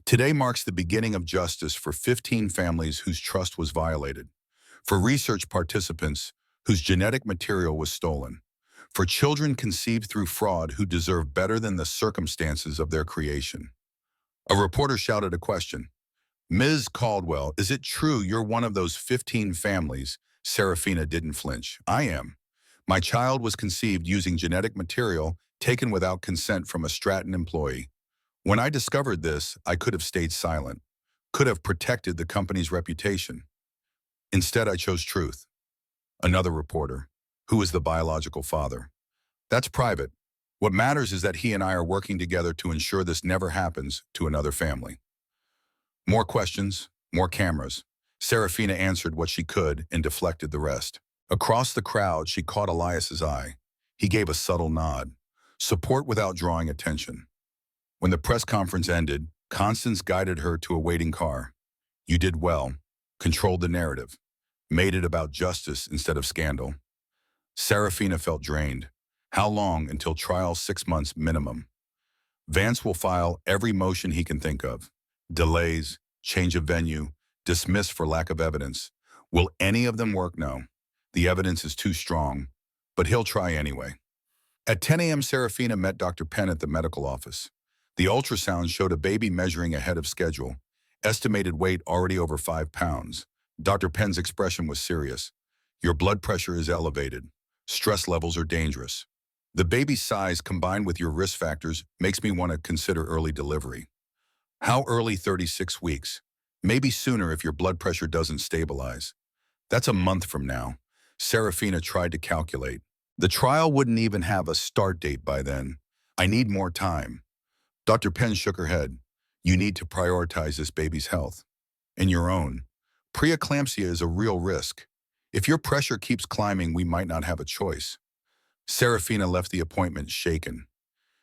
Today marks the beginning of justice for 15 families whose trust was violated, for research participants whose genetic material was stolen, for children conceived through fraud who deserve better than the circumstances of their creation. A reporter shouted a question. Ms. Caldwell, is it true you're one of those 15 families? Serafina didn't flinch. I am. My child was conceived using genetic material taken without consent from a Stratton employee. When I discovered this, I could have stayed silent, could have protected the company's reputation. Instead, I chose truth. Another reporter. Who is the biological father? That's private. What matters is that he and I are working together to ensure this never happens to another family. More questions, more cameras. Serafina answered what she could and deflected the rest. Across the crowd, she caught Elias's eye. He gave a subtle nod. Support without drawing attention. When the press conference ended, Constance guided her to a waiting car. You did well. Controlled the narrative. Made it about justice instead of scandal. Serafina felt drained. How long until trial? 6 months minimum. Vance will file every motion he can think of. Delays, change of venue, dismiss for lack of evidence. Will any of them work? No. The evidence is too strong, but he'll try anyway. At 10 a.m., Serafina met Dr. Penn at the medical office. The ultrasound showed a baby measuring ahead of schedule, estimated weight already over 5 pounds. Dr. Penn's expression was serious. Your blood pressure is elevated. Stress levels are dangerous. The baby's size combined with your risk factors makes me want to consider early delivery. How early? 36 weeks. Maybe sooner if your blood pressure doesn't stabilize. That's a month from now. Serafina tried to calculate. The trial wouldn't even have a start date by then. I need more time. Dr. Penn shook her head. You need to prioritize this baby's health. And your own. Preeclampsia is a real risk. If your pressure keeps climbing, we might not have a choice. Serafina left the appointment shaken.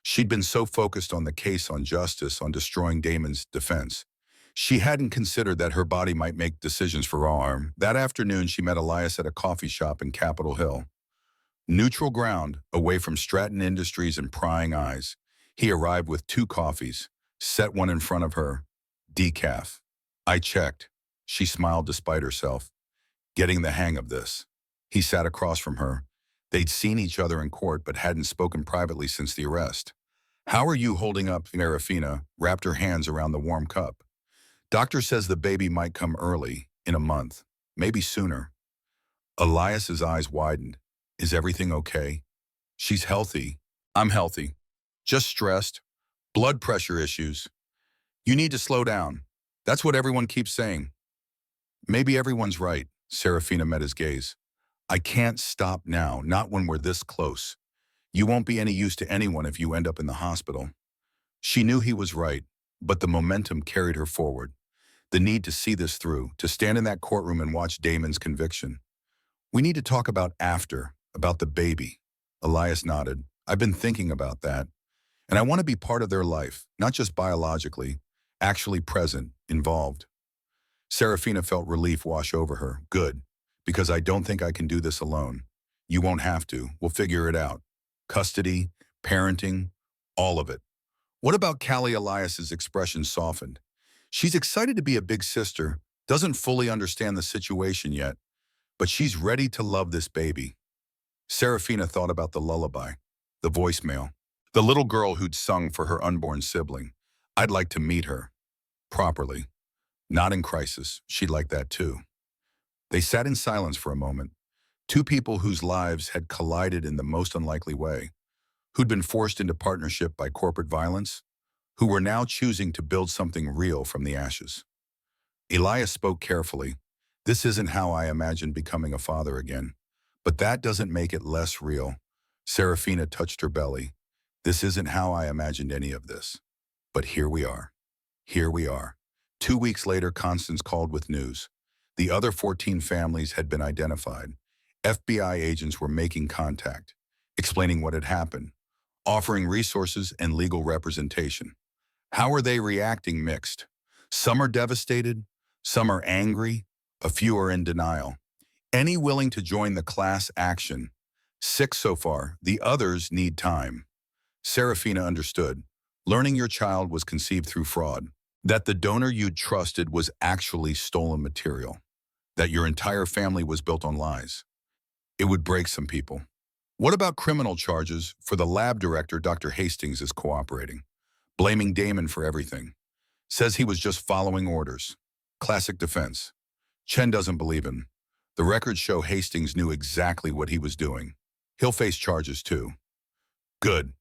She'd been so focused on the case, on justice, on destroying Damon's defense. She hadn't considered that her body might make decisions for her arm. That afternoon, she met Elias at a coffee shop in Capitol Hill. Neutral ground, away from Stratton Industries and prying eyes. He arrived with 2 coffees, set one in front of her. Decaf. I checked. She smiled despite herself. Getting the hang of this. He sat across from her. They'd seen each other in court but hadn't spoken privately since the arrest. How are you holding up? Serafina wrapped her hands around the warm cup. Doctor says the baby might come early, in a month, maybe sooner. Elias's eyes widened. Is everything okay? She's healthy. I'm healthy. Just stressed. Blood pressure issues. You need to slow down. That's what everyone keeps saying. Maybe everyone's right. Serafina met his gaze. I can't stop now, not when we're this close. You won't be any use to anyone if you end up in the hospital. She knew he was right, but the momentum carried her forward. The need to see this through, to stand in that courtroom and watch Damon's conviction. We need to talk about after, about the baby. Elias nodded. I've been thinking about that. And I want to be part of their life, not just biologically, actually present, involved. Serafina felt relief wash over her. Good, because I don't think I can do this alone. You won't have to. We'll figure it out. Custody, parenting, all of it. What about Callie? Elias's expression softened. She's excited to be a big sister, doesn't fully understand the situation yet, but she's ready to love this baby. Serafina thought about the lullaby, the voicemail, the little girl who'd sung for her unborn sibling. I'd like to meet her. Properly. Not in crisis. She'd like that too. They sat in silence for a moment. Two people whose lives had collided in the most unlikely way, who'd been forced into partnership by corporate violence, who were now choosing to build something real from the ashes. Elias spoke carefully. This isn't how I imagined becoming a father again. But that doesn't make it less real. Serafina touched her belly. This isn't how I imagined any of this. But here we are. Here we are. 2 weeks later, Constance called with news. The other 14 families had been identified. FBI agents were making contact, explaining what had happened, offering resources and legal representation. How are they reacting? Mixed. Some are devastated, some are angry, a few are in denial. Any willing to join the class action? 6 so far, the others need time. Serafina understood. Learning your child was conceived through fraud. That the donor you'd trusted was actually stolen material. That your entire family was built on lies. It would break some people. What about criminal charges? For the lab director, Dr. Hastings is cooperating, blaming Damon for everything. Says he was just following orders. Classic defense. Chen doesn't believe him. The records show Hastings knew exactly what he was doing. He'll face charges too. Good.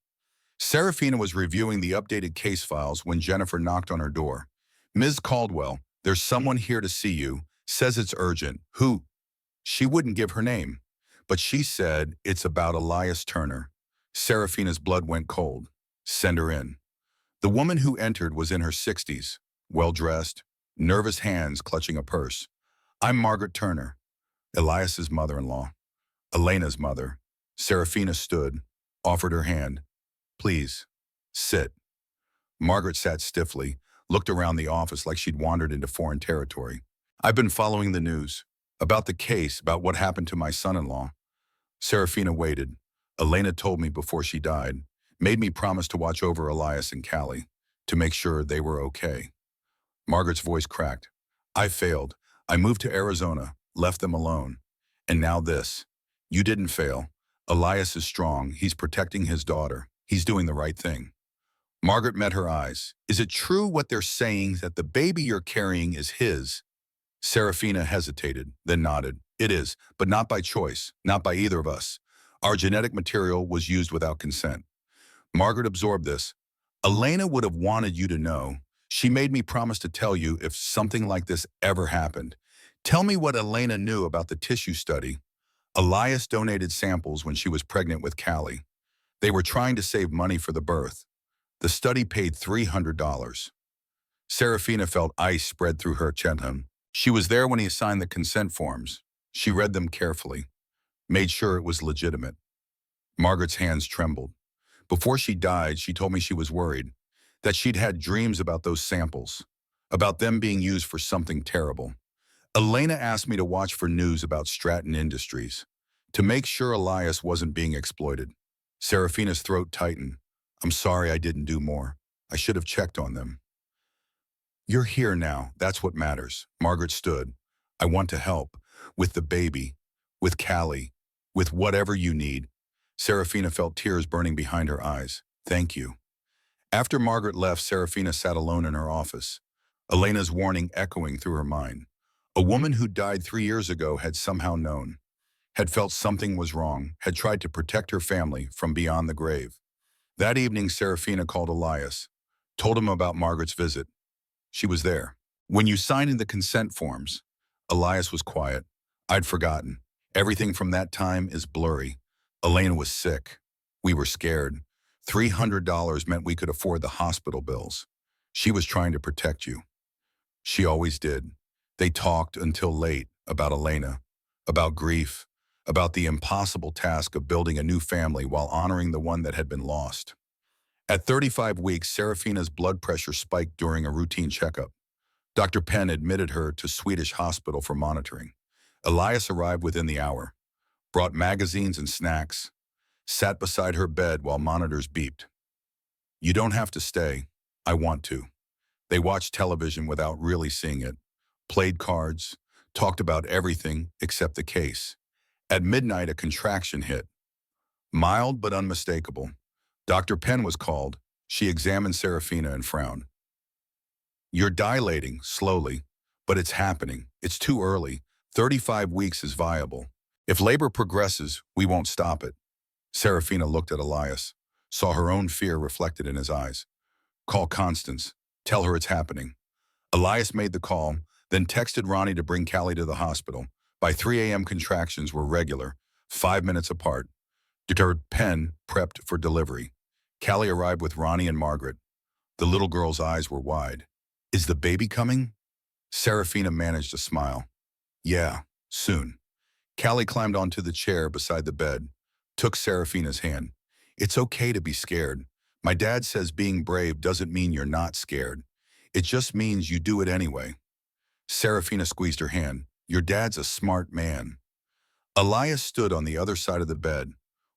Serafina was reviewing the updated case files when Jennifer knocked on her door. Ms. Caldwell, there's someone here to see you. Says it's urgent. Who? She wouldn't give her name, but she said it's about Elias Turner. Serafina's blood went cold. Send her in. The woman who entered was in her 60s, well-dressed, nervous hands clutching a purse. I'm Margaret Turner, Elias's mother-in-law. Elena's mother. Serafina stood, offered her hand. Please, sit. Margaret sat stiffly, looked around the office like she'd wandered into foreign territory. I've been following the news. About the case, about what happened to my son-in-law. Serafina waited. Elena told me before she died, made me promise to watch over Elias and Callie, to make sure they were okay. Margaret's voice cracked. I failed. I moved to Arizona, left them alone. And now this. You didn't fail. Elias is strong. He's protecting his daughter. He's doing the right thing. Margaret met her eyes. Is it true what they're saying, that the baby you're carrying is his? Serafina hesitated, then nodded. It is, but not by choice, not by either of us. Our genetic material was used without consent. Margaret absorbed this. Elena would have wanted you to know. She made me promise to tell you if something like this ever happened. Tell me what Elena knew about the tissue study. Elias donated samples when she was pregnant with Callie. They were trying to save money for the birth. The study paid $300. Serafina felt ice spread through her chest. She was there when he signed the consent forms. She read them carefully, made sure it was legitimate. Margaret's hands trembled. Before she died, she told me she was worried, that she'd had dreams about those samples, about them being used for something terrible. Elena asked me to watch for news about Stratton Industries, to make sure Elias wasn't being exploited. Serafina's throat tightened. I'm sorry I didn't do more. I should have checked on them. You're here now. That's what matters. Margaret stood. I want to help. With the baby. With Callie. With whatever you need. Serafina felt tears burning behind her eyes. Thank you. After Margaret left, Serafina sat alone in her office. Elena's warning echoing through her mind. A woman who died 3 years ago had somehow known. Had felt something was wrong. Had tried to protect her family from beyond the grave. That evening, Serafina called Elias. Told him about Margaret's visit. She was there. When you signed in the consent forms, Elias was quiet. I'd forgotten. Everything from that time is blurry. Elena was sick. We were scared. $300 meant we could afford the hospital bills. She was trying to protect you. She always did. They talked until late about Elena, about grief, about the impossible task of building a new family while honoring the one that had been lost. At 35 weeks, Serafina's blood pressure spiked during a routine checkup. Dr. Penn admitted her to Swedish hospital for monitoring. Elias arrived within the hour, brought magazines and snacks, sat beside her bed while monitors beeped. You don't have to stay. I want to. They watched television without really seeing it, played cards, talked about everything except the case. At midnight, a contraction hit. Mild but unmistakable. Dr. Penn was called. She examined Serafina and frowned. You're dilating, slowly, but it's happening. It's too early. 35 weeks is viable. If labor progresses, we won't stop it. Serafina looked at Elias, saw her own fear reflected in his eyes. Call Constance. Tell her it's happening. Elias made the call, then texted Ronnie to bring Callie to the hospital. By 3 a.m. contractions were regular, 5 minutes apart. Dr. Penn prepped for delivery. Callie arrived with Ronnie and Margaret. The little girl's eyes were wide. Is the baby coming? Serafina managed a smile. Yeah, soon. Callie climbed onto the chair beside the bed, took Serafina's hand. It's okay to be scared. My dad says being brave doesn't mean you're not scared. It just means you do it anyway. Serafina squeezed her hand. Your dad's a smart man. Elias stood on the other side of the bed,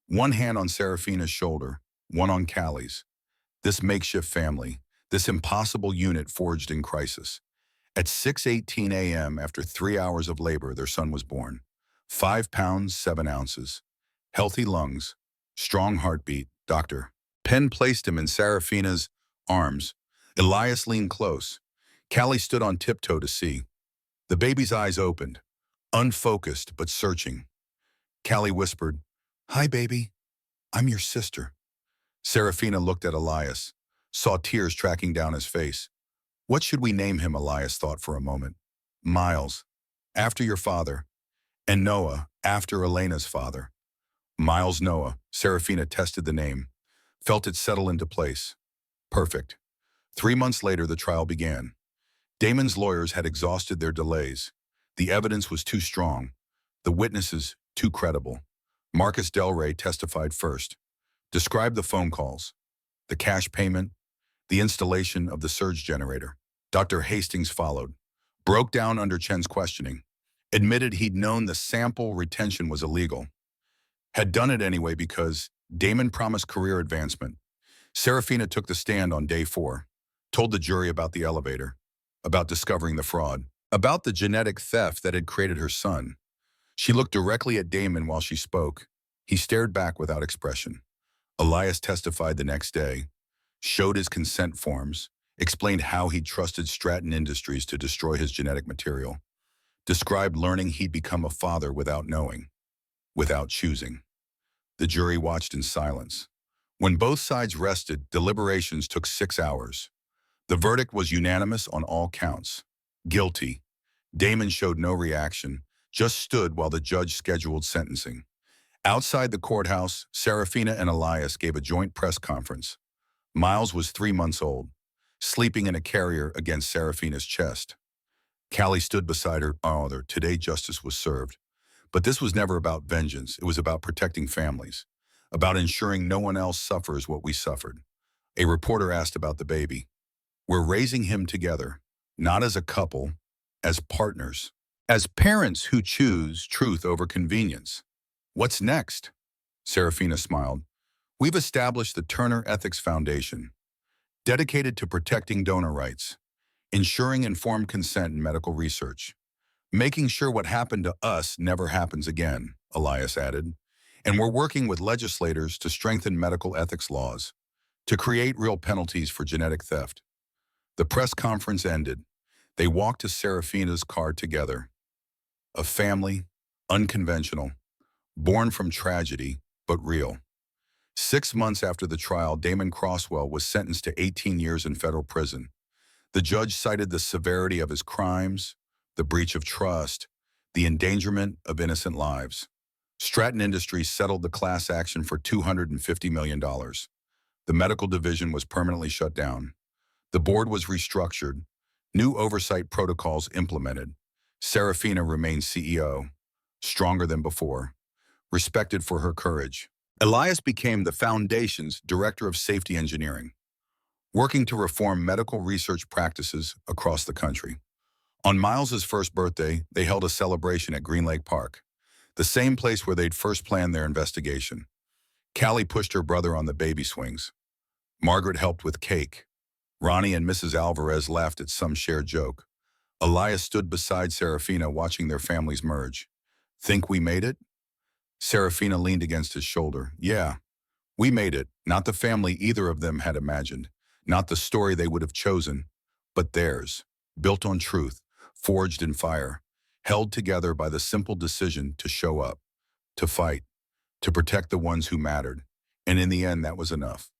one hand on Serafina's shoulder, one on Callie's. This makeshift family, this impossible unit forged in crisis. At 6:18 a.m., after 3 hours of labor, their son was born. 5 pounds, 7 ounces. Healthy lungs, strong heartbeat. Dr. Penn placed him in Serafina's arms. Elias leaned close. Callie stood on tiptoe to see. The baby's eyes opened, unfocused but searching. Callie whispered, Hi, baby. I'm your sister. Serafina looked at Elias, saw tears tracking down his face. What should we name him, Elias thought for a moment. Miles, after your father, and Noah, after Elena's father. Miles Noah. Serafina tested the name, felt it settle into place. Perfect. 3 months later, the trial began. Damon's lawyers had exhausted their delays. The evidence was too strong, the witnesses too credible. Marcus Del Rey testified first. Described the phone calls, the cash payment, the installation of the surge generator. Dr. Hastings followed, broke down under Chen's questioning, admitted he'd known the sample retention was illegal, had done it anyway because Damon promised career advancement. Serafina took the stand on day 4, told the jury about the elevator, about discovering the fraud, about the genetic theft that had created her son. She looked directly at Damon while she spoke. He stared back without expression. Elias testified the next day, showed his consent forms, explained how he'd trusted Stratton Industries to destroy his genetic material, described learning he'd become a father without knowing, without choosing. The jury watched in silence. When both sides rested, deliberations took 6 hours. The verdict was unanimous on all counts. Guilty. Damon showed no reaction, just stood while the judge scheduled sentencing. Outside the courthouse, Serafina and Elias gave a joint press conference. Miles was 3 months old, sleeping in a carrier against Serafina's chest. Callie stood beside her father. Today justice was served. But this was never about vengeance. It was about protecting families, about ensuring no one else suffers what we suffered. A reporter asked about the baby. We're raising him together, not as a couple, as partners, as parents who choose truth over convenience. What's next? Serafina smiled. We've established the Turner Ethics Foundation, dedicated to protecting donor rights, ensuring informed consent in medical research, making sure what happened to us never happens again, Elias added. And we're working with legislators to strengthen medical ethics laws, to create real penalties for genetic theft. The press conference ended. They walked to Serafina's car together. A family, unconventional, born from tragedy, but real. 6 months after the trial, Damon Crosswell was sentenced to 18 years in federal prison. The judge cited the severity of his crimes, the breach of trust, the endangerment of innocent lives. Stratton Industries settled the class action for $250 million. The medical division was permanently shut down. The board was restructured, new oversight protocols implemented. Serafina remained CEO, stronger than before, respected for her courage. Elias became the foundation's director of safety engineering, working to reform medical research practices across the country. On Miles's first birthday, they held a celebration at Green Lake Park, the same place where they'd first planned their investigation. Callie pushed her brother on the baby swings. Margaret helped with cake. Ronnie and Mrs. Alvarez laughed at some shared joke. Elias stood beside Serafina watching their families merge. Think we made it? Serafina leaned against his shoulder. Yeah, we made it, not the family either of them had imagined, not the story they would have chosen, but theirs, built on truth, forged in fire, held together by the simple decision to show up, to fight, to protect the ones who mattered. And in the end, that was enough.